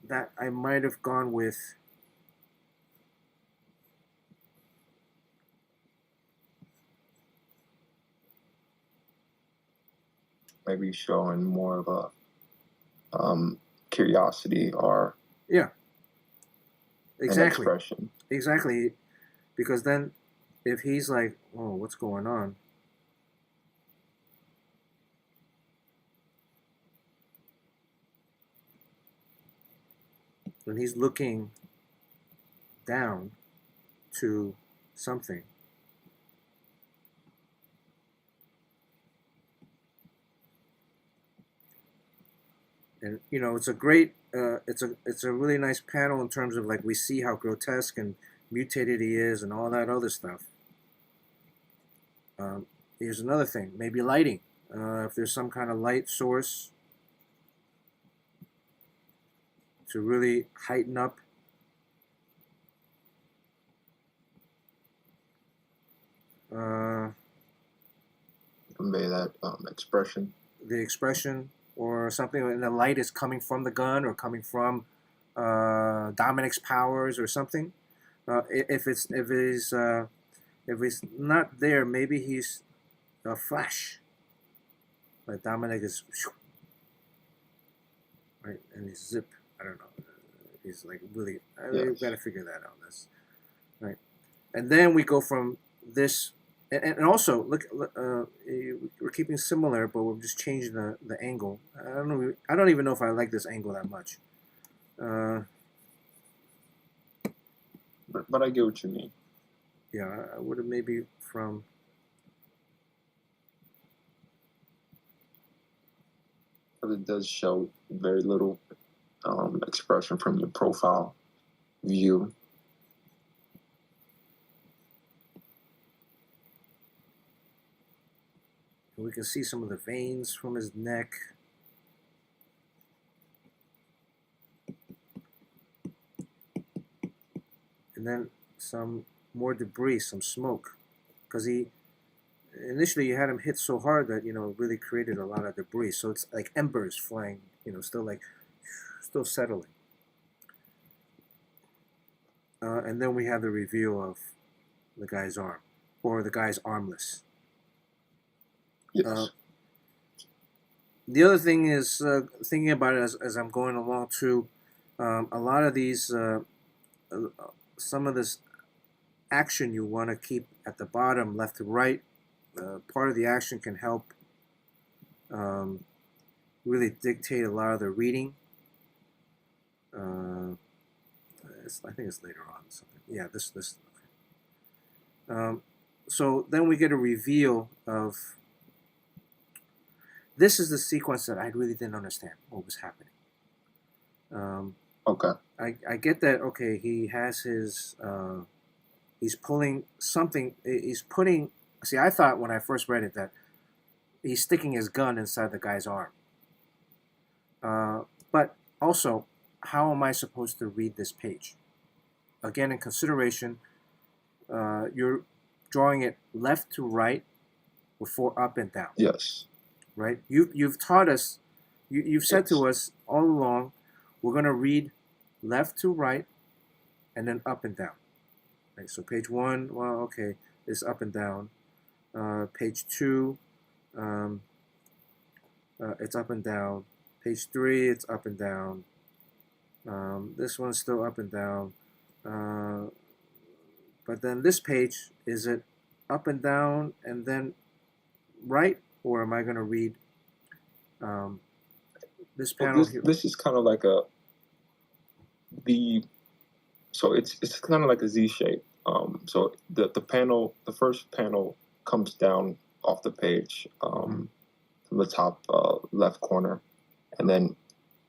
That I might have gone with maybe showing more of a curiosity or Yeah. an Exactly. expression. Exactly. Because then, if he's like, "Oh, what's going on?" When he's looking down to something, and it's a great, it's a really nice panel in terms of like we see how grotesque and mutated he is and all that other stuff. Here's another thing, maybe lighting. If there's some kind of light source to really heighten up Convey that expression. the expression, or something, and the light is coming from the gun or coming from Dominic's powers or something. If he's not there, maybe he's a flash. Like Dominic is right, and he's zip. I don't know. He's like really. We've got to figure that out. That's right. And then we go from this, and also look. We're keeping similar, but we're just changing the angle. I don't know. I don't even know if I like this angle that much. But I get what you mean. Yeah, I would have maybe from. But it does show very little expression from your profile view. We can see some of the veins from his neck. And then some more debris, some smoke. Because initially you had him hit so hard that, really created a lot of debris. So it's like embers flying, still settling. And then we have the reveal of the guy's arm, or the guy's armless. Yes. The other thing is thinking about it as I'm going along too. A lot of these, some of this action you want to keep at the bottom, left to right. Part of the action can help really dictate a lot of the reading. I think it's later on. Something. Yeah, this. Okay. So then we get a reveal of. This is the sequence that I really didn't understand what was happening. Okay. I get that. Okay, he has his. He's pulling something. He's putting. See, I thought when I first read it that he's sticking his gun inside the guy's arm. But also, how am I supposed to read this page? Again, in consideration, you're drawing it left to right before up and down. Yes. Right? You've taught us, you've said to us all along, we're going to read left to right and then up and down. Right? So page 1, well, okay, is up and down. Page 2, it's up and down. Page 3, it's up and down. This one's still up and down. But then this page, is it up and down and then right? Or am I going to read this panel here? This is kind of like so it's kind of like a Z shape. So the first panel comes down off the page from the top left corner, and then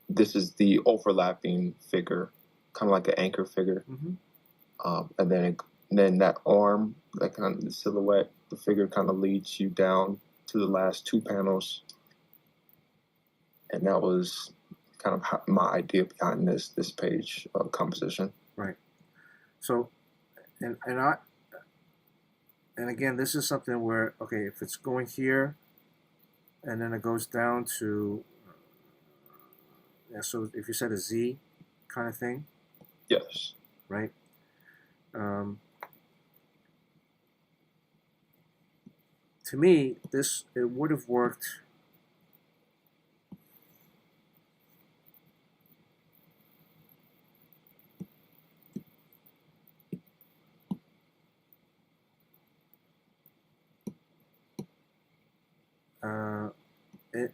this is the overlapping figure, kind of like an anchor figure. And then that arm, that kind of the silhouette, the figure kind of leads you down to the last 2 panels, and that was kind of my idea behind this page composition. Right. So, and again, this is something where, okay, if it's going here, and then it goes down to, so if you said a Z kind of thing. Yes. Right. To me, it would have worked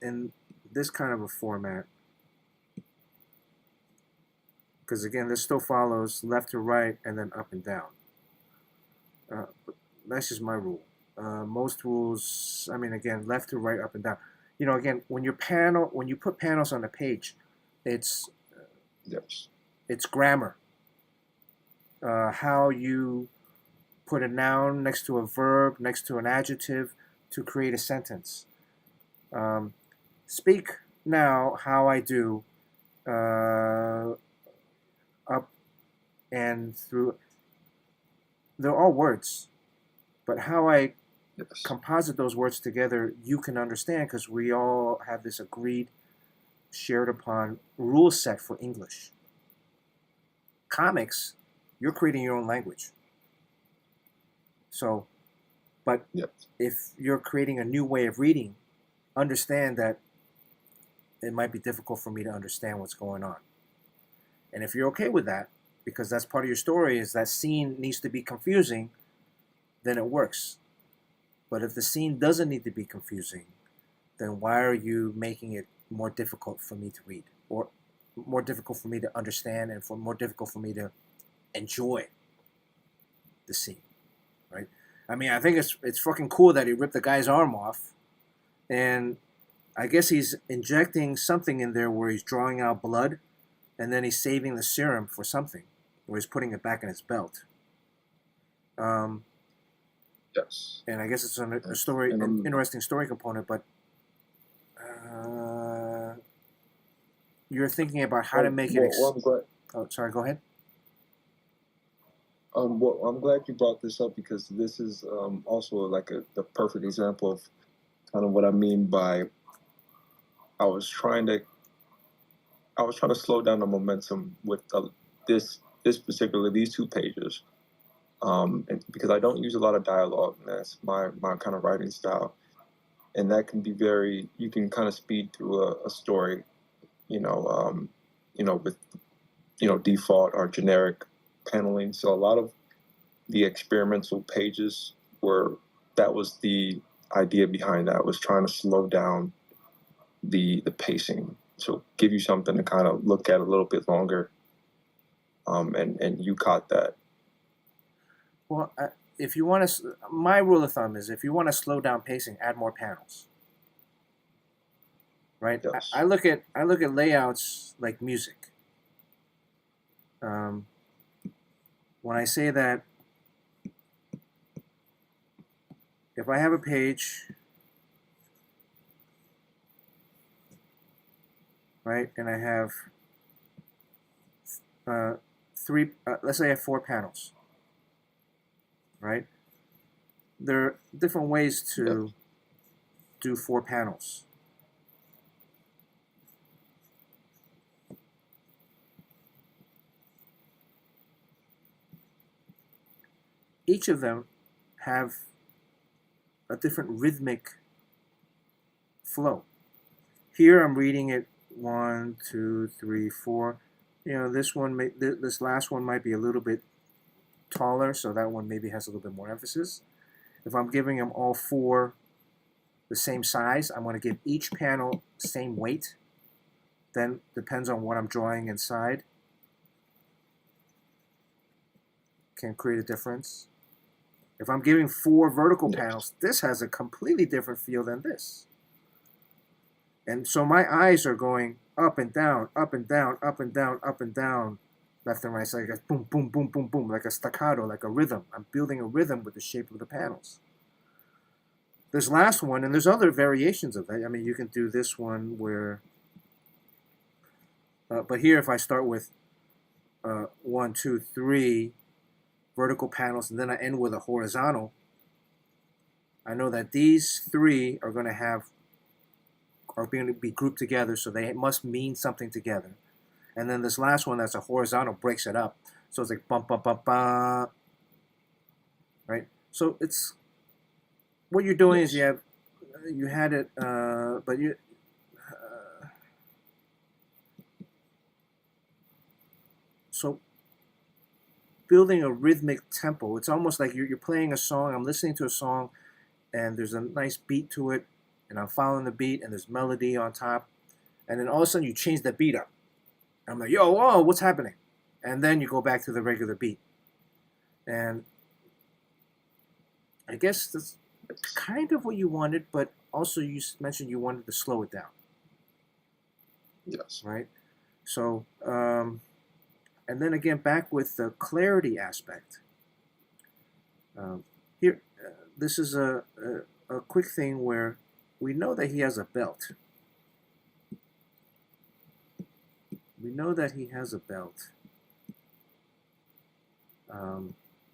in this kind of a format, because again, this still follows left to right and then up and down. But that's just my rule. Most rules, I mean, again, left to right, up and down. Again, when you put panels on the page, it's Yes. grammar. How you put a noun next to a verb, next to an adjective to create a sentence. Speak now how I do up and through. They're all words, but how I Yes. composite those words together, you can understand because we all have this agreed, shared upon rule set for English. Comics, you're creating your own language. So, but Yes. if you're creating a new way of reading, understand that it might be difficult for me to understand what's going on. And if you're okay with that, because that's part of your story, is that scene needs to be confusing, then it works. But if the scene doesn't need to be confusing, then why are you making it more difficult for me to read, or more difficult for me to understand, and more difficult for me to enjoy the scene, right? I mean, I think it's fucking cool that he ripped the guy's arm off, and I guess he's injecting something in there where he's drawing out blood, and then he's saving the serum for something, or he's putting it back in his belt. Yes. And I guess it's a Yes. story, And, an interesting story component, but you're thinking about how to make it. Well, I'm glad. Oh, sorry. Go ahead. Well, I'm glad you brought this up because this is also like the perfect example of kind of what I mean by I was trying to slow down the momentum with these two pages, and because I don't use a lot of dialogue, and that's my kind of writing style, and that can be you can kind of speed through a story, with default or generic paneling. So a lot of the experimental pages that was the idea behind that, was trying to slow down the pacing, so give you something to kind of look at a little bit longer. And you caught that. Well, if you want to, my rule of thumb is if you want to slow down pacing, add more panels. Right. Yes. I look at layouts like music. When I say that, if I have a page, right, and I have let's say I have 4 panels, right? There are different ways to do 4 panels. Each of them have a different rhythmic flow. Here I'm reading it 1, 2, 3, 4. This last one might be a little bit taller, so that one maybe has a little bit more emphasis. If I'm giving them all 4 the same size, I'm going to give each panel same weight. Then depends on what I'm drawing inside. Can create a difference. If I'm giving 4 vertical panels, this has a completely different feel than this. And so my eyes are going up and down, up and down, up and down, up and down, left and right. It's like a boom, boom, boom, boom, boom, like a staccato, like a rhythm. I'm building a rhythm with the shape of the panels. This last one, and there's other variations of that. I mean, you can do this one where, but here if I start with 1, 2, 3 vertical panels, and then I end with a horizontal, I know that these 3 are going to be grouped together, so they must mean something together. And then this last one that's a horizontal breaks it up. So it's like bump, bump, bump, bump. Right? So it's, what you're doing is you had it, but you, so building a rhythmic tempo, it's almost like you're playing a song, I'm listening to a song, and there's a nice beat to it, and I'm following the beat, and there's melody on top, and then all of a sudden you change the beat up. I'm like, yo, whoa, what's happening? And then you go back to the regular beat. And I guess that's kind of what you wanted, but also you mentioned you wanted to slow it down, Yes. right? So, and then again, back with the clarity aspect. Here, this is a quick thing where we know that he has a belt. We know that he has a belt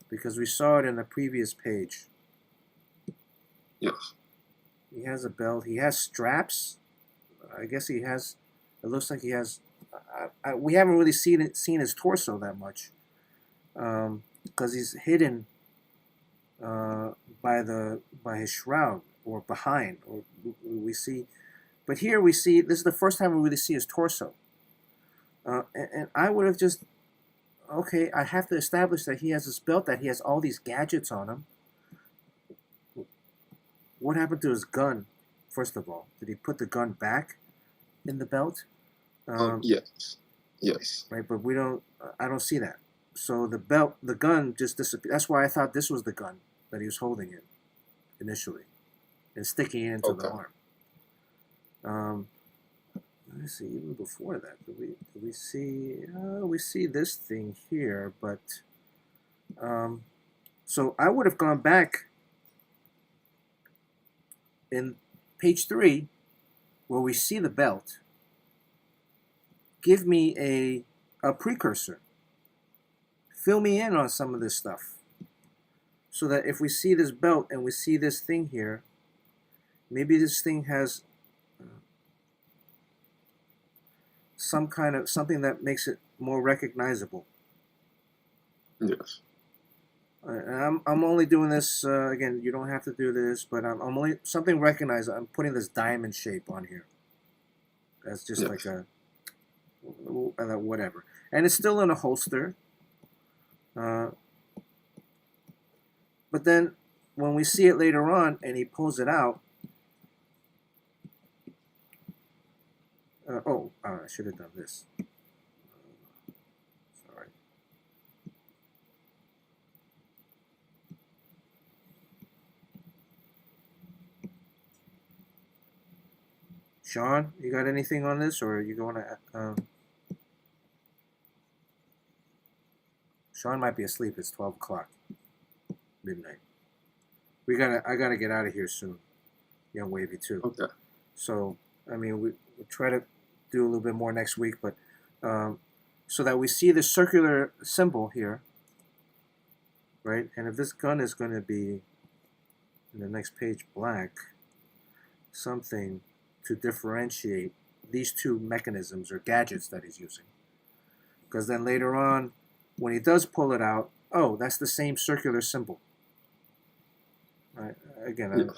because we saw it in the previous page. Yes. He has a belt. He has straps. I guess he has. It looks like he has. We haven't really seen his torso that much because he's hidden by his shroud or behind. Or we see, but here we see. This is the first time we really see his torso. And I would have just, okay, I have to establish that he has this belt, that he has all these gadgets on him. What happened to his gun, first of all? Did he put the gun back in the belt? Yes. Yes. Right, but I don't see that. So the gun just disappeared. That's why I thought this was the gun that he was holding it initially and sticking it into the arm. Let me see. Even before that, do we see? We see this thing here, but so I would have gone back in page 3, where we see the belt. Give me a precursor. Fill me in on some of this stuff, so that if we see this belt and we see this thing here, maybe this thing has some kind of something that makes it more recognizable. Yes. I'm only doing this again. You don't have to do this, but I'm only something recognized. I'm putting this diamond shape on here. That's just like a whatever, and it's still in a holster. But then when we see it later on, and he pulls it out. I should have done this. Sorry. Sean, you got anything on this, or are you going to? Sean might be asleep. It's 12 o'clock, midnight. I gotta get out of here soon, Young Wavy too. Okay. So I mean, we try to do a little bit more next week, but so that we see the circular symbol here, right? And if this gun is going to be in the next page black, something to differentiate these two mechanisms or gadgets that he's using, because then later on, when he does pull it out, oh, that's the same circular symbol. Right? Again,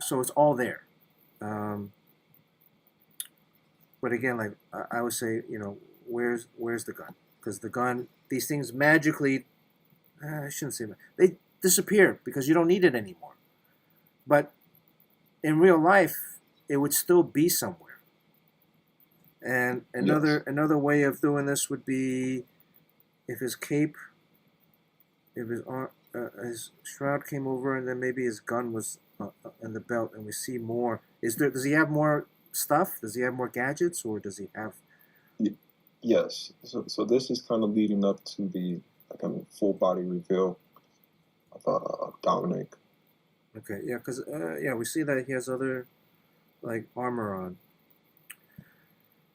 so it's all there. But again, like I would say, where's the gun? Because the gun, these things magically, I shouldn't say that, they disappear because you don't need it anymore. But in real life, it would still be somewhere. And another way of doing this would be if his cape, if his shroud came over, and then maybe his gun was in the belt, and we see more. Does he have more stuff? Does he have more gadgets, or does he have? Yes. So this is kind of leading up to the kind of full body reveal of Dominic. Okay, yeah, because we see that he has other like armor on.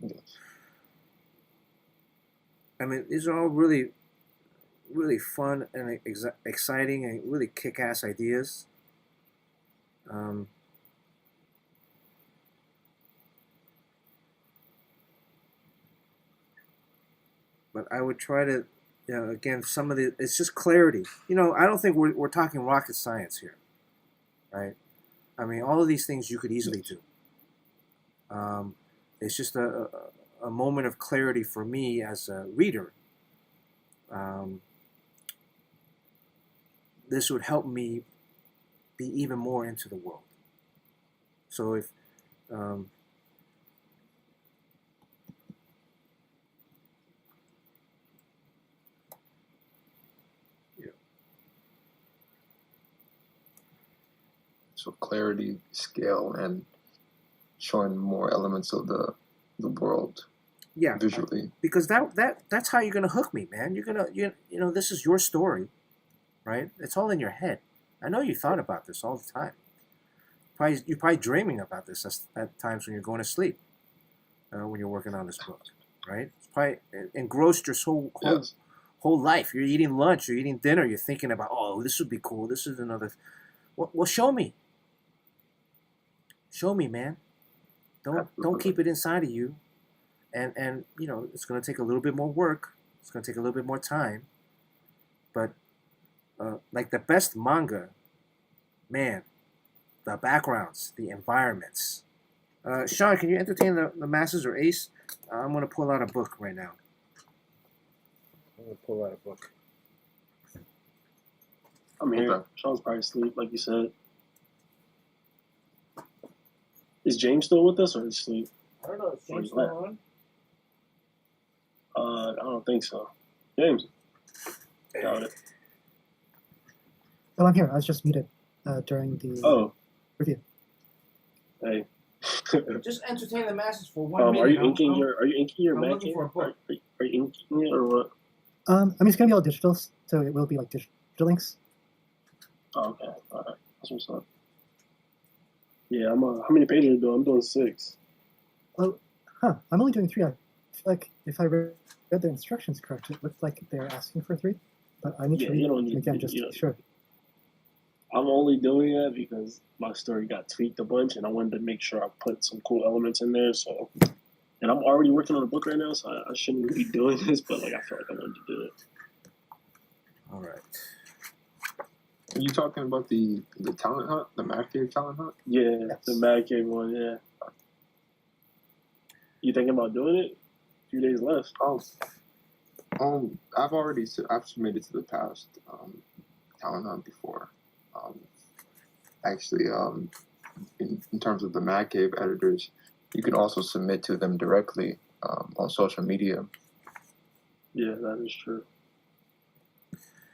Yes. I mean, these are all really, really fun and exciting and really kick-ass ideas. But I would try to, again, some of it's just clarity. I don't think we're talking rocket science here, right? I mean, all of these things you could easily do. It's just a moment of clarity for me as a reader. This would help me be even more into the world. So if um, So clarity, scale, and showing more elements of the world yeah, visually. because that's how you're gonna hook me, man. You're gonna you know this is your story, right? It's all in your head. I know you thought about this all the time. You're probably dreaming about this at times when you're going to sleep, when you're working on this book, right? It's probably engrossed your Yes. whole life. You're eating lunch, you're eating dinner, you're thinking about, oh, this would be cool. This is another. Well, show me. Show me, man. Don't keep it inside of you. And you know it's going to take a little bit more work. It's going to take a little bit more time. But like the best manga, man, the backgrounds, the environments. Sean, can you entertain the masses or Ace? I'm going to pull out a book right now. I'm going to pull out a book. I'm here. Okay. Sean's probably asleep, like you said. Is James still with us or is he asleep? I don't know. Is James still on? I don't think so. James. Got it. Oh, I'm here. I was just muted during the Oh. review. Hey. Just entertain the masses for 1 minute. Are you inking your I'm Mac? looking for a book. Are you inking it or what? I mean, it's gonna be all digital, so it will be like digital links. Oh, okay. All right. That's what's up. Yeah, how many pages are you doing? I'm doing 6. Oh, huh. I'm only doing 3. I feel like if I read the instructions correctly, it looked like they're asking for 3, but I need to Yeah, read you don't it need again to- just you to don't- be sure. I'm only doing that because my story got tweaked a bunch, and I wanted to make sure I put some cool elements in there. So, and I'm already working on a book right now, so I shouldn't be doing this, but like I felt like I wanted to do it. All right. Are you talking about the talent hunt, the Mad Cave talent hunt? Yeah, Yes. the Mad Cave one. Yeah. You thinking about doing it? A few days left. I've submitted to the past talent hunt before. Actually, in terms of the Mad Cave editors, you can also submit to them directly on social media. Yeah, that is true.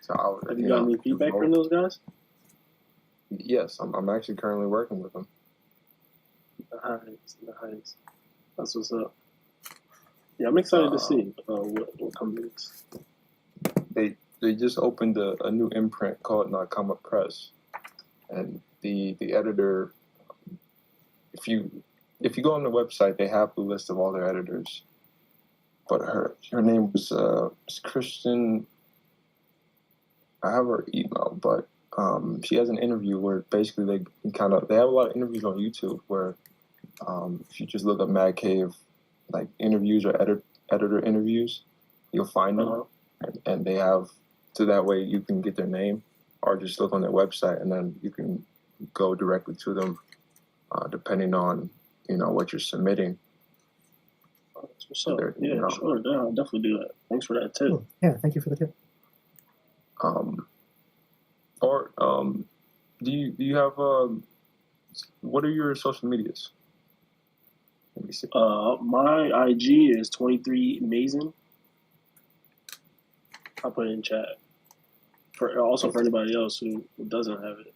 So I would, Have you got any feedback from those guys? Yes, I'm actually currently working with them. Nice. That's what's up. Yeah, I'm excited to see what comes next. They just opened a new imprint called Nakama Press, and the editor, if you go on the website, they have the list of all their editors. But her name was Kristen. I have her email, but she has an interview where basically they have a lot of interviews on YouTube where if you just look up Mad Cave like interviews or editor interviews, you'll find them, and they have, so that way you can get their name or just look on their website and then you can go directly to them depending on what you're submitting. That's what's up. They're, Yeah, sure. Yeah, I'll definitely do that. Thanks for that tip. Cool. Yeah, thank you for the tip. Do you have what are your social medias? Let me see. My IG is 23Mason. I'll put it in chat. For anybody else who doesn't have it.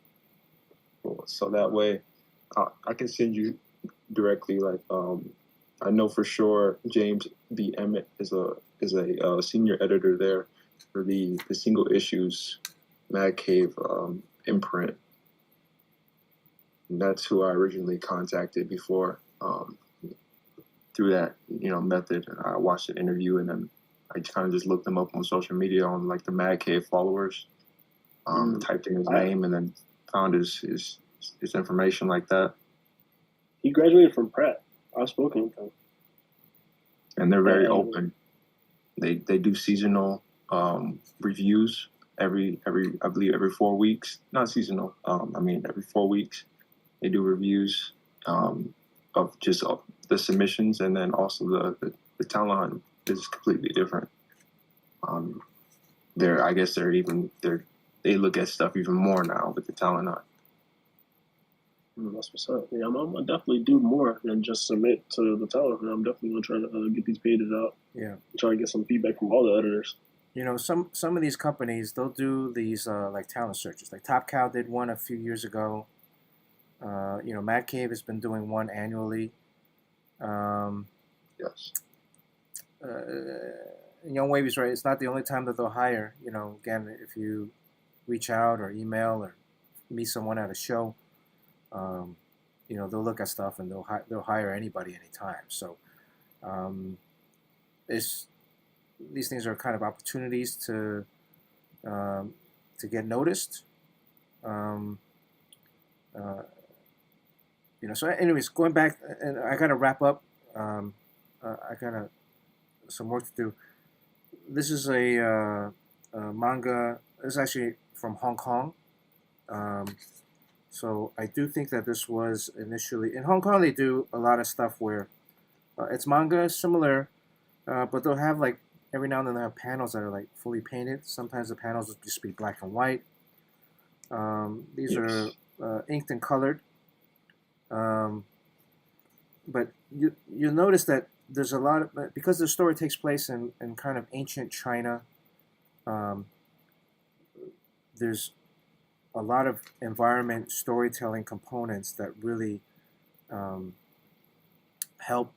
Cool. So that way, I can send you directly. Like, I know for sure James B. Emmett is a senior editor there for the single issues Mad Cave imprint. And that's who I originally contacted before through that method. I watched the interview and then I kind of just looked them up on social media on like the Mad Cave followers. Typed in his name and then found his information like that. He graduated from Pratt. I've spoken with him. And they're very open. They do seasonal reviews every I believe every 4 weeks. Not seasonal. Every 4 weeks they do reviews of just the submissions, and then also the talent hunt is completely different. They look at stuff even more now with the talent hunt. That's what's up. Yeah, I'm gonna definitely do more than just submit to the teller. I'm definitely gonna try to get these pages out. Yeah. Try to get some feedback from all the editors. You know, some of these companies, they'll do these like talent searches. Like Top Cow did one a few years ago. You know, Mad Cave has been doing one annually. Um, Yes. Young Wavy's right. It's not the only time that they'll hire. You know, again, if you reach out or email or meet someone at a show, you know, they'll look at stuff and they'll hire anybody anytime. So it's these things are kind of opportunities to get noticed. You know, so anyways, going back, and I gotta wrap up. I got some work to do. This is a manga. This is actually from Hong Kong. So I do think that this was initially in Hong Kong. They do a lot of stuff where it's manga similar, but they'll have like every now and then they have panels that are like fully painted. Sometimes the panels will just be black and white. These are inked and colored. But you'll notice that there's a lot of, because the story takes place in kind of ancient China, there's a lot of environment storytelling components that really help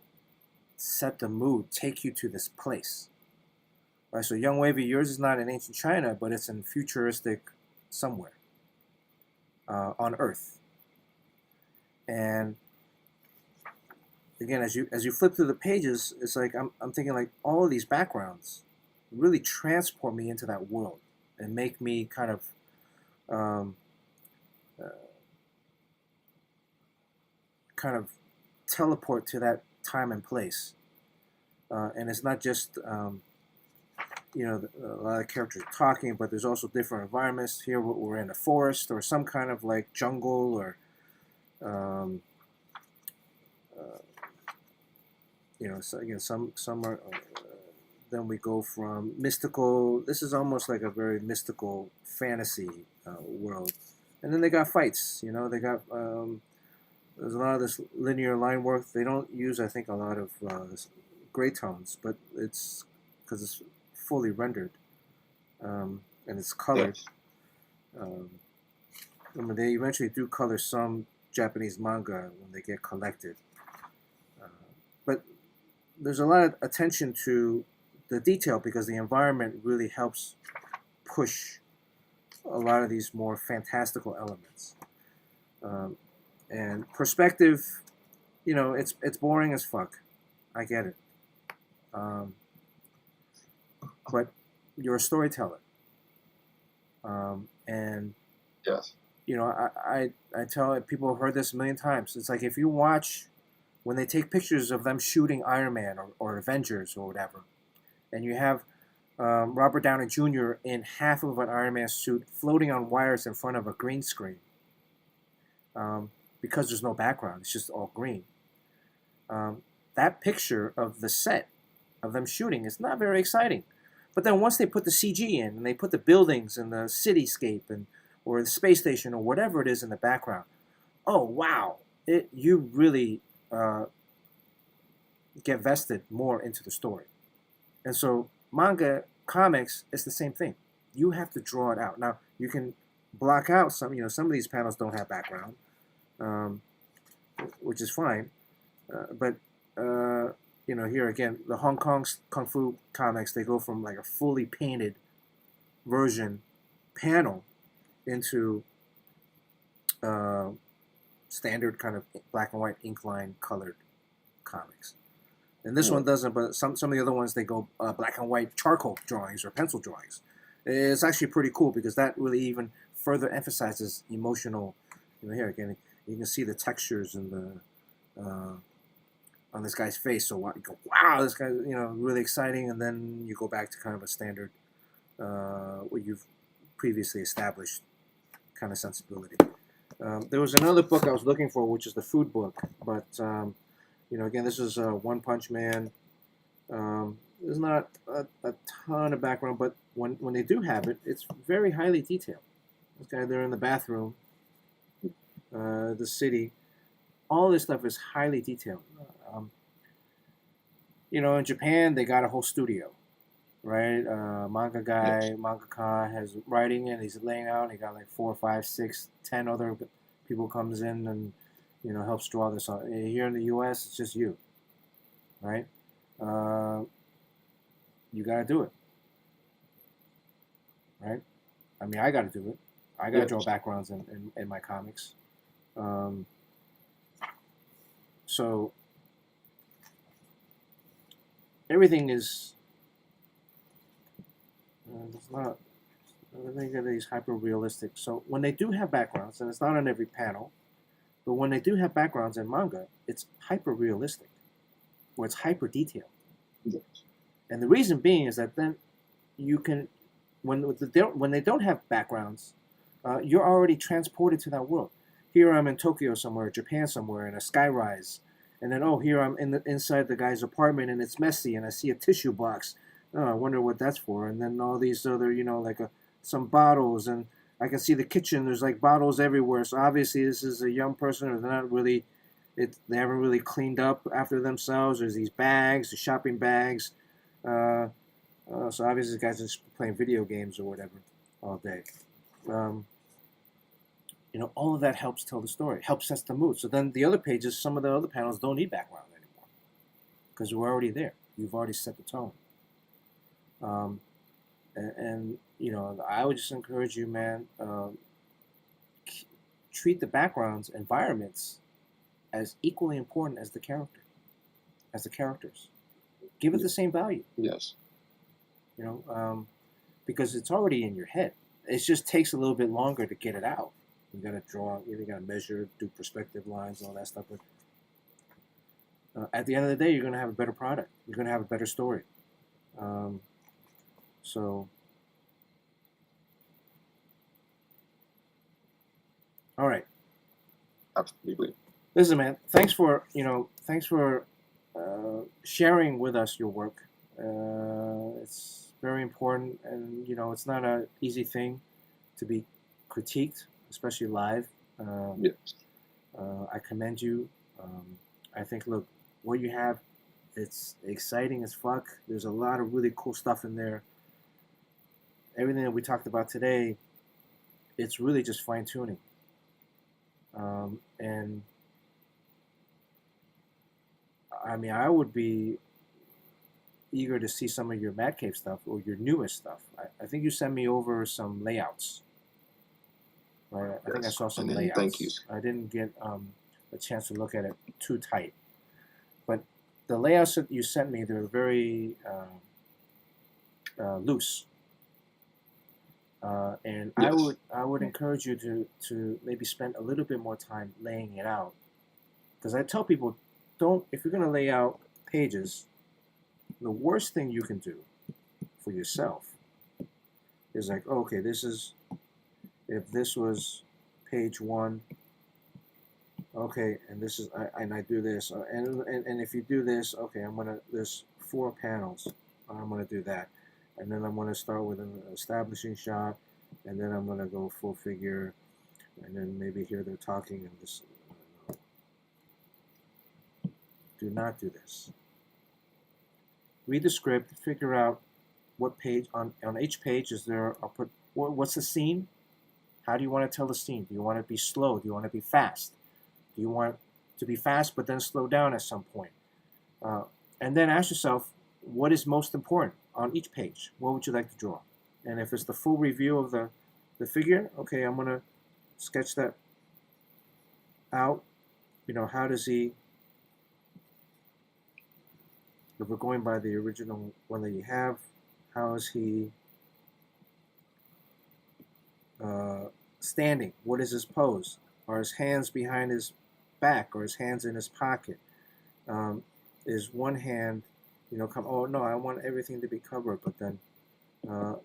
set the mood, take you to this place. Right, so Young Wavy, yours is not in ancient China, but it's in futuristic somewhere on Earth. And again, as you flip through the pages, it's like I'm thinking like all of these backgrounds really transport me into that world and make me kind of teleport to that time and place. And it's not just you know, a lot of characters talking, but there's also different environments. Here we're in a forest or some kind of like jungle or you know, so again, some are. Then we go from mystical. This is almost like a very mystical fantasy world, and then they got fights. You know, they got there's a lot of this linear line work. They don't use, I think, a lot of gray tones, but it's because it's fully rendered and it's colored. And they eventually do color some Japanese manga when they get collected. But there's a lot of attention to the detail because the environment really helps push a lot of these more fantastical elements. And perspective, you know, it's boring as fuck. I get it. But you're a storyteller. And Yes. you know, I tell people have heard this a million times. It's like if you watch when they take pictures of them shooting Iron Man or Avengers or whatever, and you have Robert Downey Jr. in half of an Iron Man suit floating on wires in front of a green screen because there's no background. It's just all green. That picture of the set of them shooting is not very exciting. But then once they put the CG in and they put the buildings and the cityscape and or the space station or whatever it is in the background, oh wow, you really get vested more into the story. And so manga, comics, it's the same thing. You have to draw it out. Now you can block out some. You know, some of these panels don't have background, which is fine. But you know, here again, the Hong Kong Kung Fu comics, they go from like a fully painted version panel into standard kind of black and white ink line colored comics. And this one doesn't, but some of the other ones, they go black and white charcoal drawings or pencil drawings. It's actually pretty cool because that really even further emphasizes emotional. You know, here again, you can see the textures and the on this guy's face. So you go, wow, this guy, you know, really exciting. And then you go back to kind of a standard, what you've previously established kind of sensibility. There was another book I was looking for, which is the food book, but you know, again, this is One Punch Man. There's not a ton of background, but when they do have it, it's very highly detailed. This guy, they're in the bathroom. the city. All this stuff is highly detailed. Um, in Japan, they got a whole studio, right? Manga guy, mangaka has writing and he's laying out. He got like 4, 5, 6, 10 other people comes in and helps draw this on. Here in the U.S., it's just you, right? You gotta do it, right? I mean, I gotta do it. I gotta draw backgrounds in my comics. So everything is. It's not. I think that these hyper realistic. So when they do have backgrounds, and it's not on every panel, but when they do have backgrounds in manga, it's hyper realistic, or it's hyper detailed. Yes. And the reason being is that then you can, when they don't have backgrounds, you're already transported to that world. Here I'm in Tokyo somewhere, Japan somewhere, in a skyrise, and then here I'm inside the guy's apartment and it's messy, and I see a tissue box. Oh, I wonder what that's for. And then all these other, like some bottles, and I can see the kitchen. There's like bottles everywhere. So obviously this is a young person, or they're not really, they haven't really cleaned up after themselves. There's these bags, the shopping bags. So obviously this guy's just playing video games or whatever all day. All of that helps tell the story, helps set the mood. So then the other pages, some of the other panels don't need background anymore because we're already there. You've already set the tone. I would just encourage you, man, treat the backgrounds, environments as equally important as the characters. Give it the same value. Yes. Because it's already in your head. It just takes a little bit longer to get it out. You got to draw, you got to measure, do perspective lines, all that stuff. But at the end of the day, you're going to have a better product. You're going to have a better story. All right. Absolutely. Listen, man. Thanks for sharing with us your work. It's very important, and it's not an easy thing to be critiqued, especially live. Yes. I commend you. I think, look, what you have, it's exciting as fuck. There's a lot of really cool stuff in there. Everything that we talked about today, it's really just fine tuning. And I mean, I would be eager to see some of your Mad Cave stuff or your newest stuff. I think you sent me over some layouts. Right? I think I saw some layouts. Thank you. I didn't get a chance to look at it too tight. But the layouts that you sent me, they're very loose. And Yes. I would encourage you to maybe spend a little bit more time laying it out. Because I tell people, if you're going to lay out pages, the worst thing you can do for yourself is like, okay, if this was page 1, okay, and this is, and I do this, and if you do this, okay, there's 4 panels, I'm gonna do that, and then I'm gonna start with an establishing shot, and then I'm gonna go full figure, and then maybe here they're talking, and this. Do not do this. Read the script, figure out what page, on each page is there, I'll put, what's the scene? How do you want to tell the scene? Do you want to be slow? Do you want to be fast? Do you want to be fast but then slow down at some point? And then ask yourself, what is most important on each page? What would you like to draw? And if it's the full review of the figure, okay, I'm going to sketch that out. How does he, if we're going by the original one that you have, how is he standing? What is his pose? Are his hands behind his back, or his hands in his pocket? Is one hand, oh no, I want everything to be covered, but then, and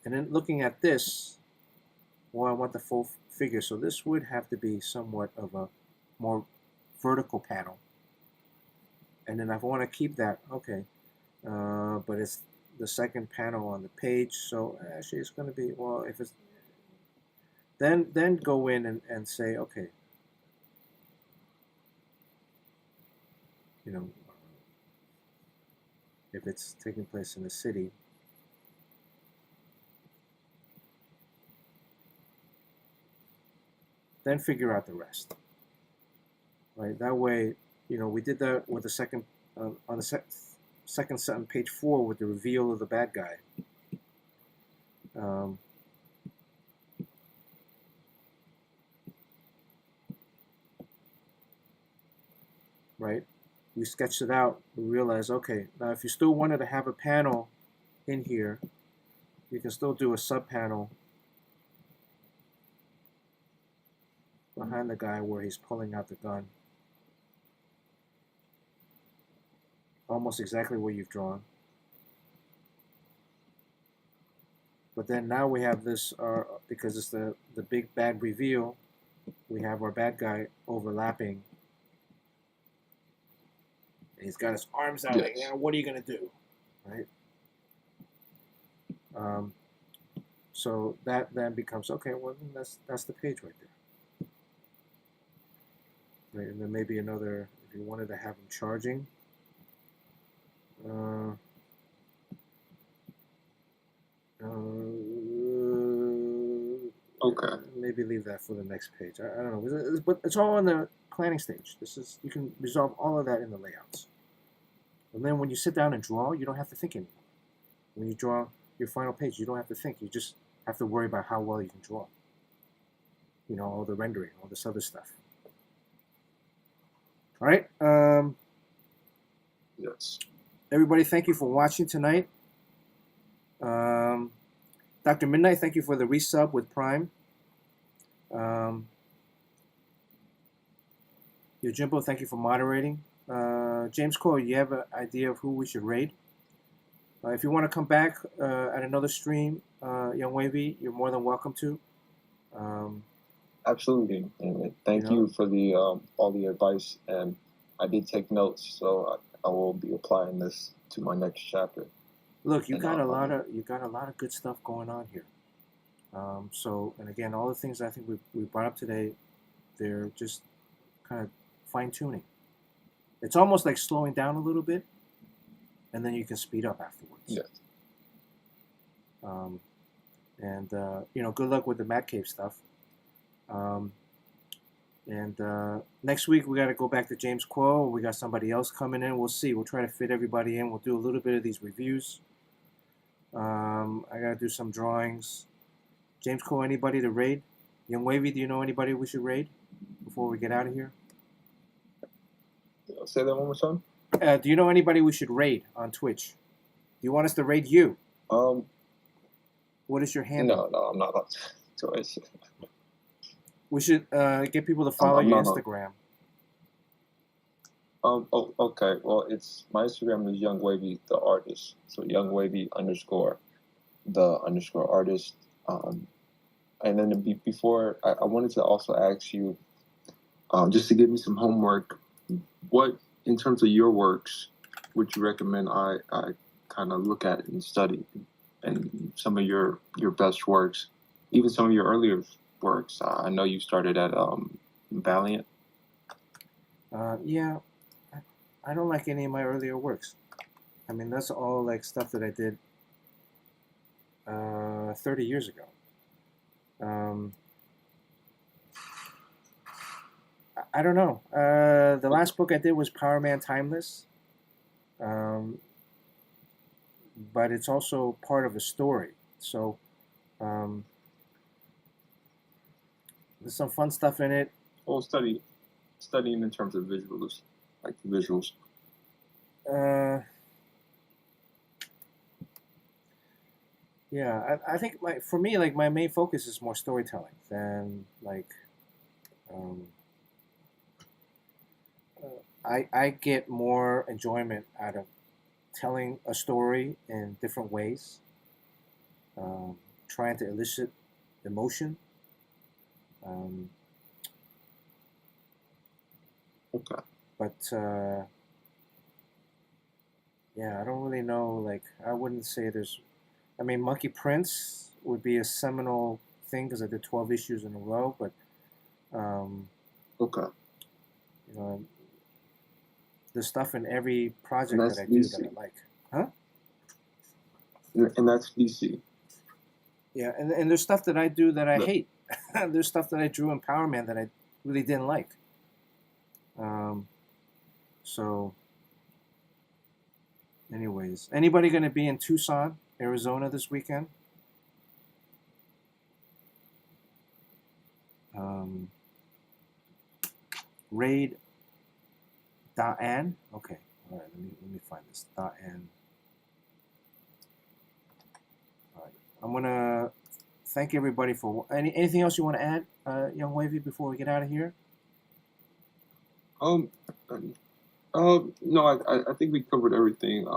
then looking at this, well, I want the full figure, so this would have to be somewhat of a more vertical panel. And then if I want to keep that, okay, but it's the second panel on the page, so actually it's going to be, well, if it's Then go in and say, okay, you know, if it's taking place in the city, then figure out the rest. Right. That way, we did that with the second on the second set on page 4 with the reveal of the bad guy. Right? We sketched it out. We realized, okay, now if you still wanted to have a panel in here, you can still do a sub panel behind the guy where he's pulling out the gun. Almost exactly what you've drawn. But then now we have this, because it's the big bad reveal, we have our bad guy overlapping. And he's got his arms out, like, what are you going to do? Right? So that then becomes, okay, well, that's the page right there. Right, and then maybe another, if you wanted to have him charging, Okay. Maybe leave that for the next page. I don't know, but it's all in the planning stage. You can resolve all of that in the layouts. And then when you sit down and draw, you don't have to think anymore. When you draw your final page, you don't have to think. You just have to worry about how well you can draw. All the rendering, all this other stuff. All right. Yes. Everybody, thank you for watching tonight. Dr. Midnight, thank you for the resub with Prime. Yojimbo, thank you for moderating. James Cole, you have an idea of who we should raid? If you want to come back at another stream, Young Wavy, you're more than welcome to. Absolutely. And thank you for the all the advice, and I did take notes, so I will be applying this to my next chapter. Look, you got a lot of good stuff going on here. And again, all the things I think we brought up today, they're just kind of fine tuning. It's almost like slowing down a little bit, and then you can speed up afterwards. Yes. Good luck with the Mad Cave stuff. Next week we got to go back to James Quo. We got somebody else coming in. We'll see. We'll try to fit everybody in. We'll do a little bit of these reviews. I got to do some drawings. James Quo, anybody to raid? Young Wavy, do you know anybody we should raid before we get out of here? Say that one more time. Do you know anybody we should raid on Twitch? Do you want us to raid you? What is your handle? No, I'm not on Twitch. We should get people to follow your Instagram. Okay. Well, my Instagram is Young Wavy the artist. So Young Wavy _ the _ artist. And then before, I wanted to also ask you, just to give me some homework, what, in terms of your works, would you recommend I kind of look at and study, and some of your best works, even some of your earlier works? I know you started at Valiant. Yeah, I don't like any of my earlier works. I mean, that's all like stuff that I did 30 years ago. I don't know. The last book I did was Power Man Timeless. But it's also part of a story. So there's some fun stuff in it. Well, studying in terms of visuals, like visuals. Yeah, I think for me, my main focus is more storytelling than I get more enjoyment out of telling a story in different ways, trying to elicit emotion. Okay. But yeah, I don't really know. I wouldn't say there's. I mean, Monkey Prince would be a seminal thing because I did 12 issues in a row, but Okay. you know, there's stuff in every project And that that's I do DC. that I like. Huh? And that's DC. Yeah, and there's stuff that I do that I Yeah. hate. There's stuff that I drew in Power Man that I really didn't like. So, anyways, anybody going to be in Tucson, Arizona this weekend? Raid Da'an. Okay, all right. Let me find this Da'an. All right, I'm gonna thank everybody for anything else you want to add, Young Wavy, before we get out of here. No, I think we covered everything.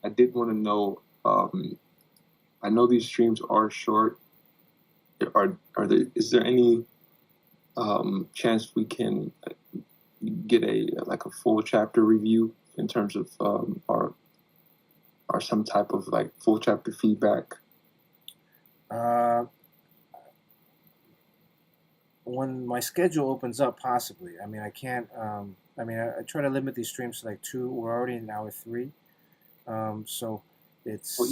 I did want to know. I know these streams are short. Are there? Is there any chance we can get a full chapter review in terms of or some type of like full chapter feedback? When my schedule opens up, possibly. I mean, I can't. I mean, I try to limit these streams to like 2. We're already in hour 3, so it's. Or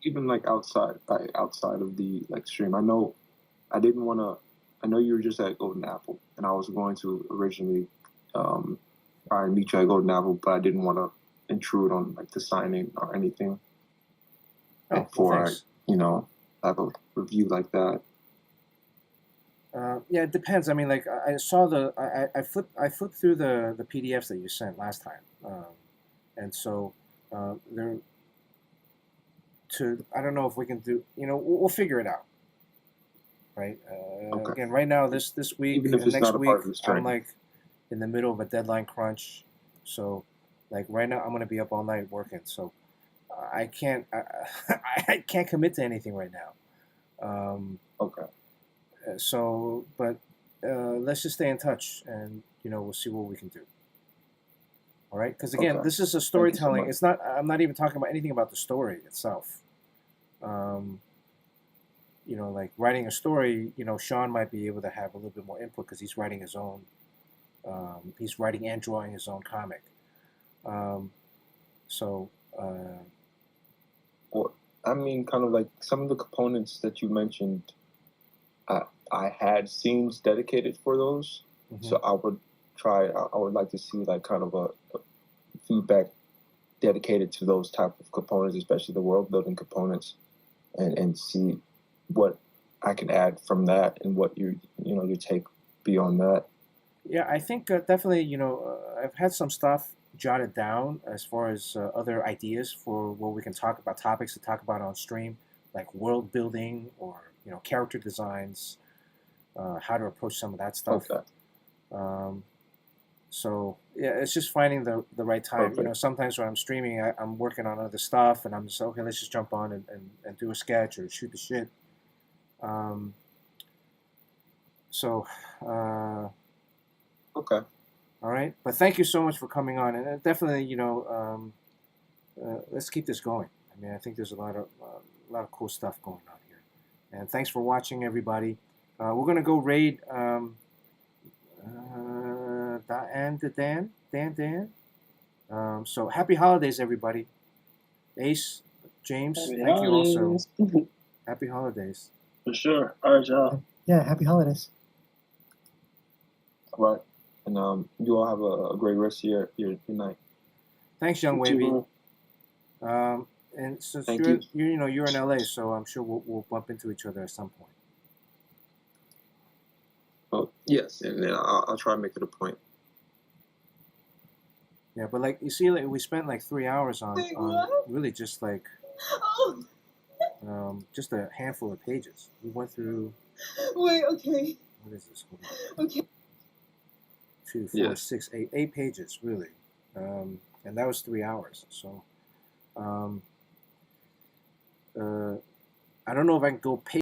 even like outside of the like stream. I know I didn't want to. I know you were just at Golden Apple, and I was going to originally try and meet you at Golden Apple, but I didn't want to intrude on like the signing or anything. Oh, for thanks. Have a review like that. Yeah, it depends. I mean, like I saw I flipped through the PDFs that you sent last time, and so there. I don't know if we can do. We'll figure it out. Right. Okay. Again, right now this week Even if and it's next not a week, part of the stream. I'm like in the middle of a deadline crunch, so like right now I'm gonna be up all night working. So I can't I can't commit to anything right now. Okay. So, but let's just stay in touch, and we'll see what we can do. All right, because again, Okay. this is a Thank you so storytelling. much. It's not. I'm not even talking about anything about the story itself. Like writing a story. Sean might be able to have a little bit more input because he's writing his own. He's writing and drawing his own comic. So. Well, I mean, kind of like some of the components that you mentioned. I had scenes dedicated for those, Mhm. so I would like to see like kind of a feedback dedicated to those type of components, especially the world building components, and see what I can add from that and what your take be on that. Yeah, I think definitely. I've had some stuff jotted down as far as other ideas for what we can talk about, topics to talk about on stream, like world building or character designs, how to approach some of that stuff. Okay. So yeah, it's just finding the right time. Perfect. Sometimes when I'm streaming, I'm working on other stuff, and I'm just okay. Let's just jump on and do a sketch or shoot the shit. So. Okay. All right, but thank you so much for coming on, and definitely, let's keep this going. I mean, I think there's a lot of cool stuff going on here, and thanks for watching, everybody. We're gonna go raid Dan. So happy holidays, everybody. Ace, James, Happy thank you also. holidays. Happy holidays. For sure. All right, y'all. Yeah, happy holidays. All right. And you all have a great rest of your night. Thanks, Young You too, Wavy. bro. And since Thank you're in LA, so I'm sure we'll bump into each other at some point. Oh yes, and then I'll try to make it a point. Yeah, but like you see, like we spent like 3 hours on really just like just a handful of pages. We went through. Wait, okay. What is this? Hold on. Okay. 2, 4, Yeah. 6, 8, 8 pages really, and that was 3 hours. So, I don't know if I can go page